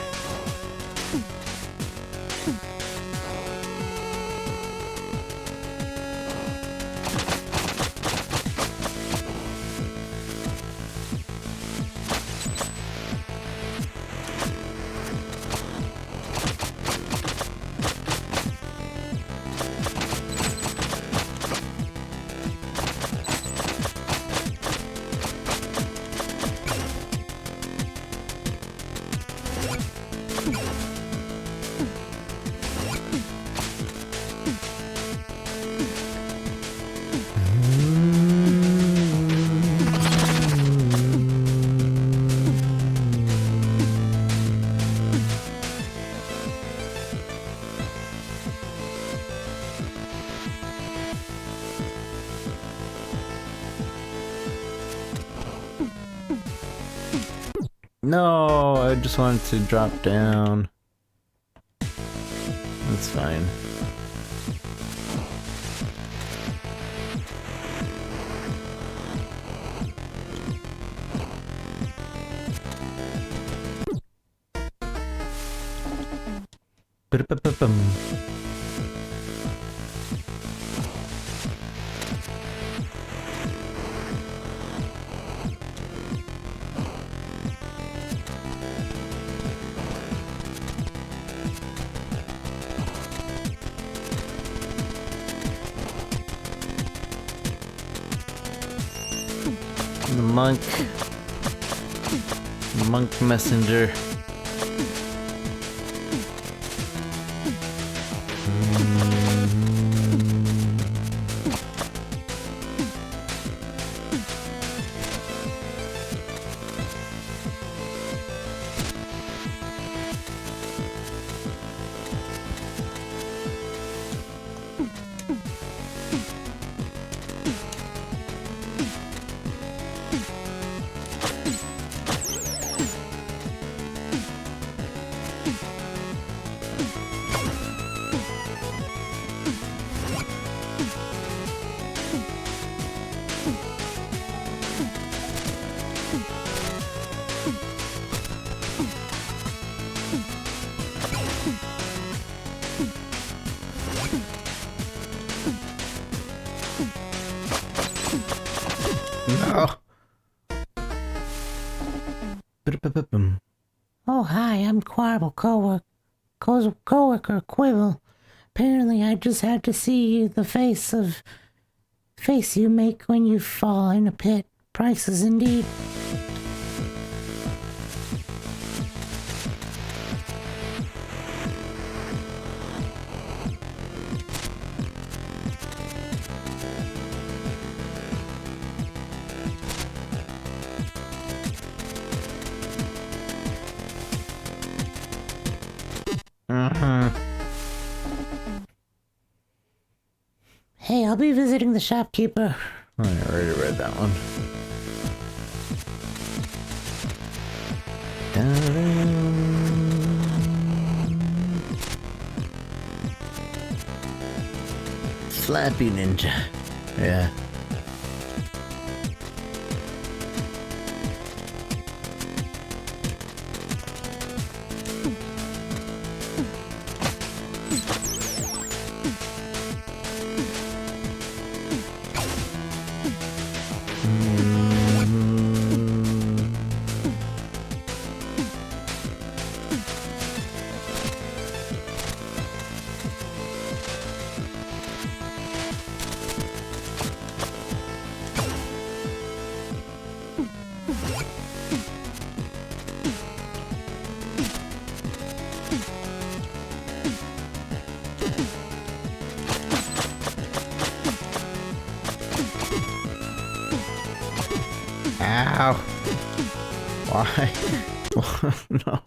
No, I just wanted to drop down. That's fine. Ba-da-ba-ba-bum. The monk messenger. Ba-da-ba-ba-bum. Oh, hi, I'm Quarble, coworker Quibble. Apparently, I just had to see the face you make when you fall in a pit. Priceless indeed. Hey, I'll be visiting the shopkeeper. I already read that one. Da-da-da. Flappy Ninja. Yeah. Ow. Why? No.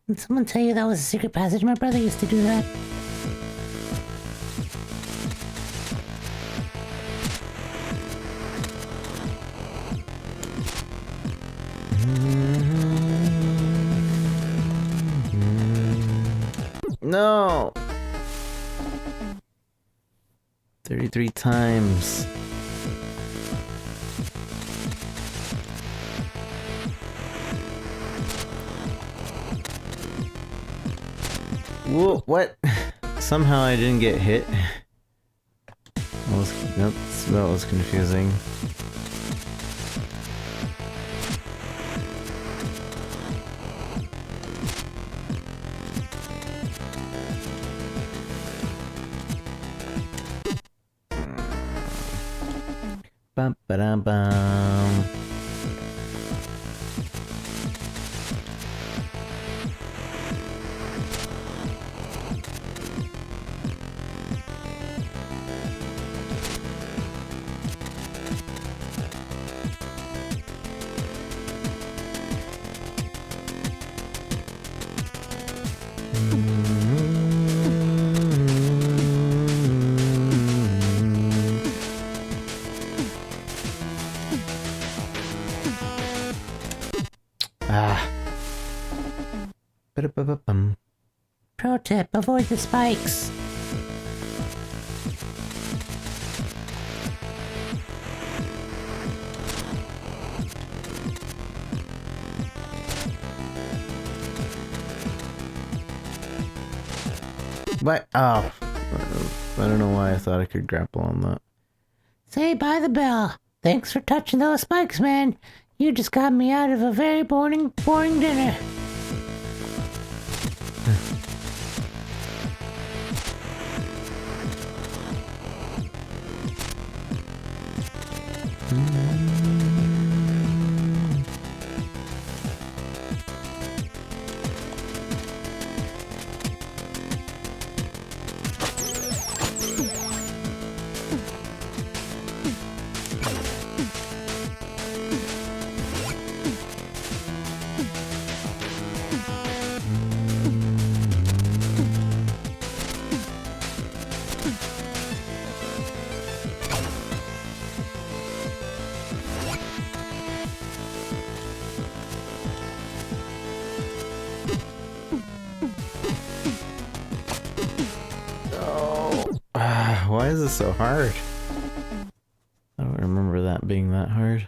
Did someone tell you that was a secret passage? My brother used to do that. No. 33 times. Whoa, what? Somehow I didn't get hit. Nope, that was confusing. Bum ba dum bum. Ba-da-ba-ba-bum. Pro tip, avoid the spikes. What? Oh. I don't know why I thought I could grapple on that. Say bye the bell. Thanks for touching those spikes, man. You just got me out of a very boring dinner. Why is this so hard? I don't remember that being that hard.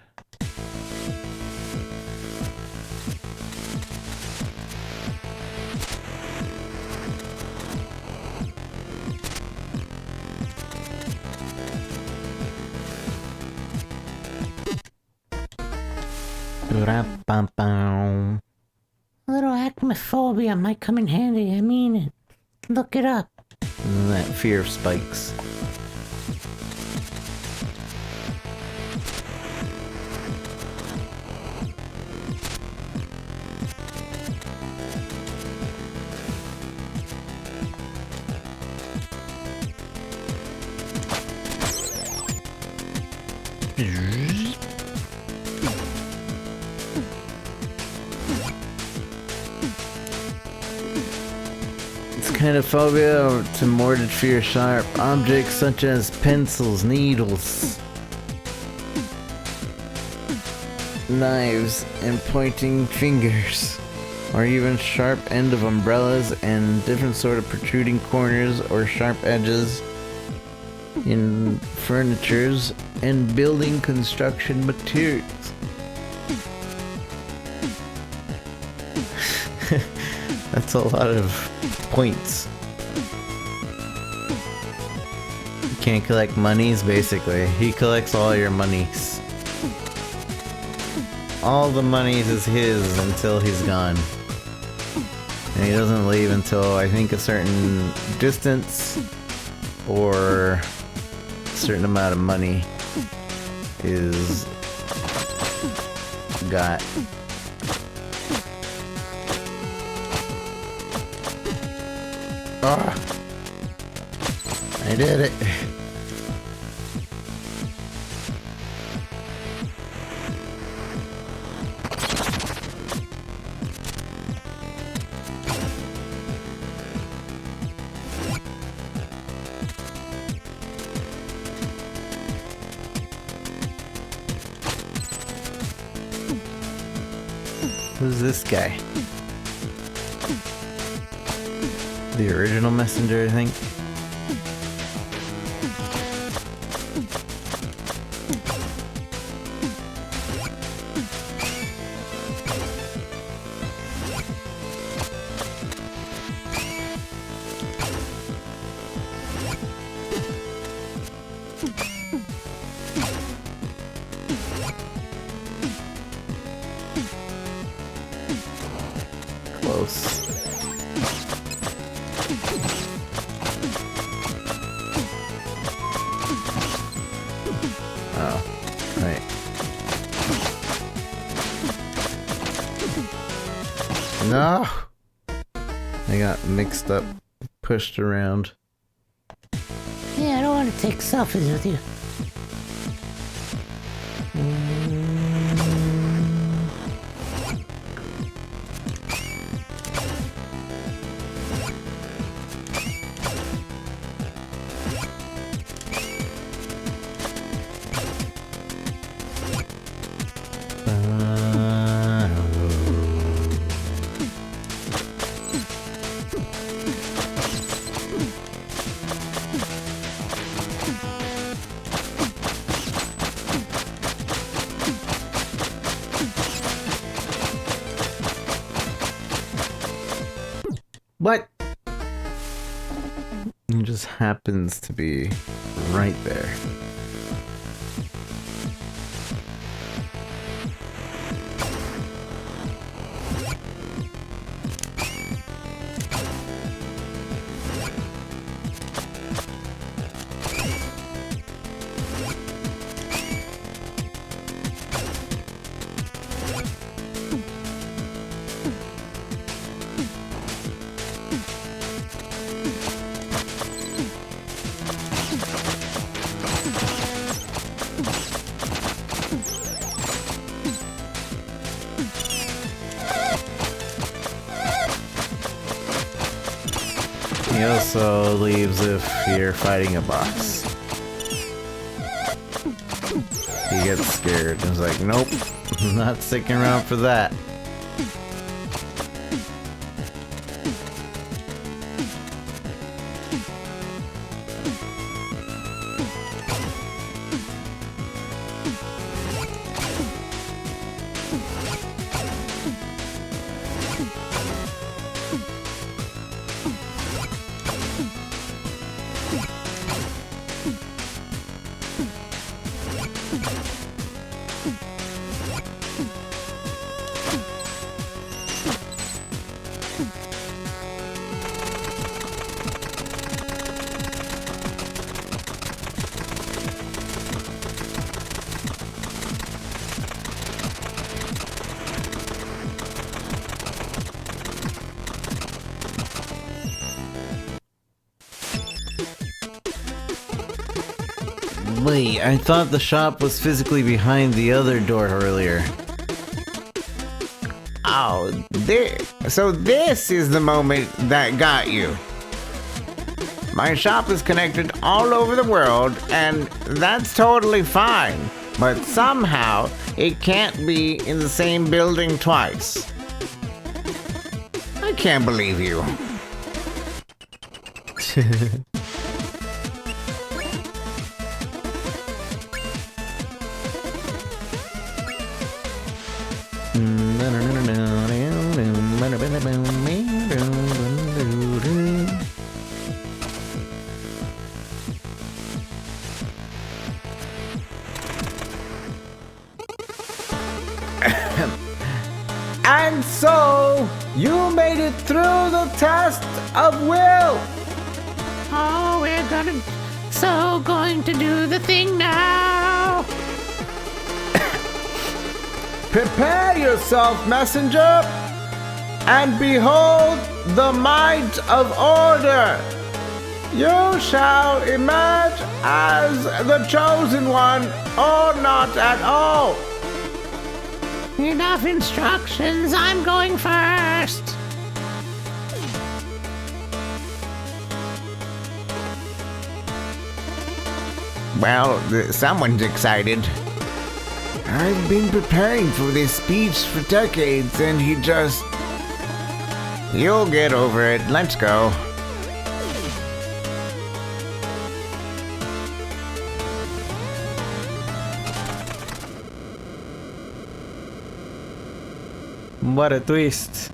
A little acmephobia might come in handy. I mean it. Look it up. And that fear of spikes. Kind of phobia to morbid fear sharp objects such as pencils, needles, knives, and pointing fingers. or even sharp end of umbrellas and different sort of protruding corners or sharp edges in furnitures and building construction materials. That's a lot of points. You can't collect monies, basically. He collects all your monies. All the monies is his until he's gone. And he doesn't leave until, I think, a certain distance or a certain amount of money is got. Ah, I did it. Who's this guy? The original messenger, I think. Close. Oh, right. No! I got mixed up, pushed around. Yeah, I don't want to take selfies with you. What? It just happens to be right there. He also leaves if you're fighting a boss. He gets scared and is like, nope, I'm not sticking around for that. Wait, I thought the shop was physically behind the other door earlier. Oh, so this is the moment that got you. My shop is connected all over the world, and that's totally fine. But somehow, it can't be in the same building twice. I can't believe you. And so, you made it through the test of will. Oh, we're going to do the thing now. Prepare yourself, messenger, and behold the might of order. You shall emerge as the chosen one, or not at all. Enough instructions. I'm going first. Well, someone's excited. I've been preparing for this speech for decades, and he just... You'll get over it. Let's go. What a twist.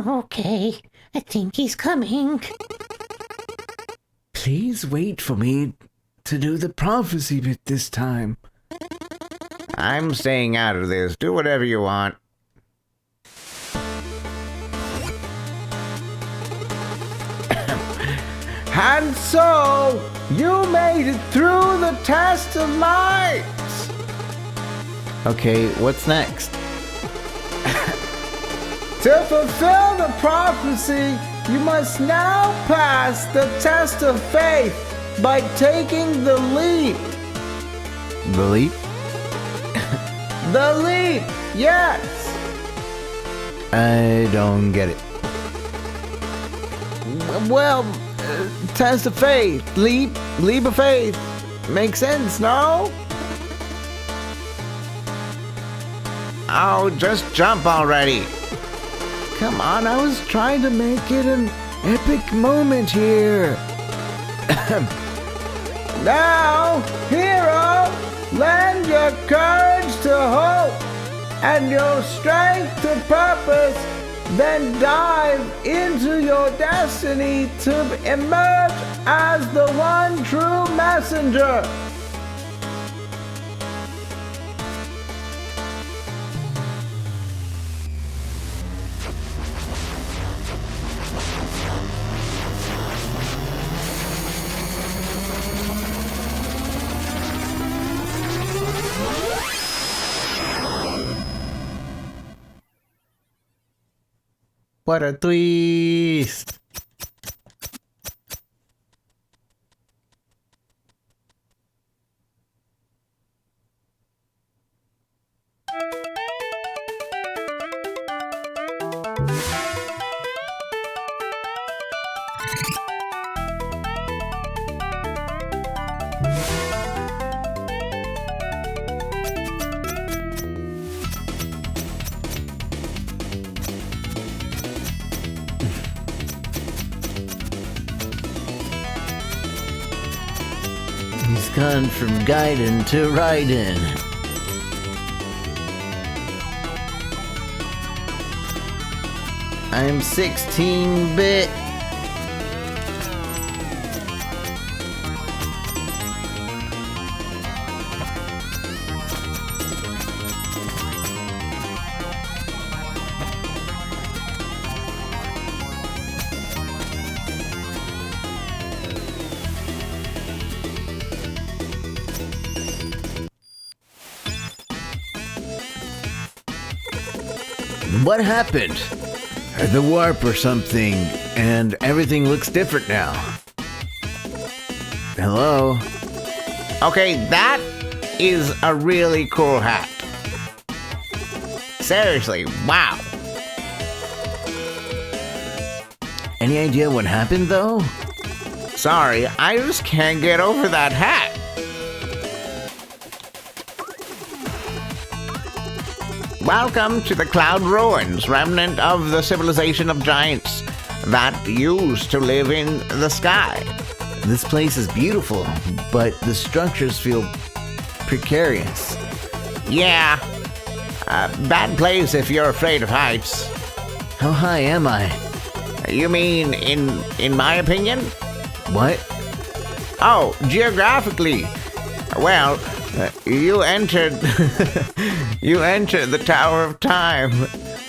Okay, I think he's coming. Please wait for me to do the prophecy bit this time. I'm staying out of this. Do whatever you want. And so, you made it through the test of might. Okay, what's next? To fulfill the prophecy, you must now pass the test of faith by taking the leap. The leap? The leap, yes. I don't get it. Well, test of faith, leap of faith. Makes sense, no? Oh, just jump already. Come on, I was trying to make it an epic moment here. Now, hero, lend your courage to hope and your strength to purpose, then dive into your destiny to emerge as the one true messenger. What a twist! He's gone from Gaiden to Raiden. I'm 16-bit. What happened? The warp or something, and everything looks different now. Hello? Okay, that is a really cool hat. Seriously, wow. Any idea what happened though? Sorry, I just can't get over that hat. Welcome to the Cloud Ruins, remnant of the civilization of giants that used to live in the sky. This place is beautiful, but the structures feel precarious. Yeah, bad place if you're afraid of heights. How high am I? You mean in my opinion? What? Oh, geographically. Well, you entered the Tower of Time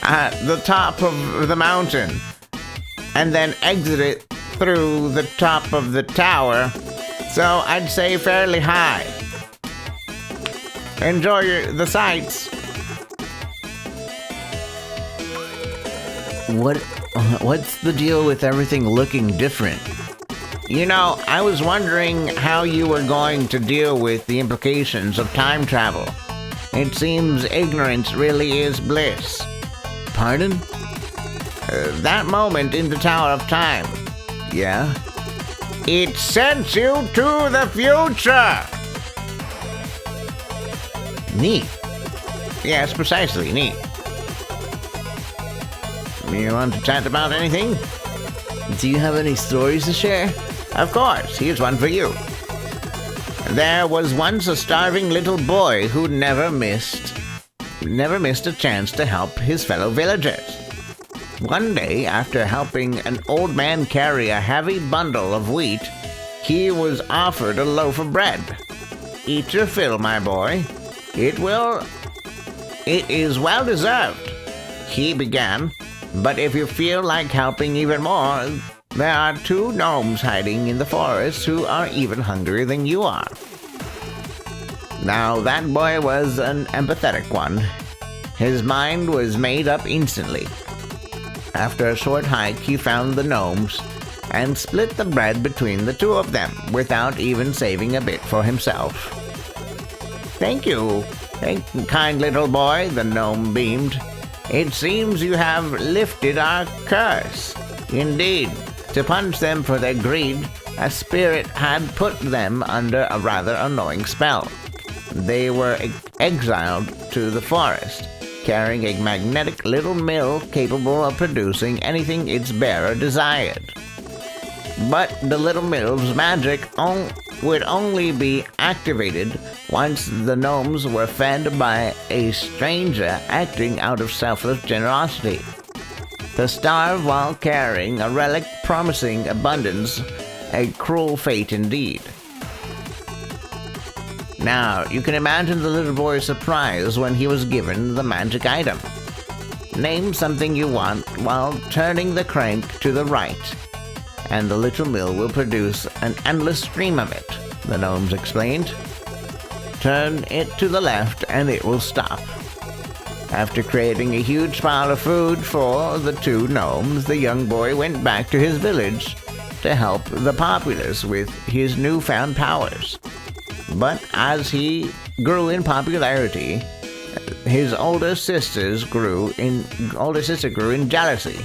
at the top of the mountain and then exited through the top of the tower, so I'd say fairly high. Enjoy the sights. What's the deal with everything looking different? You know, I was wondering how you were going to deal with the implications of time travel. It seems ignorance really is bliss. Pardon? That moment in the Tower of Time, Yeah? it sends you to the future! Neat. Yes, precisely, neat. You want to chat about anything? Do you have any stories to share? Of course, here's one for you. There was once a starving little boy who never missed a chance to help his fellow villagers. One day, after helping an old man carry a heavy bundle of wheat, he was offered a loaf of bread. Eat your fill, my boy. It is well deserved, he began, but if you feel like helping even more, there are two gnomes hiding in the forest who are even hungrier than you are. Now, that boy was an empathetic one. His mind was made up instantly. After a short hike, he found the gnomes and split the bread between the two of them without even saving a bit for himself. Thank you, kind little boy, the gnome beamed. It seems you have lifted our curse. Indeed, to punish them for their greed, a spirit had put them under a rather annoying spell. They were exiled to the forest, carrying a magnetic little mill capable of producing anything its bearer desired. But the little mill's magic would only be activated once the gnomes were fed by a stranger acting out of selfless generosity. To starve while carrying a relic promising abundance, a cruel fate indeed. Now, you can imagine the little boy's surprise when he was given the magic item. Name something you want while turning the crank to the right, and the little mill will produce an endless stream of it, the gnomes explained. Turn it to the left and it will stop. After creating a huge pile of food for the two gnomes, the young boy went back to his village to help the populace with his newfound powers. But as he grew in popularity, his older sister grew in jealousy.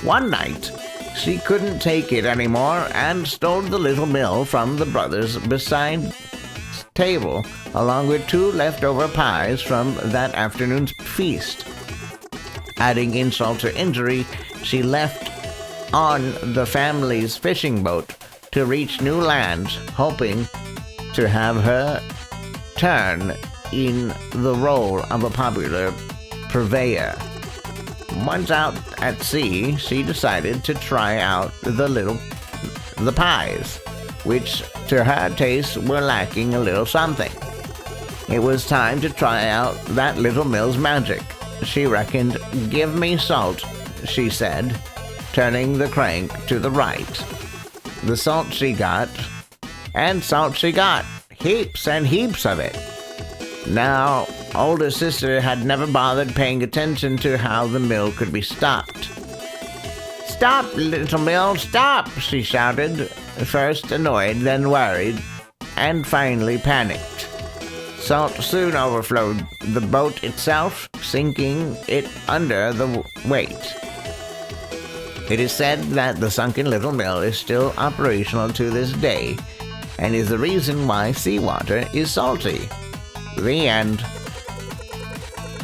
One night, she couldn't take it anymore and stole the little mill from the brothers beside table, along with 2 leftover pies from that afternoon's feast. Adding insult to injury, she left on the family's fishing boat to reach new lands, hoping to have her turn in the role of a popular purveyor. Once out at sea, she decided to try out the pies, which to her taste were lacking a little something. It was time to try out that little mill's magic. She reckoned, "Give me salt," she said, turning the crank to the right. The salt she got, and salt she got, heaps and heaps of it. Now, older sister had never bothered paying attention to how the mill could be stopped. "Stop, little mill, stop!" she shouted, first annoyed, then worried, and finally panicked. Salt soon overflowed the boat itself, sinking it under the weight. It is said that the sunken little mill is still operational to this day, and is the reason why seawater is salty. The end.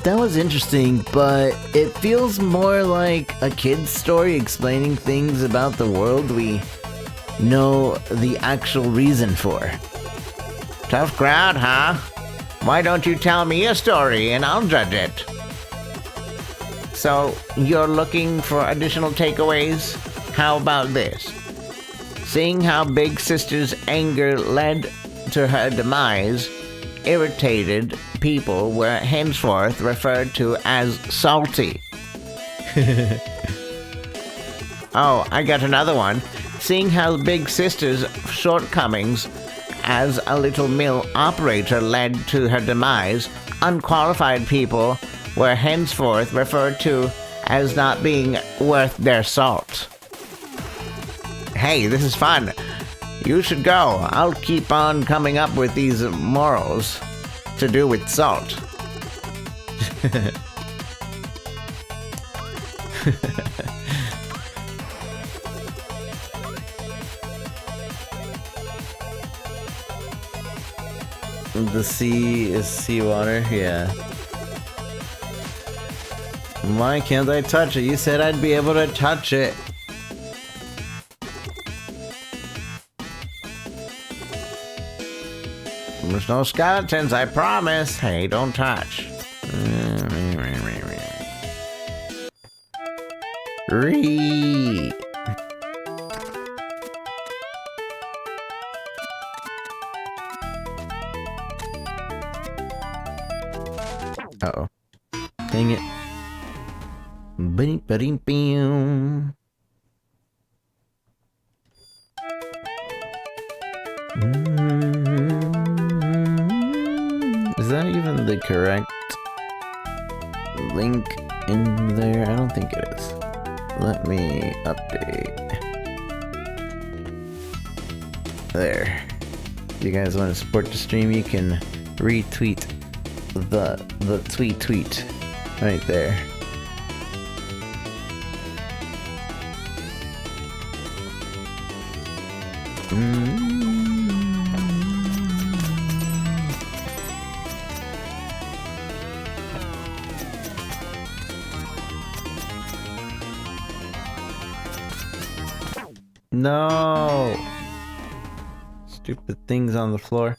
That was interesting, but it feels more like a kid's story explaining things about the world we know the actual reason for. Tough crowd, huh? Why don't you tell me a story and I'll judge it? So, you're looking for additional takeaways? How about this? Seeing how Big Sister's anger led to her demise, irritated people were henceforth referred to as salty. Oh, I got another one. Seeing how Big Sister's shortcomings as a little mill operator led to her demise, unqualified people were henceforth referred to as not being worth their salt. Hey, this is fun. You should go. I'll keep on coming up with these morals to do with salt. The sea is seawater, yeah. Why can't I touch it? You said I'd be able to touch it. There's no skeletons, I promise. Hey, don't touch. Ree. Uh-oh. Dang it. Ba-dee-ba-dee-bam. Is that even the correct link in there? I don't think it is. Let me update. There. If you guys want to support the stream, you can retweet the tweet right there. No! Stupid things on the floor.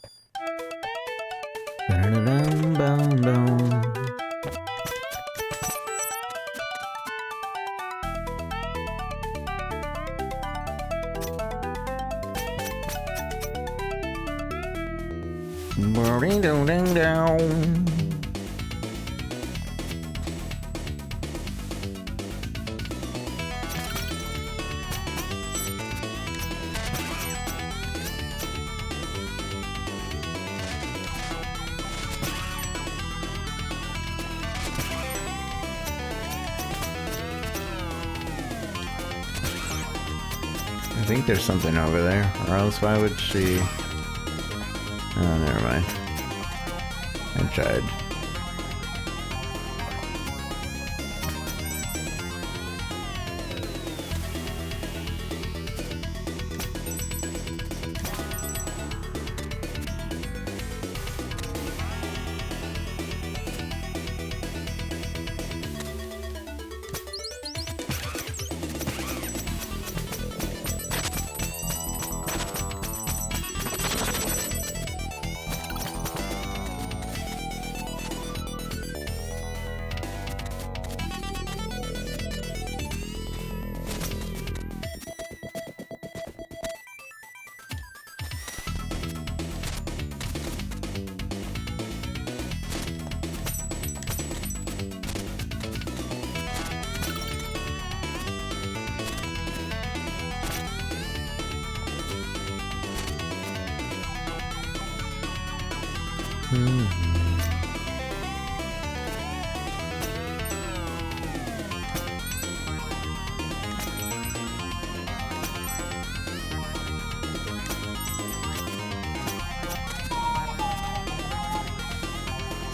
I think there's something over there, or else why would she... Oh, never mind. I tried.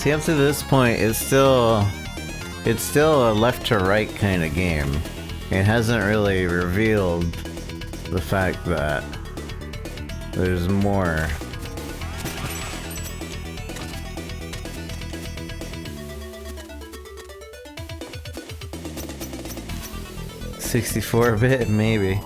See, up to this point, it's still a left to right kind of game. It hasn't really revealed the fact that there's more. $64-bit, maybe.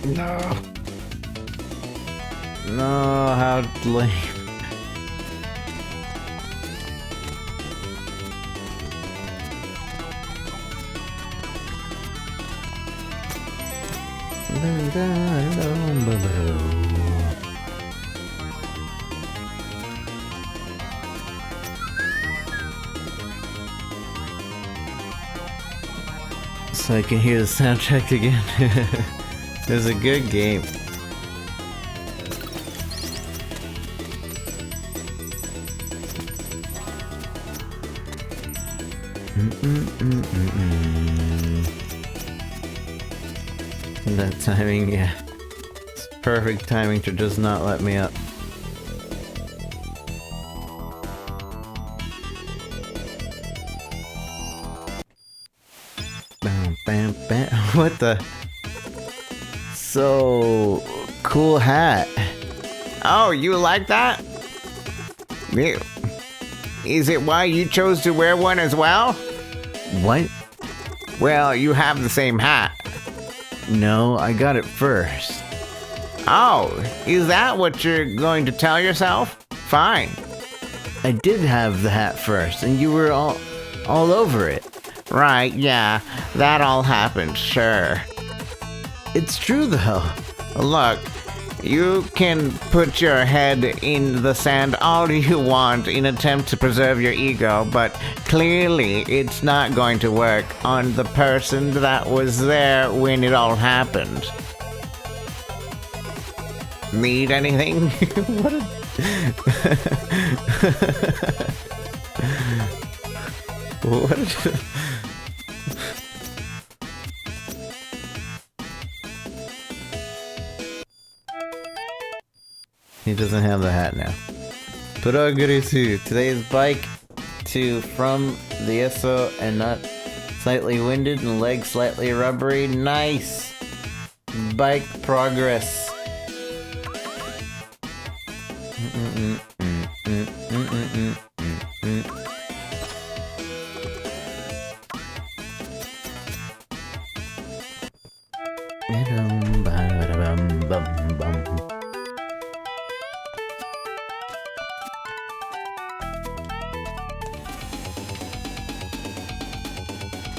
No. No, how lame. So I can hear the soundtrack again. It was a good game. That timing, yeah. It's perfect timing to just not let me up. Bam, bam, bam. What the? So cool hat. Oh, you like that? Ew. Is it why you chose to wear one as well? What? Well, you have the same hat. No, I got it first. Oh, is that what you're going to tell yourself? Fine. I did have the hat first, and you were all over it. Right, yeah, that all happened, sure. It's true though. Look, you can put your head in the sand all you want in an attempt to preserve your ego, but clearly it's not going to work on the person that was there when it all happened. Need anything? What a... What a... He doesn't have the hat now. Progressu. Today's bike to from the ESO and not slightly winded and legs slightly rubbery. Nice! Bike progress.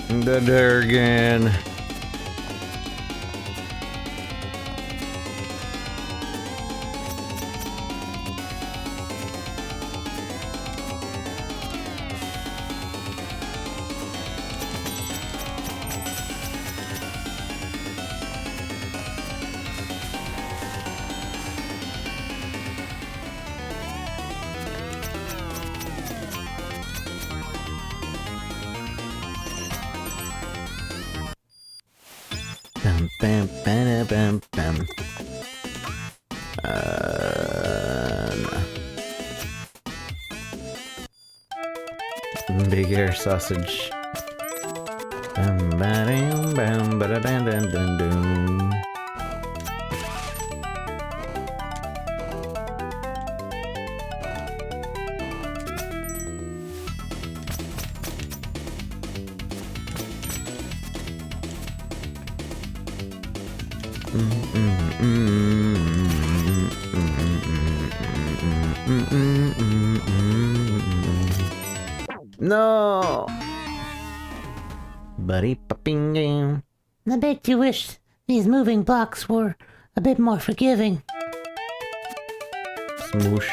The Durgan. Bam, bam, bam, bam, bam. Big air sausage. Bam, ba-dam, bam, ba-da-dam-dam-dam-dam. No! Buddy popping game. I bet you wish these moving blocks were a bit more forgiving. Smoosh.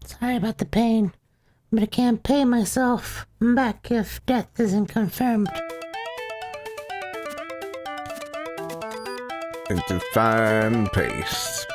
Sorry about the pain, but but I can't pay myself back if death isn't confirmed. Into fine paste.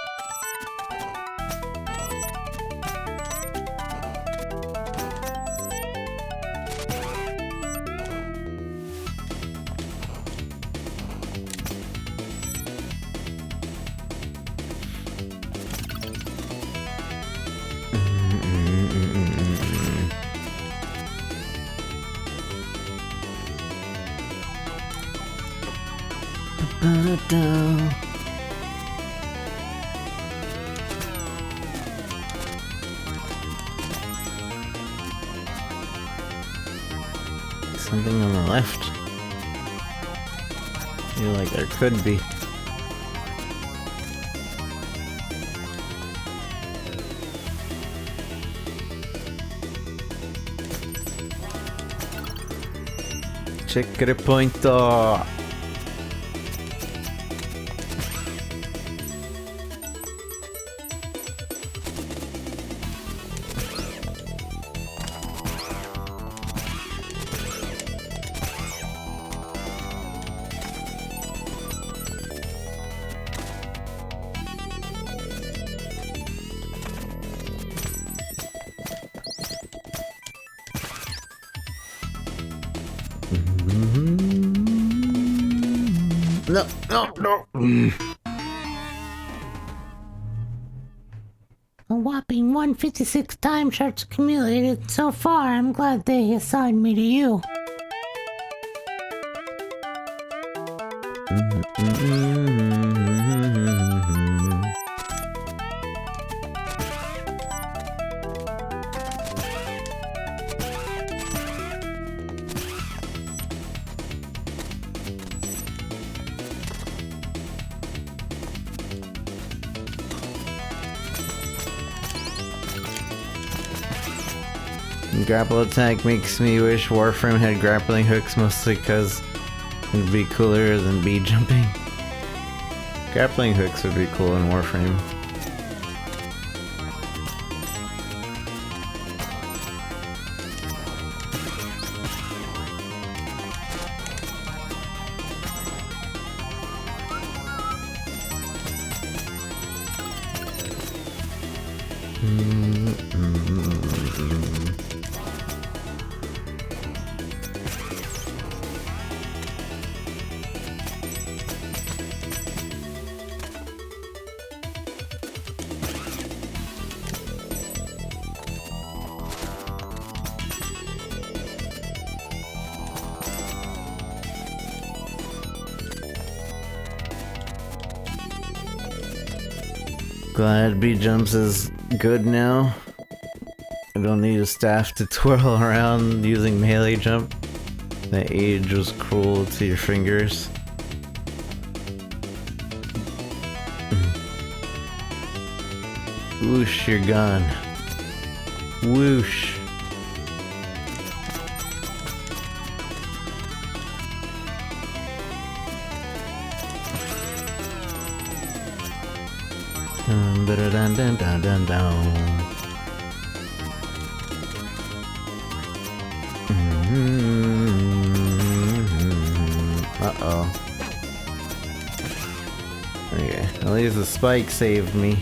Something on the left. Feel like there could be. Checkpoint. No. A whopping 156 time shards accumulated so far. I'm glad they assigned me to you. Grapple attack makes me wish Warframe had grappling hooks, mostly because it'd be cooler than bee jumping. Grappling hooks would be cool in Warframe. Glad bee jumps is good now. I don't need a staff to twirl around using melee jump. The age was cruel to your fingers. Whoosh, you're gone. Whoosh. Dun dun dun dun dun. Uh-oh. Okay, at least the spike saved me.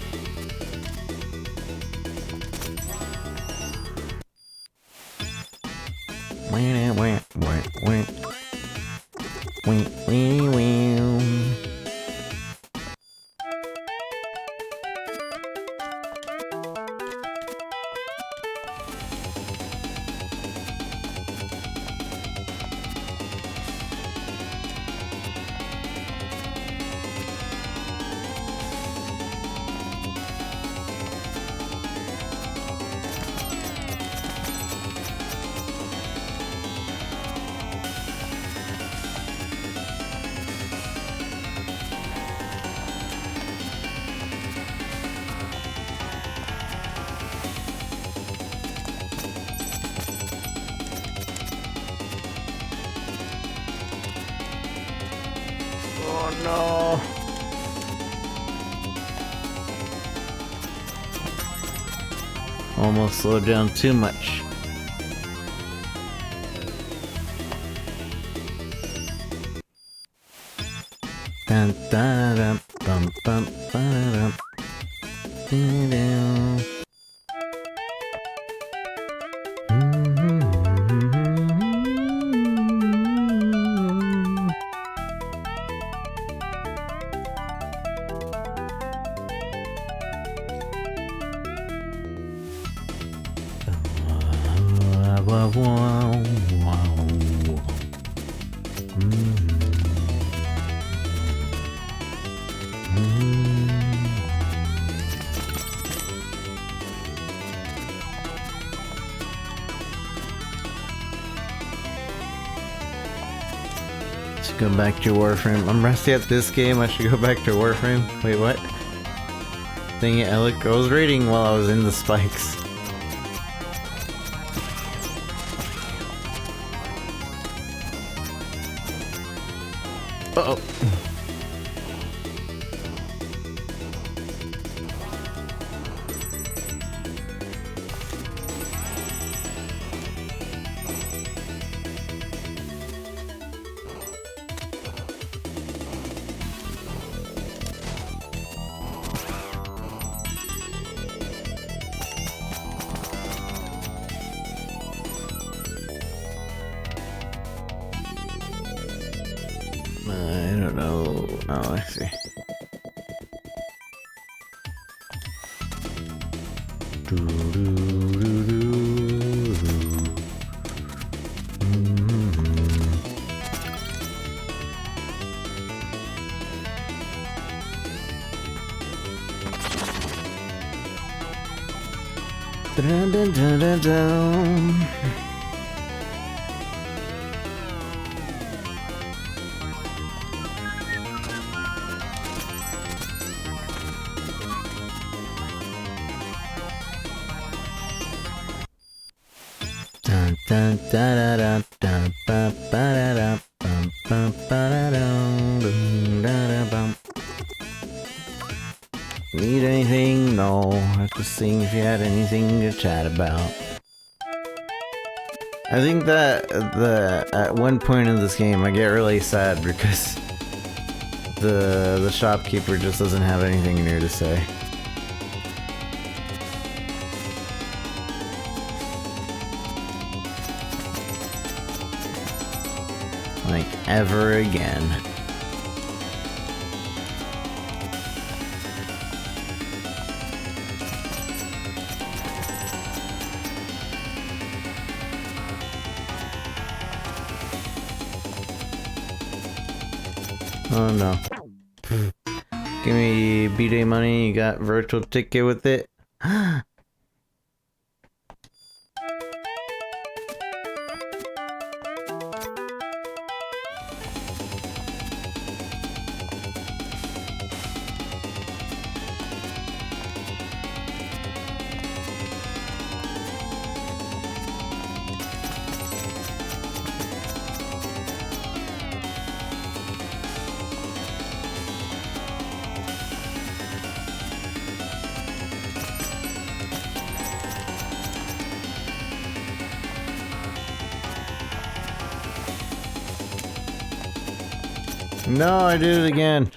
No. Almost slowed down too much. Dun, dun, dun, bum, bum, ba-da-dum. Doo-doo. Wow, wow, wow. Should go back to Warframe. I'm rusty at this game. I should go back to Warframe. Wait, what? Dang it, Alec. I was raiding while I was in the spikes. Uh-oh. I don't know. Oh, I see. Dun, dun, dun, dun, dun. Dun dun da da da dun ba ba da da bum bum ba da dum dum da da bum. Need anything? No. I was just seeing if you had anything to chat about. I think that at one point in this game I get really sad because the shopkeeper just doesn't have anything new to say. Like, ever again. Oh no. Give me B-Day money, you got virtual ticket with it? No, I did it again.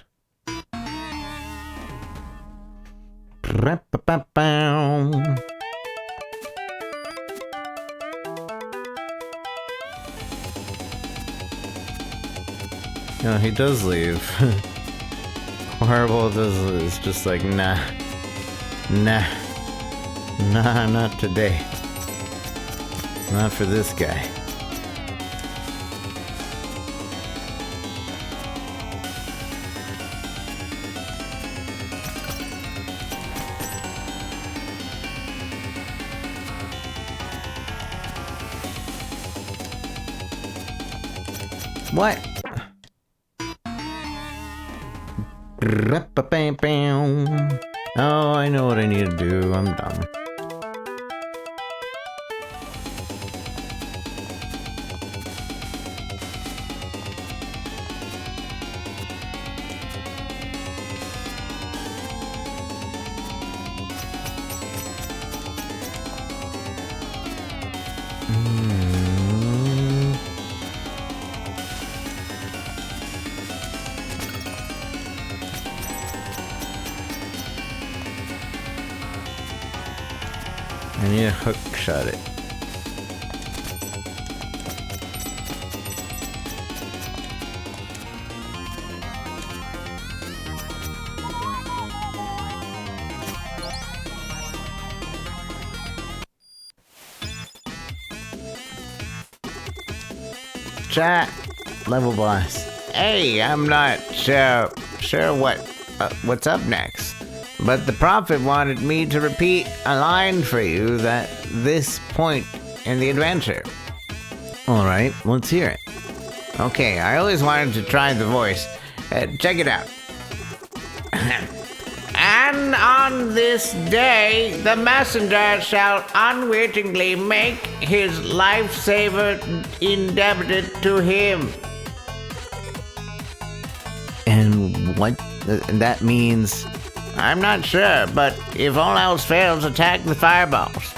No, he does leave. Horrible does is just like, nah. Nah. Nah, not today. Not for this guy. What? Oh, I know what I need to do. I'm dumb. I need to hook shot it. Chat. Level boss. Hey, I'm not sure what's up next. But the prophet wanted me to repeat a line for you at this point in the adventure. Alright, let's hear it. Okay, I always wanted to try the voice. Check it out. And on this day, the messenger shall unwittingly make his lifesaver indebted to him. And what that means? I'm not sure, but if all else fails, attack the fireballs.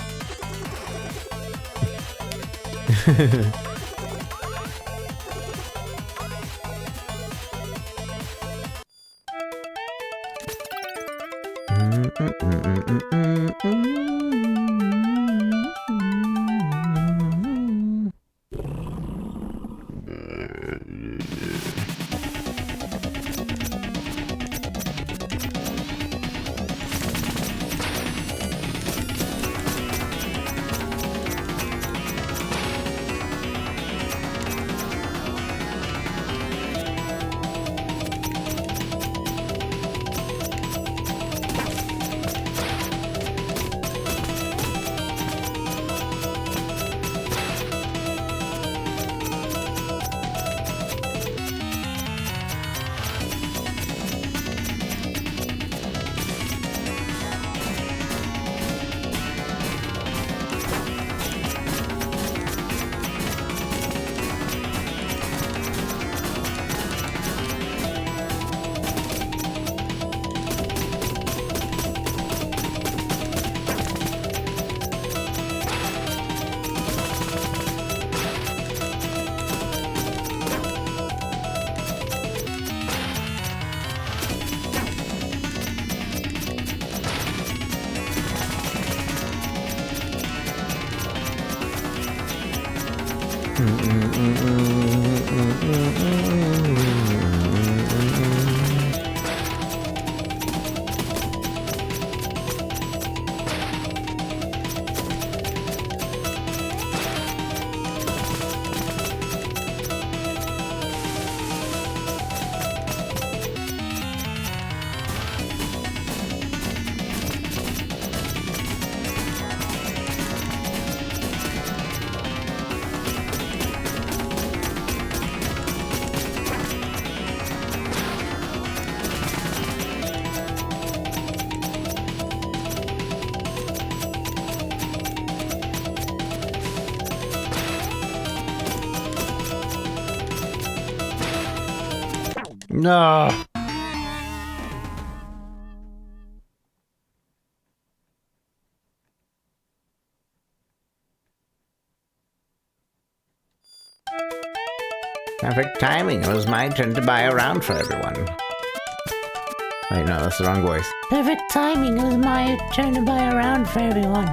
No. Perfect timing. It was my turn to buy a round for everyone. Wait, no, that's the wrong voice. Perfect timing. It was my turn to buy a round for everyone.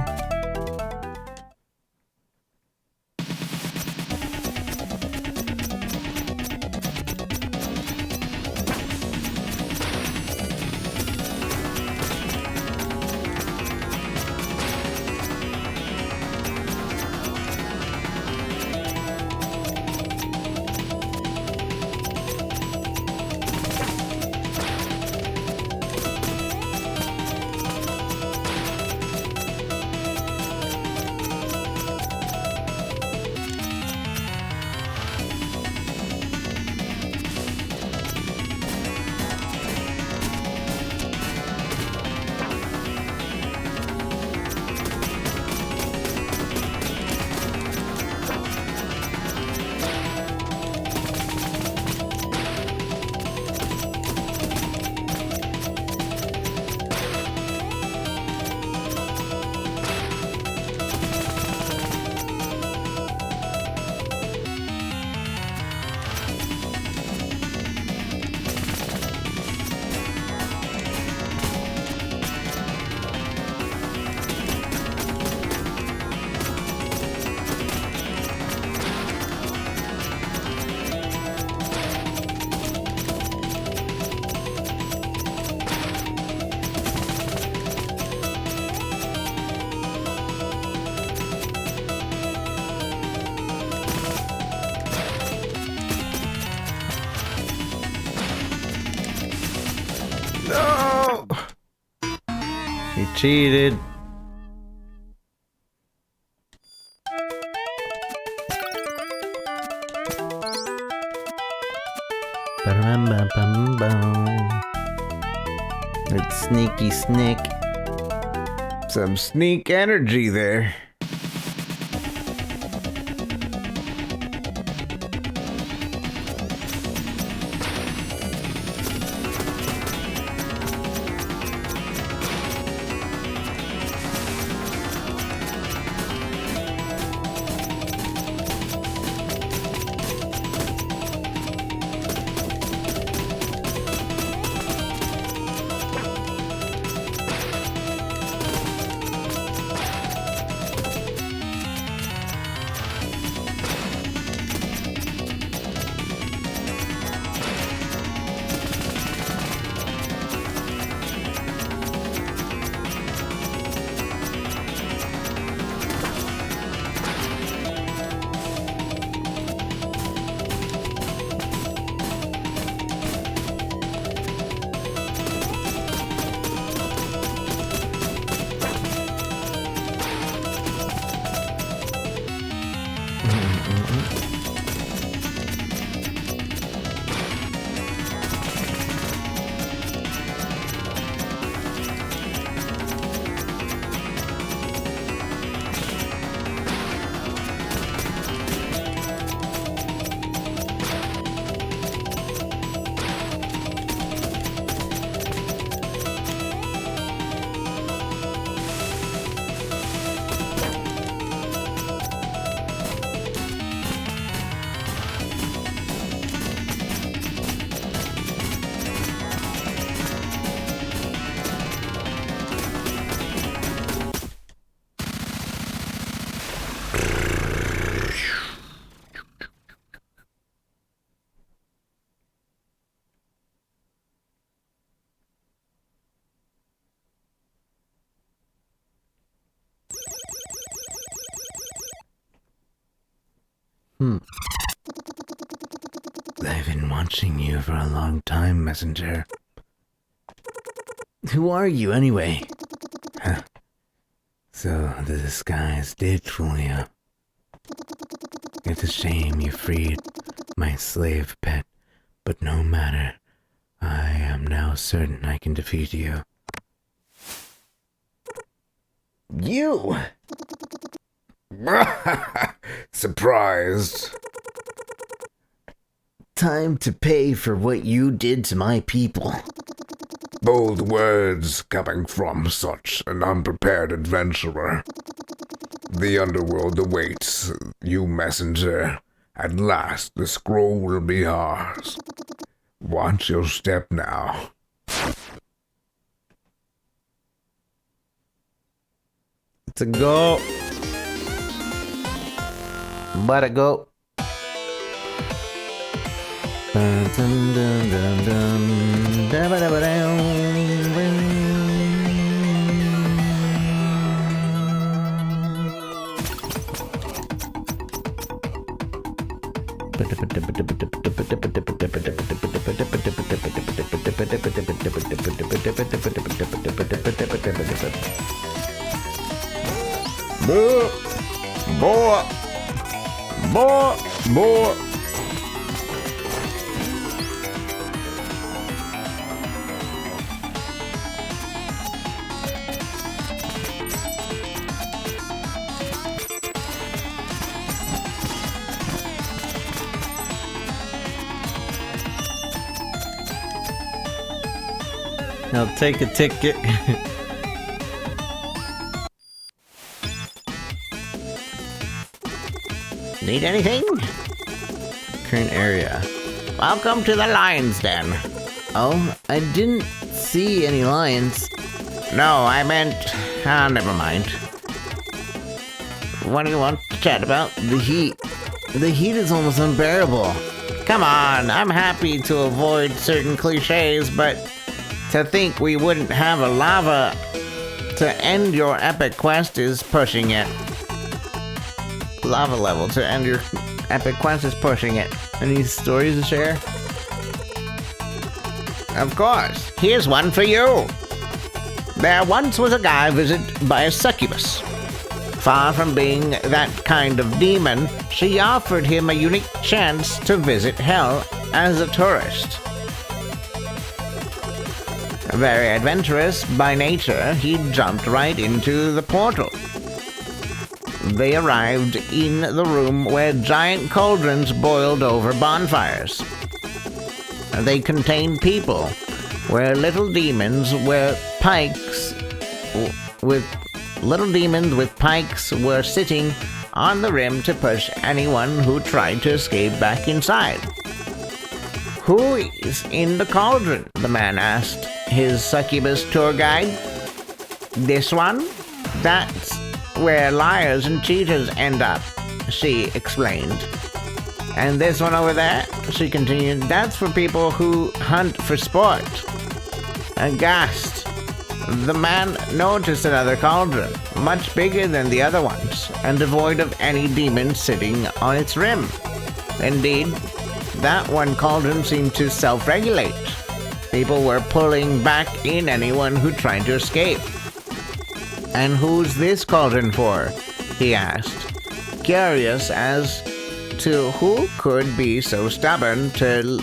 He cheated. It's sneaky snick. Some sneak energy there. I've been watching you for a long time, Messenger. Who are you, anyway? Huh. So the disguise did fool you. It's a shame you freed my slave pet, but no matter. I am now certain I can defeat you. You! Surprised. Time to pay for what you did to my people. Bold words coming from such an unprepared adventurer. The underworld awaits you, messenger. At last, the scroll will be ours. Watch your step now. It's a go. Let it go. Dun, dun, dun, dun, dun. Da, ba, da, ba, More. I'll take a ticket. Need anything? Current area. Welcome to the Lion's Den. Oh, I didn't see any lions. No, I meant... never mind. What do you want to chat about? The heat. The heat is almost unbearable. Come on, I'm happy to avoid certain cliches, but to think we wouldn't have a lava to end your epic quest is pushing it. Lava level to end your epic quest is pushing it. Any stories to share? Of course. Here's one for you. There once was a guy visited by a succubus. Far from being that kind of demon, she offered him a unique chance to visit hell as a tourist. Very adventurous by nature, he jumped right into the portal. They arrived in the room where giant cauldrons boiled over bonfires. They contained people, where little demons with pikes were sitting on the rim to push anyone who tried to escape back inside. Who is in the cauldron? The man asked his succubus tour guide. This one? That's where liars and cheaters end up, she explained. And this one over there, she continued, that's for people who hunt for sport. Aghast, the man noticed another cauldron, much bigger than the other ones, and devoid of any demon sitting on its rim. Indeed, that one cauldron seemed to self-regulate. People were pulling back in anyone who tried to escape. And who's this cauldron for? He asked, curious as to who could be so stubborn to,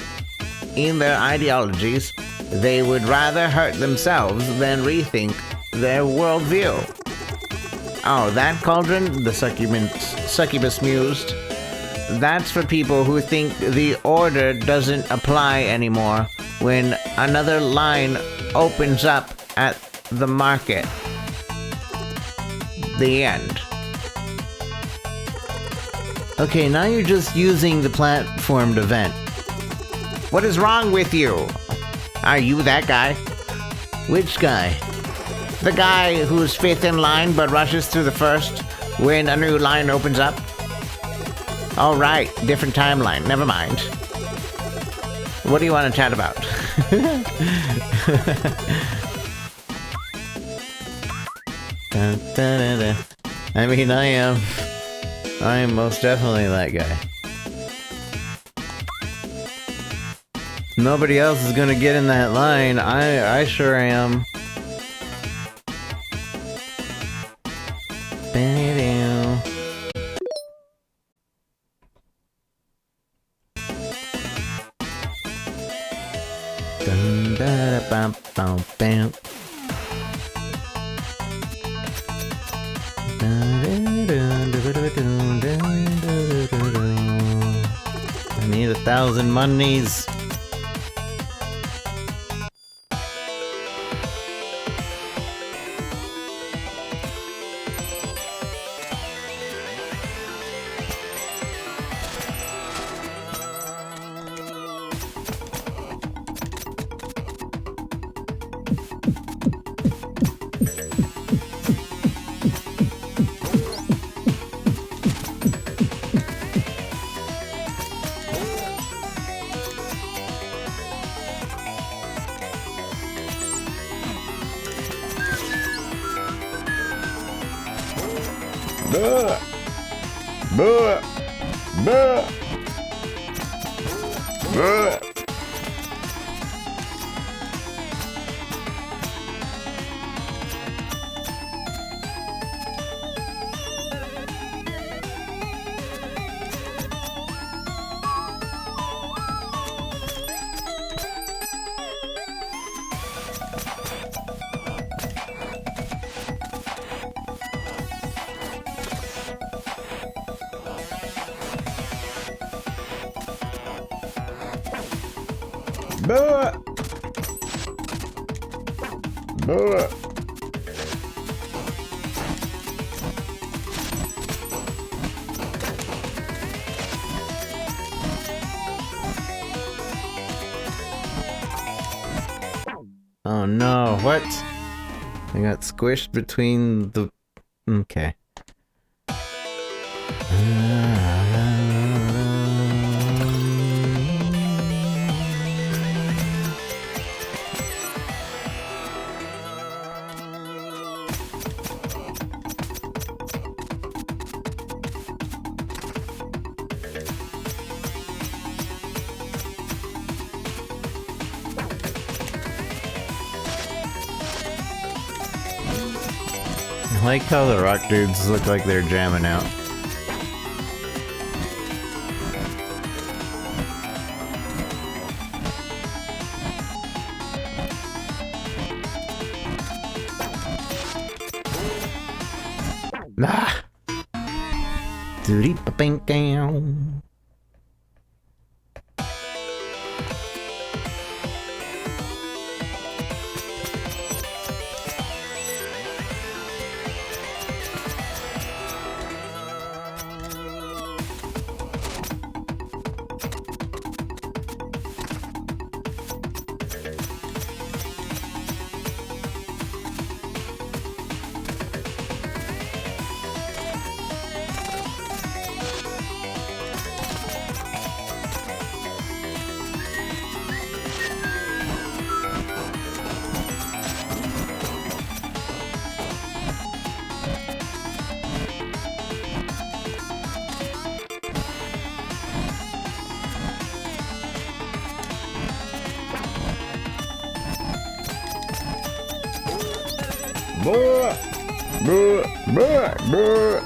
in their ideologies, they would rather hurt themselves than rethink their worldview. Oh, that cauldron, the succubus mused. That's for people who think the order doesn't apply anymore when another line opens up at the market. The end. Okay, now you're just using the platform to vent. What is wrong with you? Are you that guy? Which guy? The guy who's fifth in line but rushes through the first when a new line opens up? All right, different timeline. Never mind. What do you want to chat about? Dun, dun, dun, dun. I mean, I am most definitely that guy. Nobody else is gonna get in that line. I sure am. Dun, da, da, bam, bam, bam. I need 1,000 monies. Buh! Buh! Buh! Buh! Buh! Buh! Oh no, what? I got squished between the... Okay. I like how the rock dudes look like they're jamming out. Ah! Doody ba bing down. Buh, buh, buh, buh.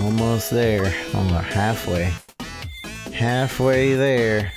Almost there. Oh, halfway. Halfway there.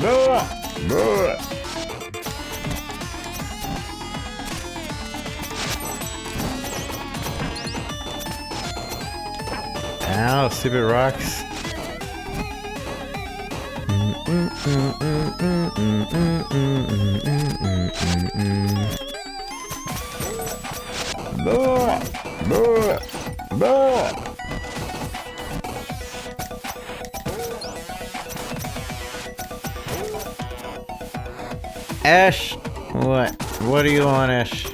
Buh, buh. Ow, stupid rocks. Buh, buh, buh. Ash! What? What do you want, Ash?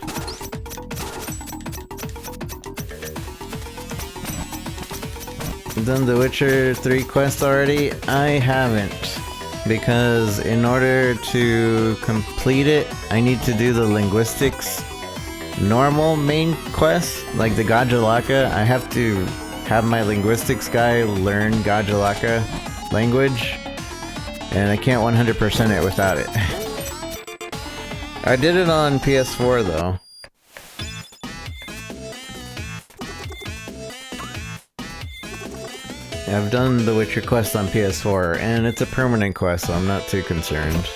Done the Witcher 3 quest already? I haven't. Because in order to complete it, I need to do the linguistics normal main quest, like the Gajalaka. I have to have my linguistics guy learn Gajalaka language, and I can't 100% it without it. I did it on PS4 though. I've done the Witcher quest on PS4, and it's a permanent quest, so I'm not too concerned.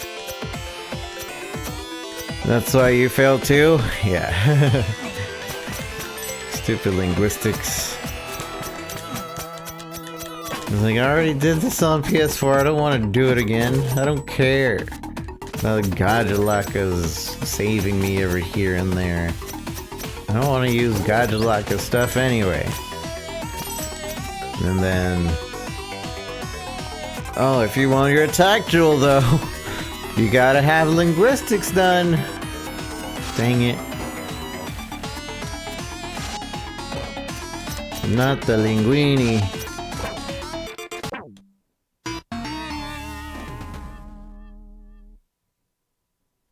That's why you failed too? Yeah. Stupid linguistics. I was like, I already did this on PS4, I don't want to do it again. I don't care. Now the Gajalaka's saving me every here and there. I don't want to use Gajalaka stuff anyway. And then... oh, if you want your attack jewel though, you gotta have linguistics done. Dang it. Not the linguini.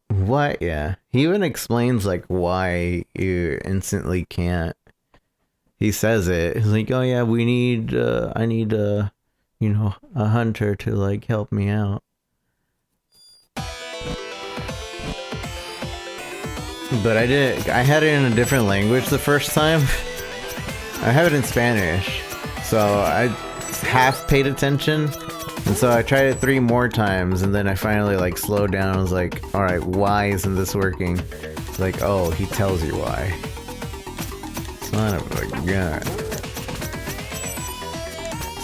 What? Yeah. He even explains like why you instantly can't. He says it. He's like, oh yeah, we need, I need, you know, a hunter to like help me out. But I had it in a different language the first time. I have it in Spanish. So I half paid attention. And so I tried it 3 more times, and then I finally like slowed down. I was like, alright, why isn't this working? It's like, oh, he tells you why. Son of a gun.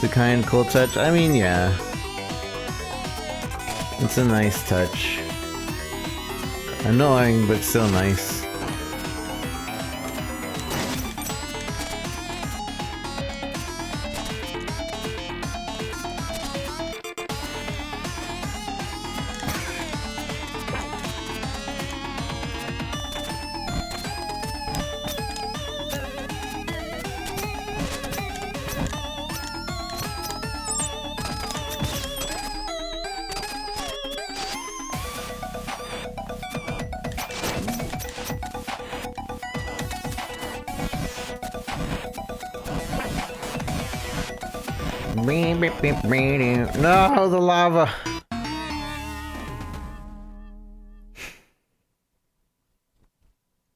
the kind, cool touch. I mean, yeah. It's a nice touch. Annoying, but still nice. No, the lava.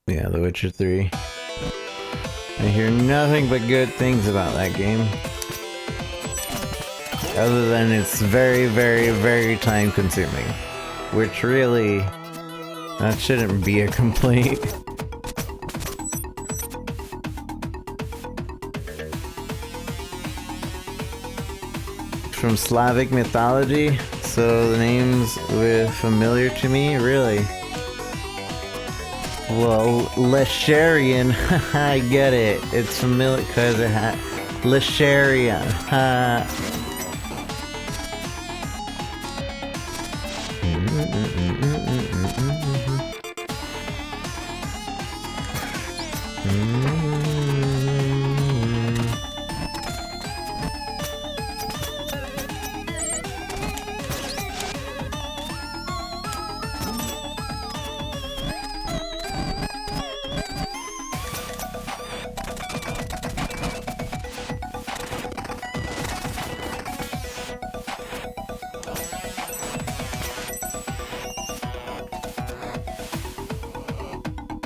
Yeah, The Witcher 3. I hear nothing but good things about that game. Other than it's very, very, very time consuming. Which really, that shouldn't be a complaint. From Slavic mythology, so the names were familiar to me, really. Well, Lesharian, I get it. It's familiar because it had Lesharian.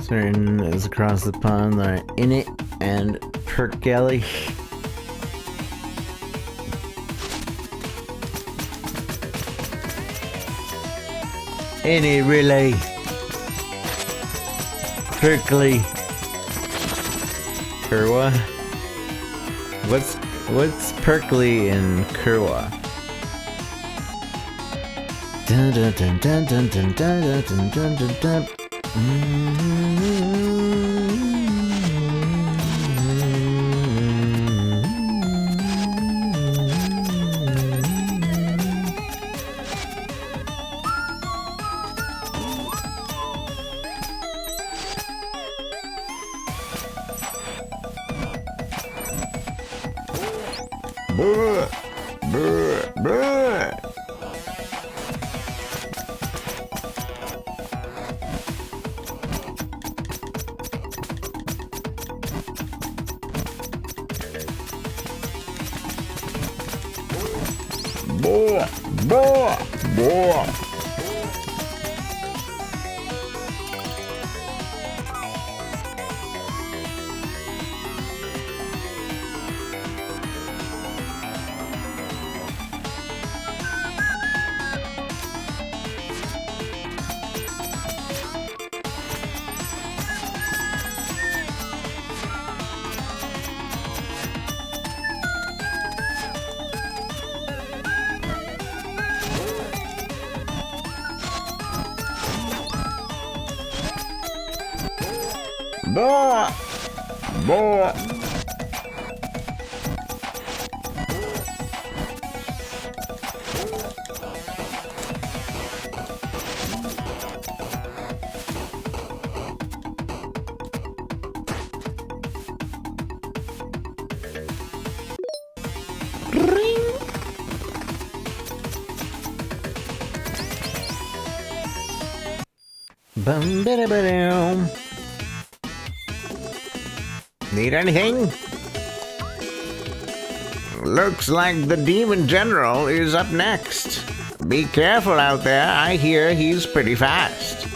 Certain is across the pond are Init and Perkele. Init really. Perkele. Kurwa. What's Perkele in Kurwa? Dun dun dun dun dun dun dun dun dun dun dun. Bum-ba-da-ba-dum. Need anything? Looks like the Demon General is up next. Be careful out there, I hear he's pretty fast.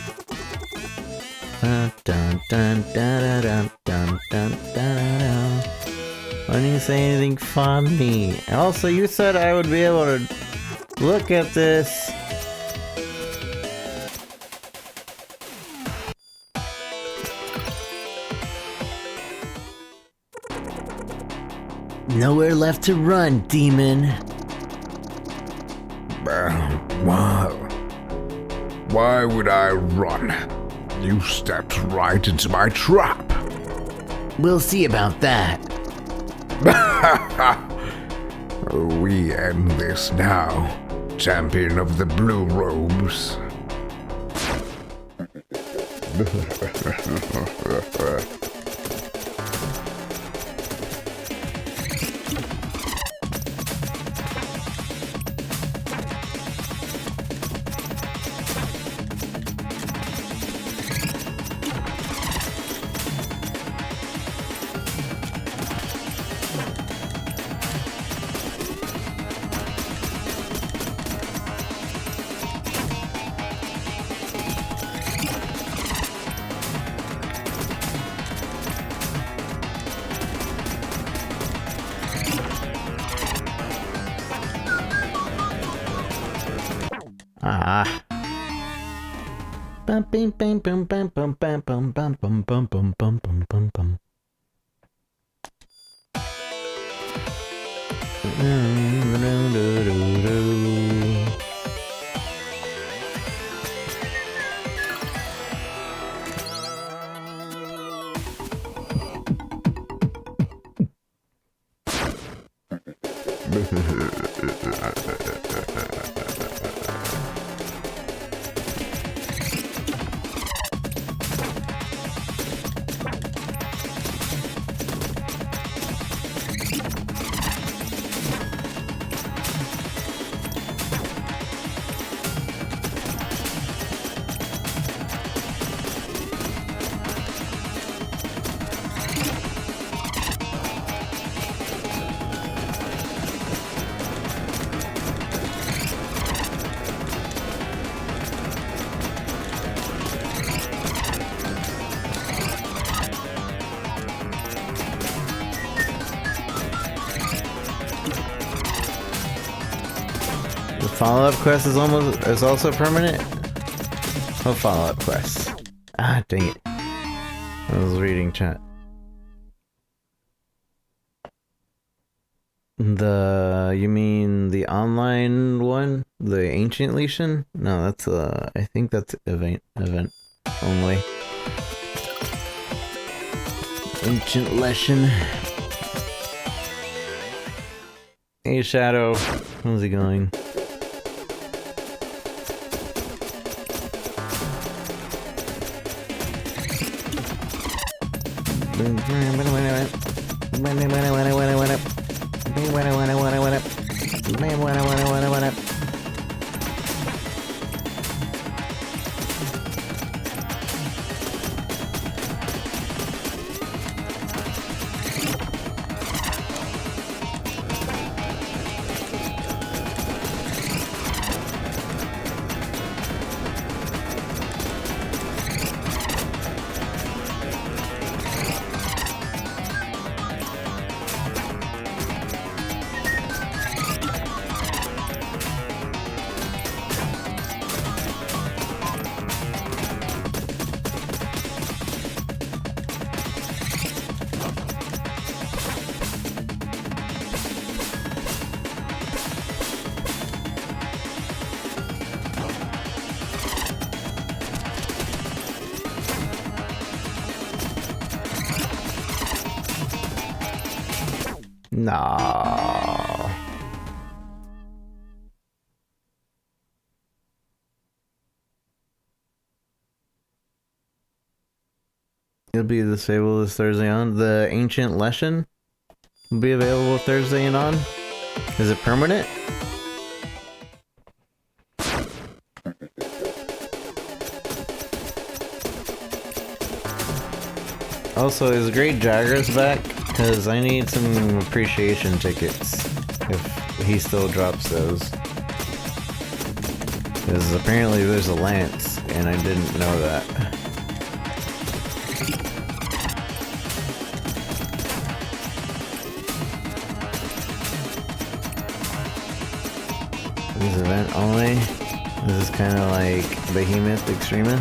Dun, dun, dun, dun, dun, dun, dun, dun, dun. Why didn't you say anything funny? Also, you said I would be able to look at this. Nowhere left to run, demon. Why would I run? You stepped right into my trap. We'll see about that. We end this now, champion of the blue robes. Ah. Bum bum bum bum bum bum bum bum bum bum bum bum bum bum bum bum. Follow-up quest is also permanent? What follow-up quests? Ah, dang it. I was reading chat. You mean the online one? The Ancient Lesion? No, that's I think that's event only. Ancient Lesion. Hey Shadow, how's it going? No. It'll be disabled this Thursday on. The Ancient Lesion will be available Thursday and on. Is it permanent? Also, is Great Jaggers back? Because I need some appreciation tickets if he still drops those. Because apparently there's a Lance, and I didn't know that. This is event only. This is kind of like Behemoth Extrema.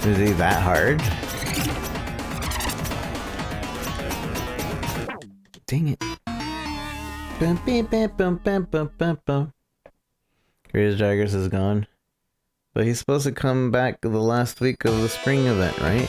Is he that hard? Dang it. Bum, bum, bum, bum, bum, bum, bum, bum. Greatest Jaggers is gone. But he's supposed to come back the last week of the spring event, right?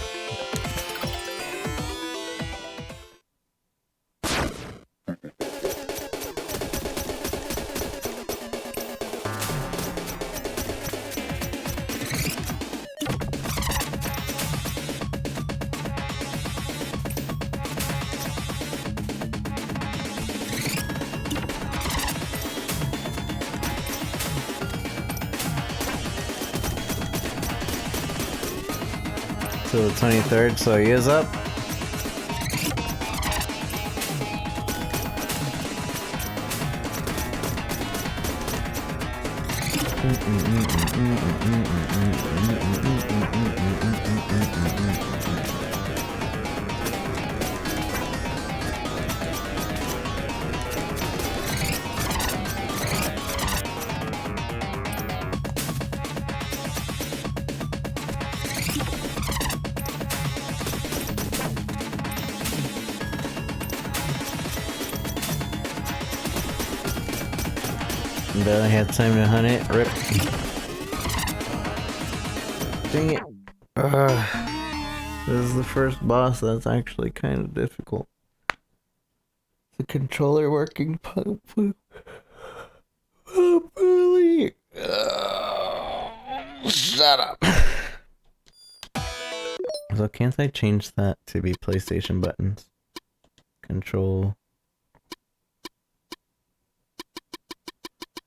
So the 23rd, so he is up. Barely had time to hunt it. Rip. Dang it. This is the first boss that's actually kind of difficult. The controller working properly. Shut up. So can't I change that to be PlayStation buttons? Control.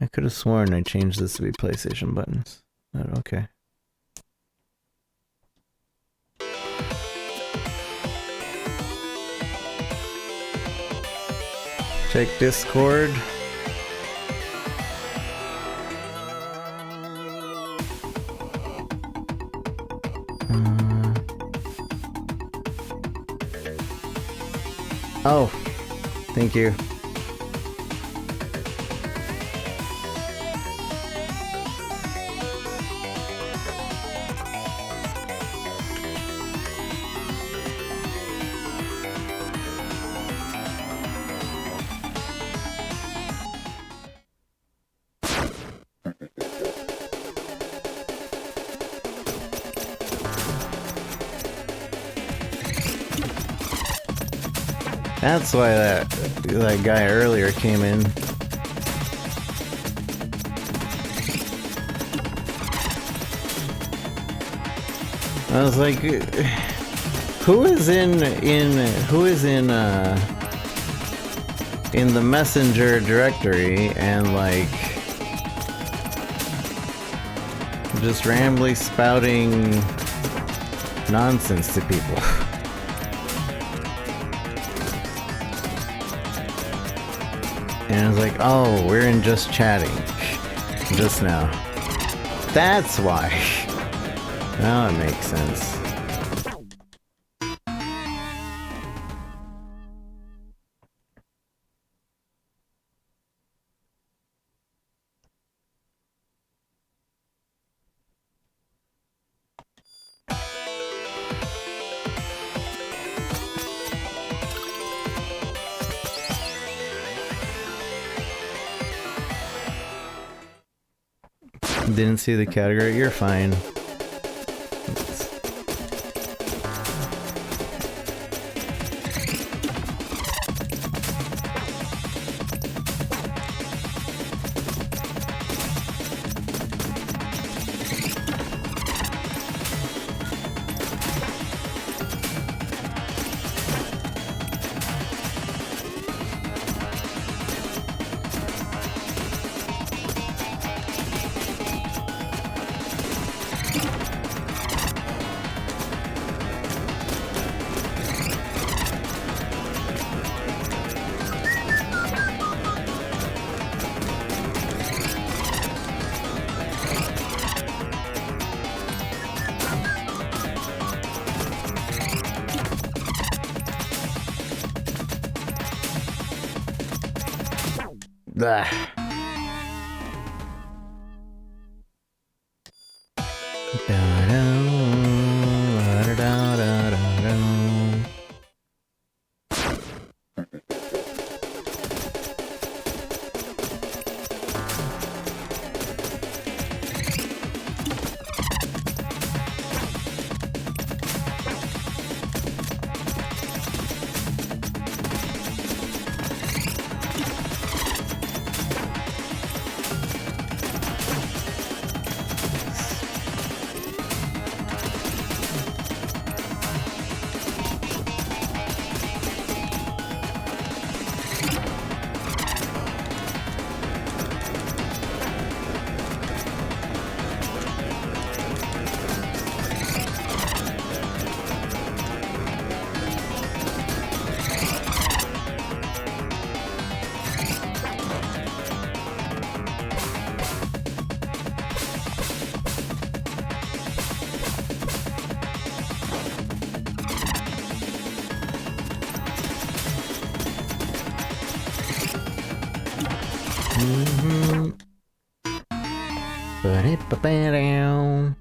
I could have sworn I changed this to be PlayStation buttons. But okay. Check Discord. Oh, thank you. That's why that guy earlier came in. I was like, who is in the messenger directory and like just randomly spouting nonsense to people? And I was like, oh, we're in just chatting. Just now. That's why. Now it makes sense. Didn't see the category. You're fine. Blah. Ba-ba-dow.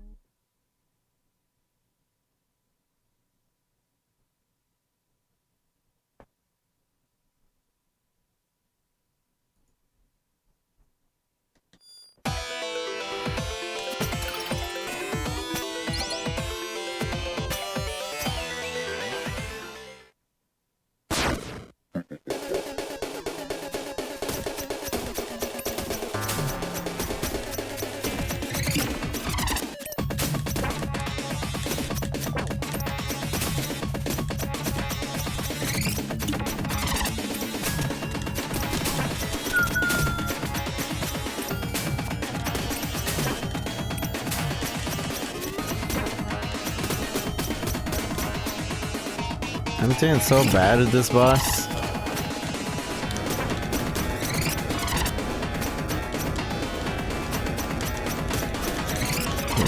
I'm doing so bad at this boss.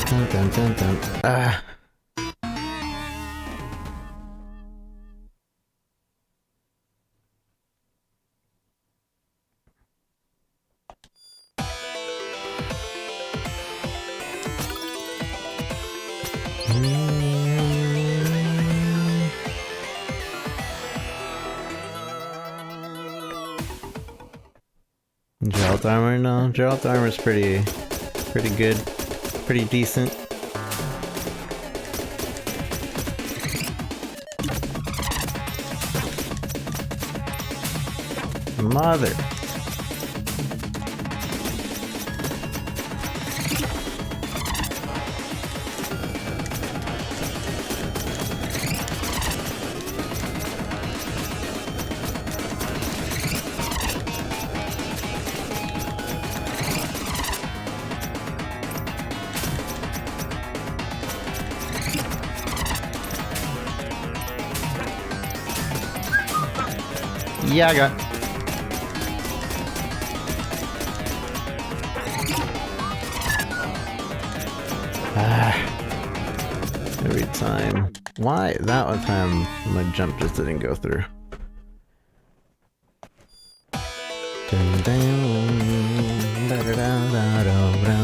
Dun, dun, dun, dun. Ah. Geralt armor? No, Geralt armor's pretty good. Pretty decent. Mother. Yaga. Every time. Why? That one time my jump just didn't go through. Dun, dun, da, da, da, da, da, da.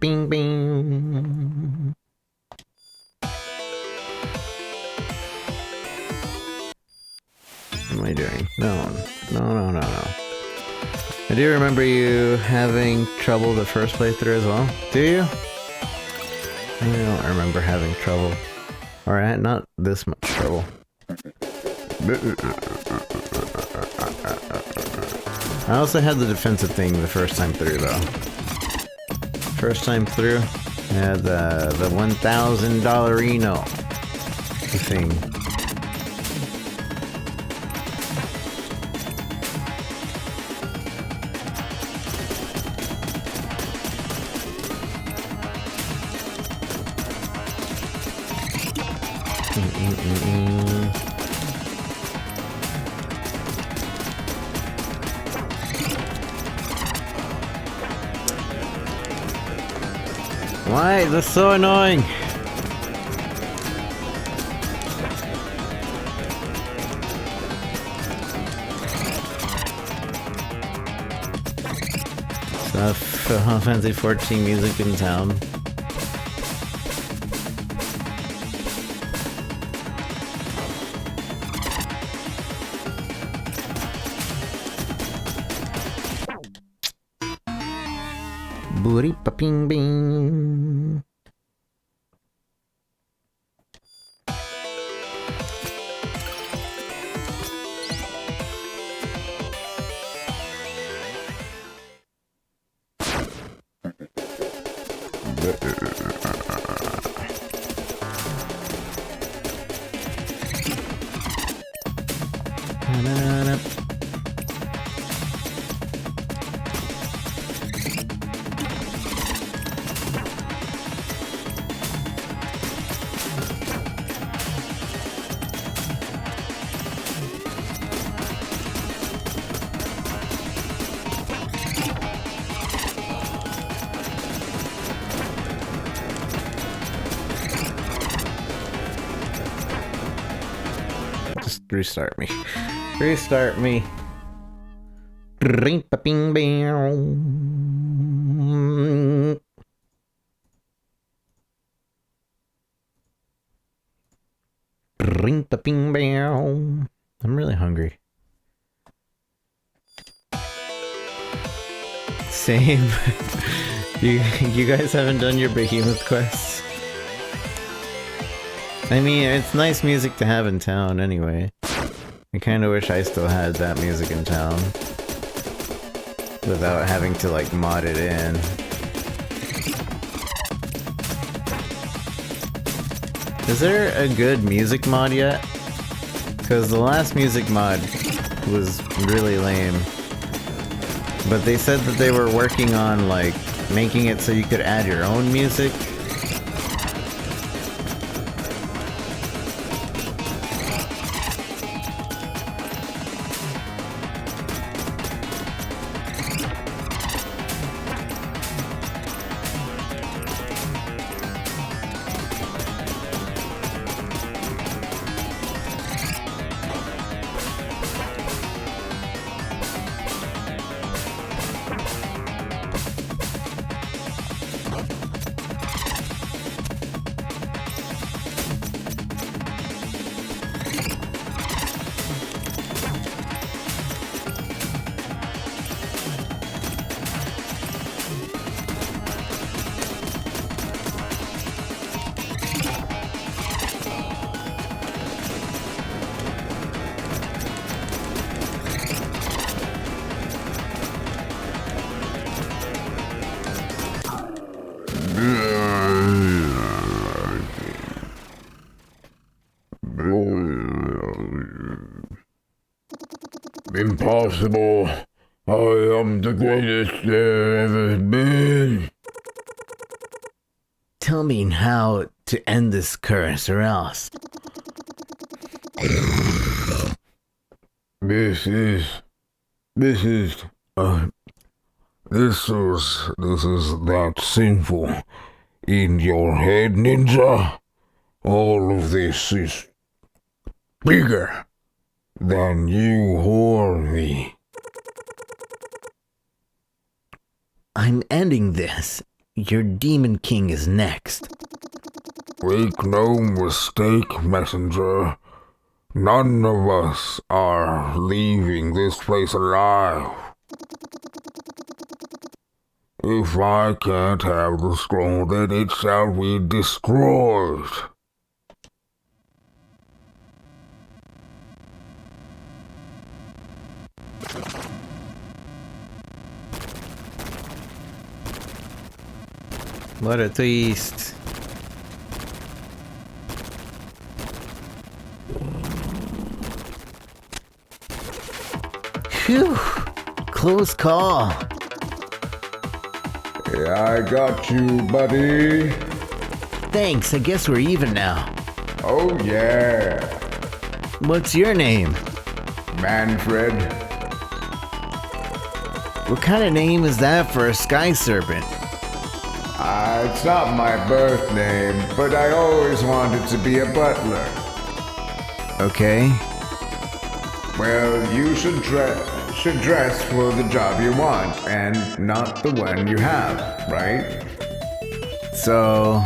Bing bing. What am I doing? No. I do remember you having trouble the first playthrough as well. Do you? I don't remember having trouble. Alright, not this much trouble. I also had the defensive thing the first time through though. First time through, I had the $1,000 Reno thing. Why? That's so annoying. Final Fantasy 14 music in town. Booty pa-ping bing. Just restart me. Restart me. Ring pa ping bing. Ring pa ping bing. I'm really hungry. Same. You guys haven't done your Behemoth quests? I mean, it's nice music to have in town anyway. I kinda wish I still had that music in town. Without having to, like, mod it in. Is there a good music mod yet? Because the last music mod was really lame. But they said that they were working on, like, making it so you could add your own music. Impossible. I am the greatest there ever been. Tell me how to end this curse or else. This is that sinful in your head, ninja. All of this is bigger than you or me. I'm ending this. Your Demon King is next. Make no mistake, messenger. None of us are leaving this place alive. If I can't have the scroll, then it shall be destroyed. What a twist. Phew. Close call. Yeah, I got you, buddy. Thanks, I guess we're even now. Oh, yeah. What's your name? Manfred. What kind of name is that for a sky serpent? It's not my birth name, but I always wanted to be a butler. Okay. Well, you should dress for the job you want and not the one you have, right? So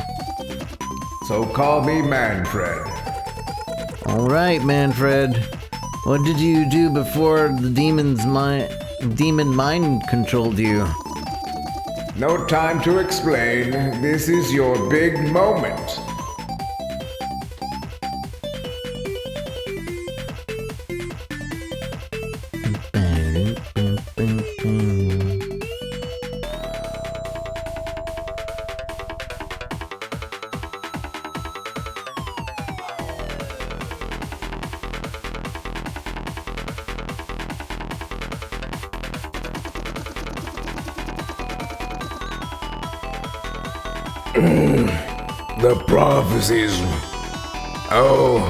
call me Manfred. alright, Manfred. What did you do before the demon mind controlled you? No time to explain. This is your big moment. The prophecies. Oh.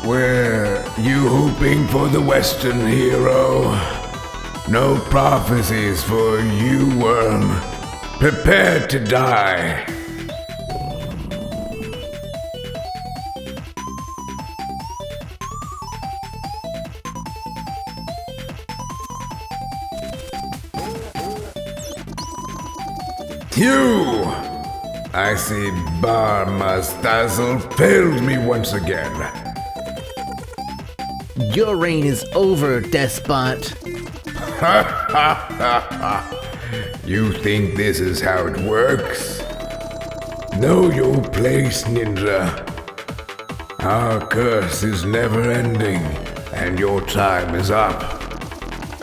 Were you hoping for the Western hero? No prophecies for you, worm. Prepare to die. You! I see Bar Mustazzle failed me once again. Your reign is over, despot. You think this is how it works? Know your place, ninja. Our curse is never ending, and your time is up.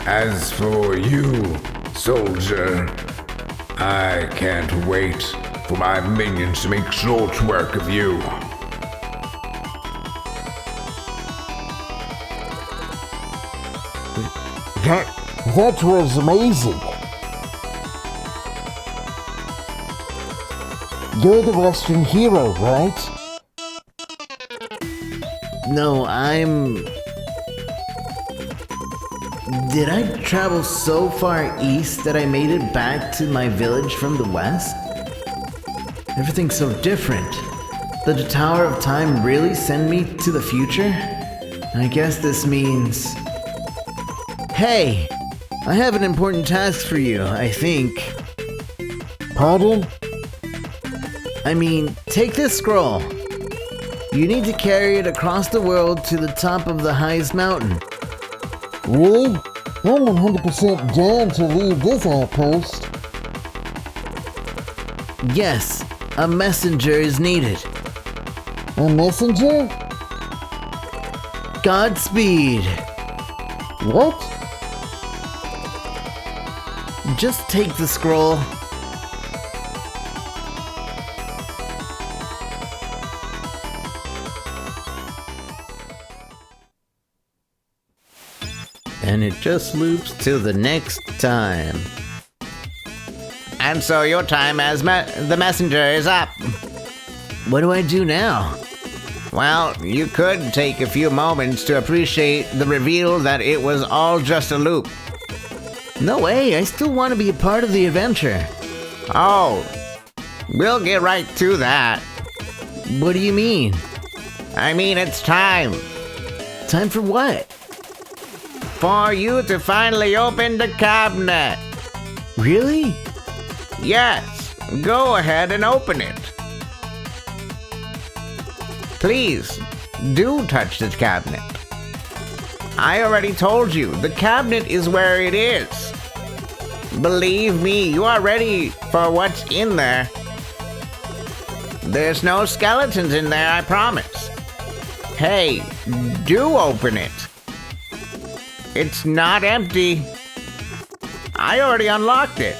As for you, soldier, I can't wait for my minions to make short work of you. That was amazing. You're the Western hero, right? No, Did I travel so far east that I made it back to my village from the west? Everything's so different. Did the Tower of Time really send me to the future? I guess this means... Hey! I have an important task for you, I think. Pardon? I mean, take this scroll. You need to carry it across the world to the top of the highest mountain. Really? I'm 100% down to leave this outpost. Yes, a messenger is needed. A messenger? Godspeed. What? Just take the scroll. And it just loops till the next time. And so your time as the messenger is up. What do I do now? Well, you could take a few moments to appreciate the reveal that it was all just a loop. No way, I still want to be a part of the adventure. Oh, we'll get right to that. What do you mean? I mean, it's time Time for what? for you to finally open the cabinet. Really? Yes, go ahead and open it. Please, do touch the cabinet. I already told you, the cabinet is where it is. Believe me, you are ready for what's in there. There's no skeletons in there, I promise. Hey, do open it. It's not empty. I already unlocked it.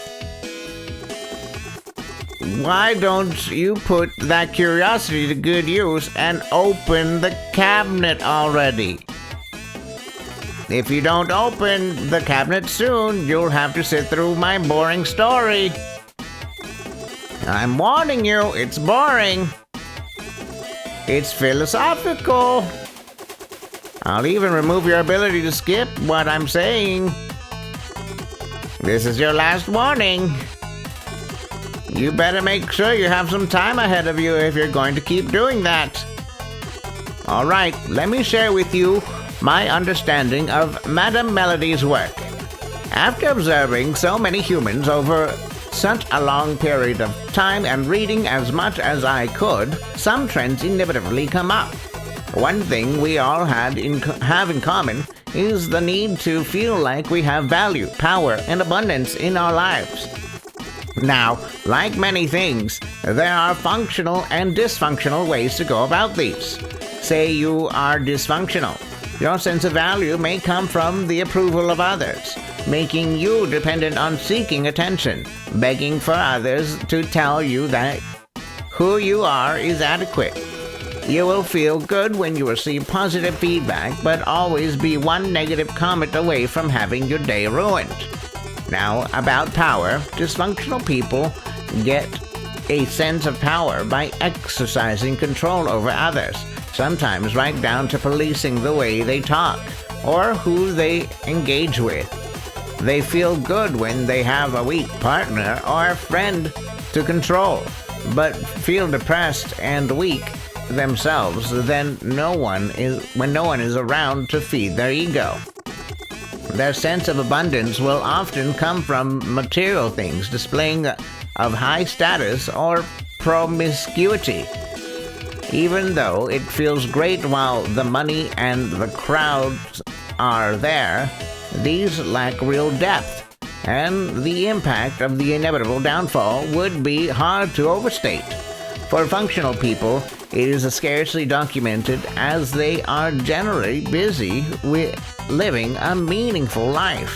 Why don't you put that curiosity to good use and open the cabinet already? If you don't open the cabinet soon, you'll have to sit through my boring story. I'm warning you, it's boring. It's philosophical. I'll even remove your ability to skip what I'm saying. This is your last warning. You better make sure you have some time ahead of you if you're going to keep doing that. All right, let me share with you my understanding of Madame Melody's work. After observing so many humans over such a long period of time and reading as much as I could, some trends inevitably come up. One thing we all have in common is the need to feel like we have value, power, and abundance in our lives. Now, like many things, there are functional and dysfunctional ways to go about these. Say you are dysfunctional. Your sense of value may come from the approval of others, making you dependent on seeking attention, begging for others to tell you that who you are is adequate. You will feel good when you receive positive feedback, but always be one negative comment away from having your day ruined. Now, about power, dysfunctional people get a sense of power by exercising control over others, sometimes right down to policing the way they talk or who they engage with. They feel good when they have a weak partner or a friend to control, but feel depressed and weak themselves when no one is around to feed their ego. Their sense of abundance will often come from material things, displaying of high status or promiscuity. Even though it feels great while the money and the crowds are there, these lack real depth, and the impact of the inevitable downfall would be hard to overstate. For functional people, it is scarcely documented as they are generally busy with living a meaningful life.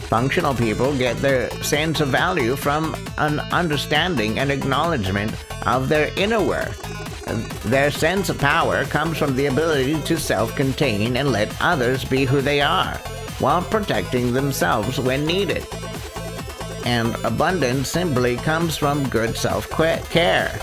Functional people get their sense of value from an understanding and acknowledgement of their inner worth. Their sense of power comes from the ability to self-contain and let others be who they are, while protecting themselves when needed. And abundance simply comes from good self-care.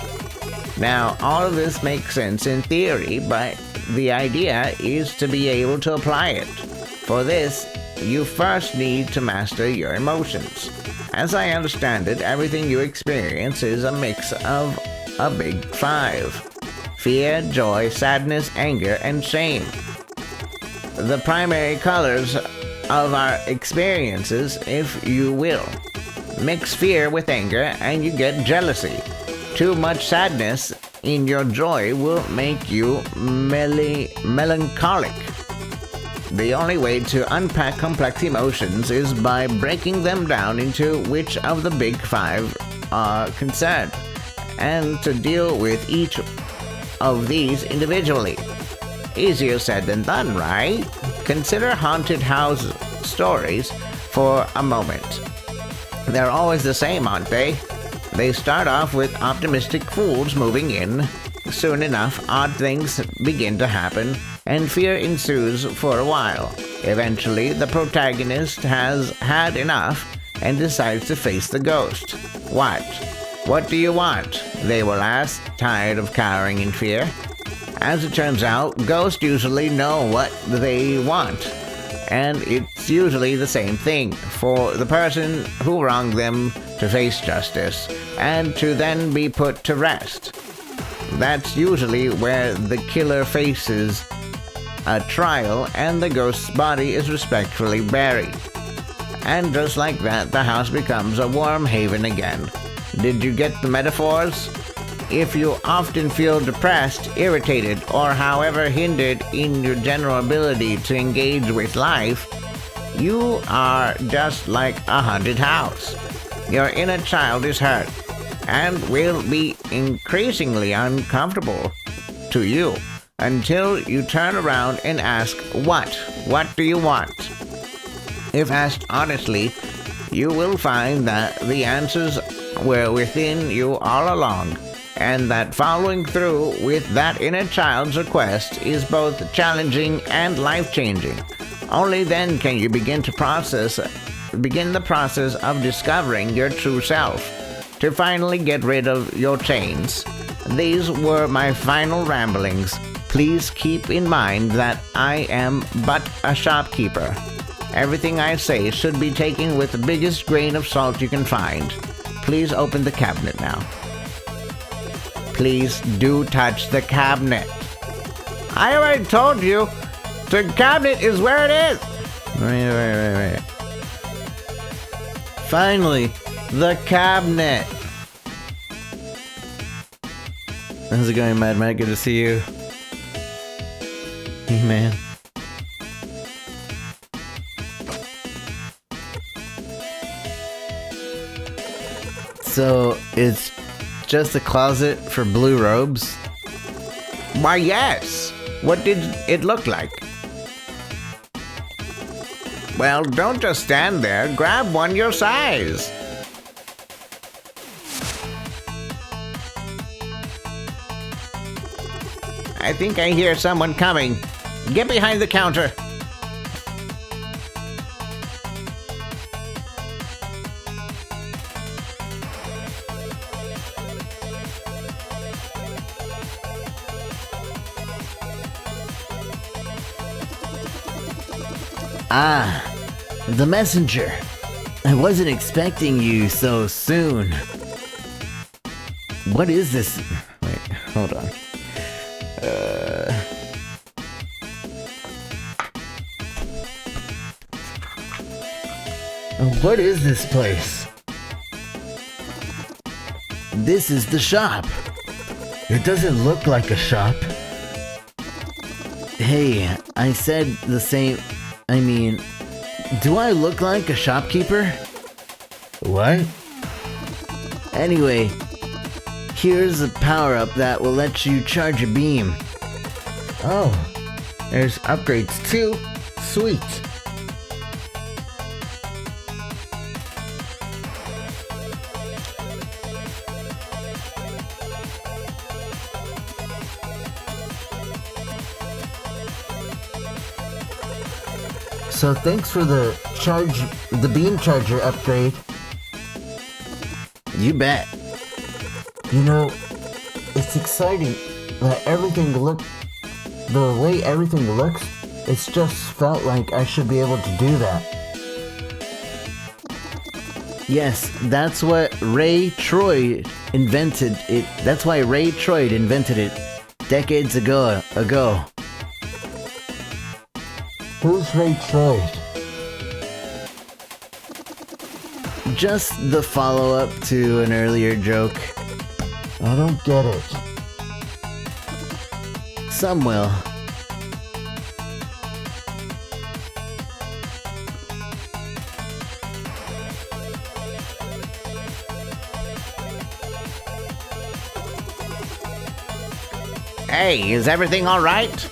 Now, all of this makes sense in theory, but the idea is to be able to apply it. For this, you first need to master your emotions. As I understand it, everything you experience is a mix of a big five: fear, joy, sadness, anger, and shame. The primary colors of our experiences, if you will. Mix fear with anger and you get jealousy. Too much sadness in your joy will make you melancholic. The only way to unpack complex emotions is by breaking them down into which of the big five are concerned, and to deal with each of these individually. Easier said than done, right? Consider haunted house stories for a moment. They're always the same, aren't they? They start off with optimistic fools moving in. Soon enough, odd things begin to happen, and fear ensues for a while. Eventually, the protagonist has had enough and decides to face the ghost. What? What do you want? They will ask, tired of cowering in fear. As it turns out, ghosts usually know what they want, and it's usually the same thing: for the person who wronged them to face justice, and to then be put to rest. That's usually where the killer faces a trial and the ghost's body is respectfully buried. And just like that, the house becomes a warm haven again. Did you get the metaphors? If you often feel depressed, irritated, or however hindered in your general ability to engage with life, you are just like a haunted house. Your inner child is hurt and will be increasingly uncomfortable to you until you turn around and ask, what? What do you want? If asked honestly, you will find that the answers were within you all along, and that following through with that inner child's request is both challenging and life-changing. Only then can you begin the process of discovering your true self, to finally get rid of your chains. These were my final ramblings. Please keep in mind that I am but a shopkeeper. Everything I say should be taken with the biggest grain of salt you can find. please open the cabinet now. Please do touch the cabinet. I already told you, the cabinet is where it is. Wait. Finally, the cabinet. How's it going, Mad Matt? Good to see you. Hey, man. So, it's just a closet for blue robes? Why, yes. What did it look like? Well, don't just stand there. Grab one your size. I think I hear someone coming. Get behind the counter. Ah, the messenger. I wasn't expecting you so soon. What is this? Wait, hold on. What is this place? This is the shop. It doesn't look like a shop. Hey, I said the same. I mean, do I look like a shopkeeper? What? Anyway, here's a power-up that will let you charge a beam. Oh, there's upgrades too. Sweet. So thanks for the beam charger upgrade. You bet. You know, it's exciting that the way everything looks, it's just felt like I should be able to do that. Yes, that's what Ray Troy invented it. That's why Ray Troy invented it decades ago. Who's Ray Troy? Just the follow-up to an earlier joke. I don't get it. Some will. Hey, is everything all right?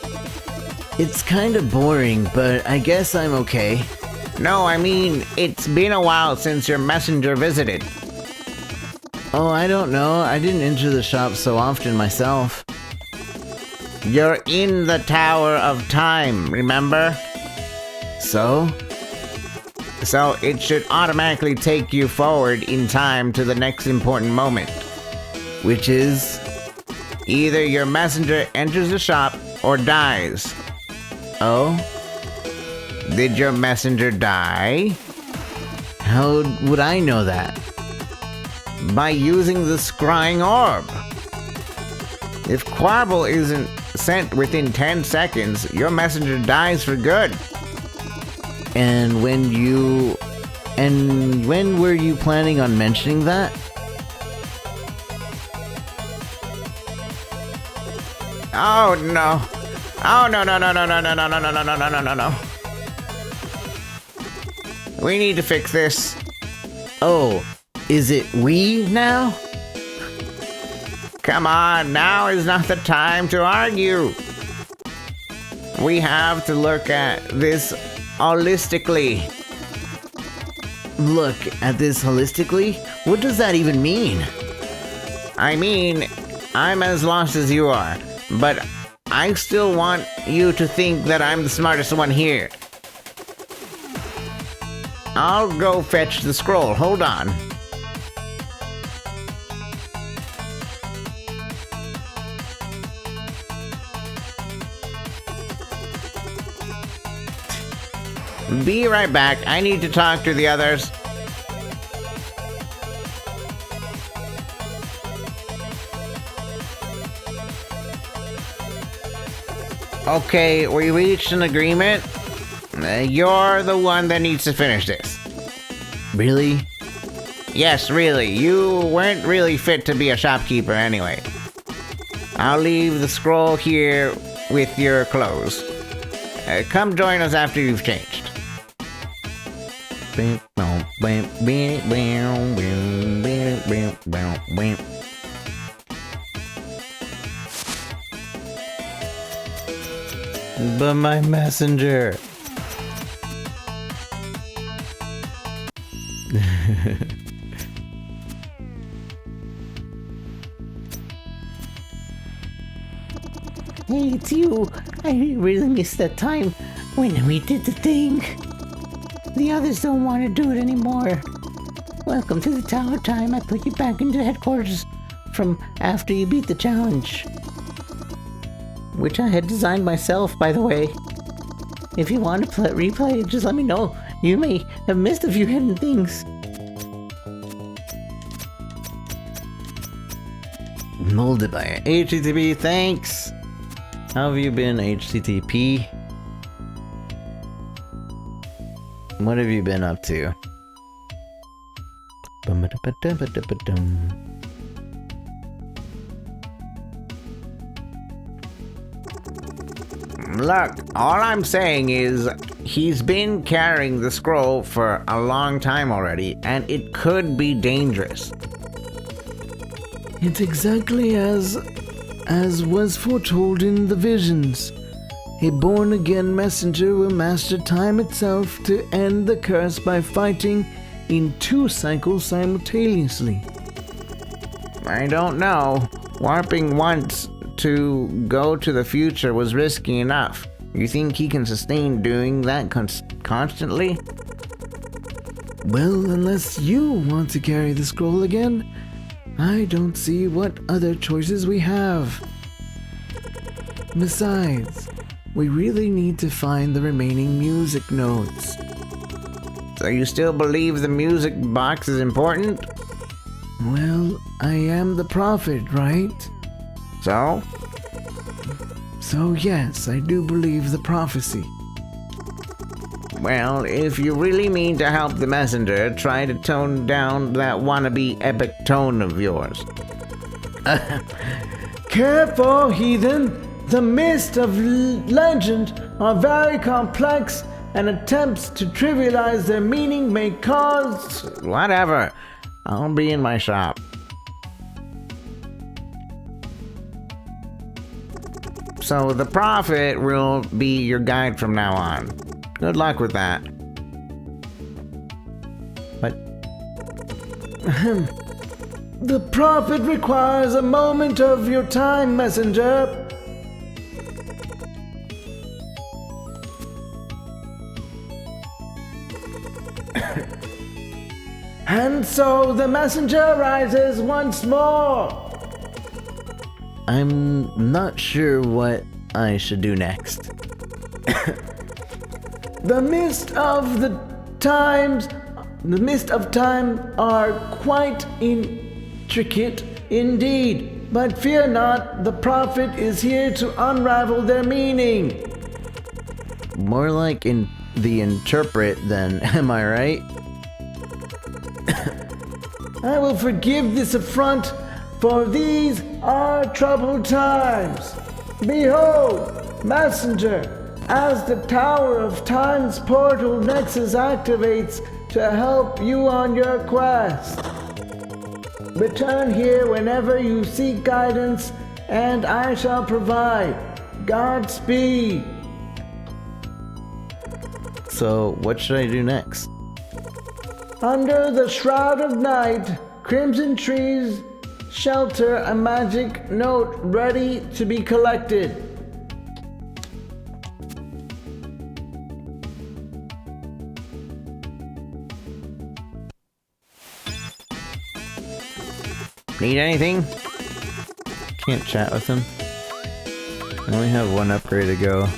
It's kind of boring, but I guess I'm okay. No, I mean, it's been a while since your messenger visited. Oh, I don't know. I didn't enter the shop so often myself. You're in the Tower of Time, remember? So? So it should automatically take you forward in time to the next important moment. Which is? Either your messenger enters the shop or dies. Oh? Did your messenger die? How would I know that? By using the scrying orb. If Quarble isn't sent within 10 seconds, your messenger dies for good. And when were you planning on mentioning that? Oh no. Oh no. We need to fix this. Oh, is it we now? Come on, now is not the time to argue. We have to look at this holistically. Look at this holistically? What does that even mean? I mean, I'm as lost as you are, but I still want you to think that I'm the smartest one here. I'll go fetch the scroll. Hold on. Be right back. I need to talk to the others. Okay, we reached an agreement. You're the one that needs to finish this. Really? Yes, really. You weren't really fit to be a shopkeeper anyway. I'll leave the scroll here with your clothes. Come join us after you've changed. But my messenger. Hey, it's you. I really missed that time when we did the thing. The others don't want to do it anymore. Welcome to the Tower Time. I put you back into headquarters from after you beat the challenge. Which I had designed myself, by the way. If you want to replay it, just let me know. You may have missed a few hidden things. Molded by HTTP, thanks. How have you been, HTTP? What have you been up to? Look, all I'm saying is he's been carrying the scroll for a long time already, and it could be dangerous. It's exactly as was foretold in the visions. A born-again messenger will master time itself to end the curse by fighting in 2 cycles simultaneously. I don't know. Warping once to go to the future was risky enough. You think he can sustain doing that constantly? Well, unless you want to carry the scroll again, I don't see what other choices we have. Besides, we really need to find the remaining music notes. So you still believe the music box is important? Well, I am the prophet, right? So? So yes, I do believe the prophecy. Well, if you really mean to help the messenger, try to tone down that wannabe epic tone of yours. Careful, heathen! The mist of legend are very complex, and attempts to trivialize their meaning may cause... Whatever. I'll be in my shop. So the prophet will be your guide from now on. Good luck with that. What? The prophet requires a moment of your time, messenger. And so the messenger rises once more. I'm not sure what I should do next. The mist of time are quite intricate indeed, but fear not, the prophet is here to unravel their meaning. More like in the interpret than, am I right? I will forgive this affront, for these are troubled times. Behold, messenger, as the Tower of Time's portal nexus activates to help you on your quest. Return here whenever you seek guidance, and I shall provide. Godspeed. So, what should I do next? Under the shroud of night, crimson trees shelter a magic note ready to be collected. Need anything? Can't chat with him. I only have one upgrade to go.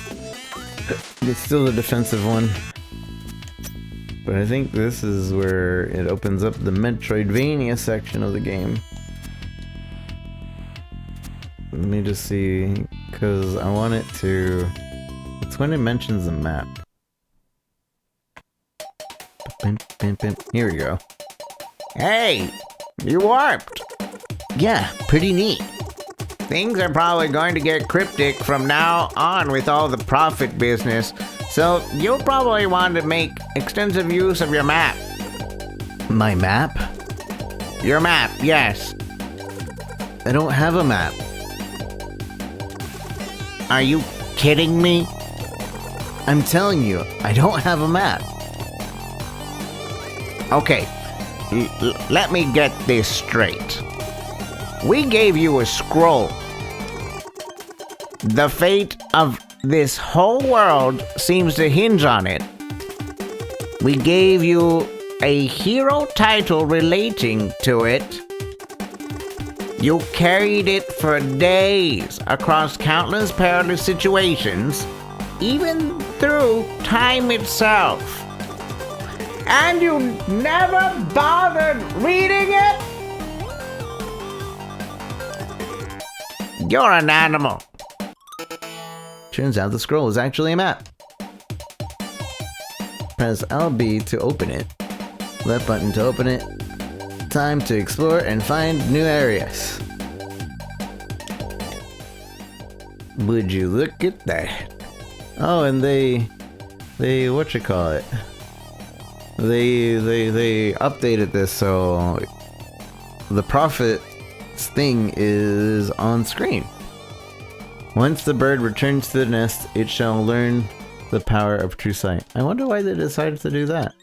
It's still the defensive one. But I think this is where it opens up the Metroidvania section of the game. Let me just see. Because I want it to... It's when it mentions the map. Here we go. Hey, you warped. Yeah, pretty neat. Things are probably going to get cryptic from now on with all the profit business, so you'll probably want to make extensive use of your map. My map? Your map, yes. I don't have a map. Are you kidding me? I'm telling you, I don't have a map. Okay, let me get this straight. We gave you a scroll. The fate of this whole world seems to hinge on it. We gave you a hero title relating to it. You carried it for days across countless perilous situations, even through time itself. And you never bothered reading it? You're an animal. Turns out the scroll is actually a map. Press LB to open it. Left button to open it. Time to explore and find new areas. Would you look at that? Oh, and they whatchamacallit? They updated this so the prophet's thing is on screen. Once the bird returns to the nest, it shall learn the power of true sight. I wonder why they decided to do that.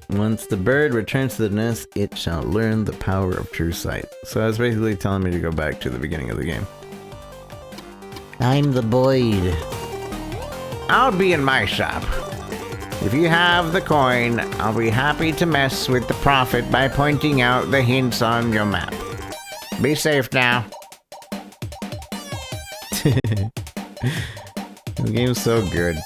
Once the bird returns to the nest, it shall learn the power of true sight. So that's basically telling me to go back to the beginning of the game. I'm the Boyd. I'll be in my shop. If you have the coin, I'll be happy to mess with the prophet by pointing out the hints on your map. Be safe now. The game's so good.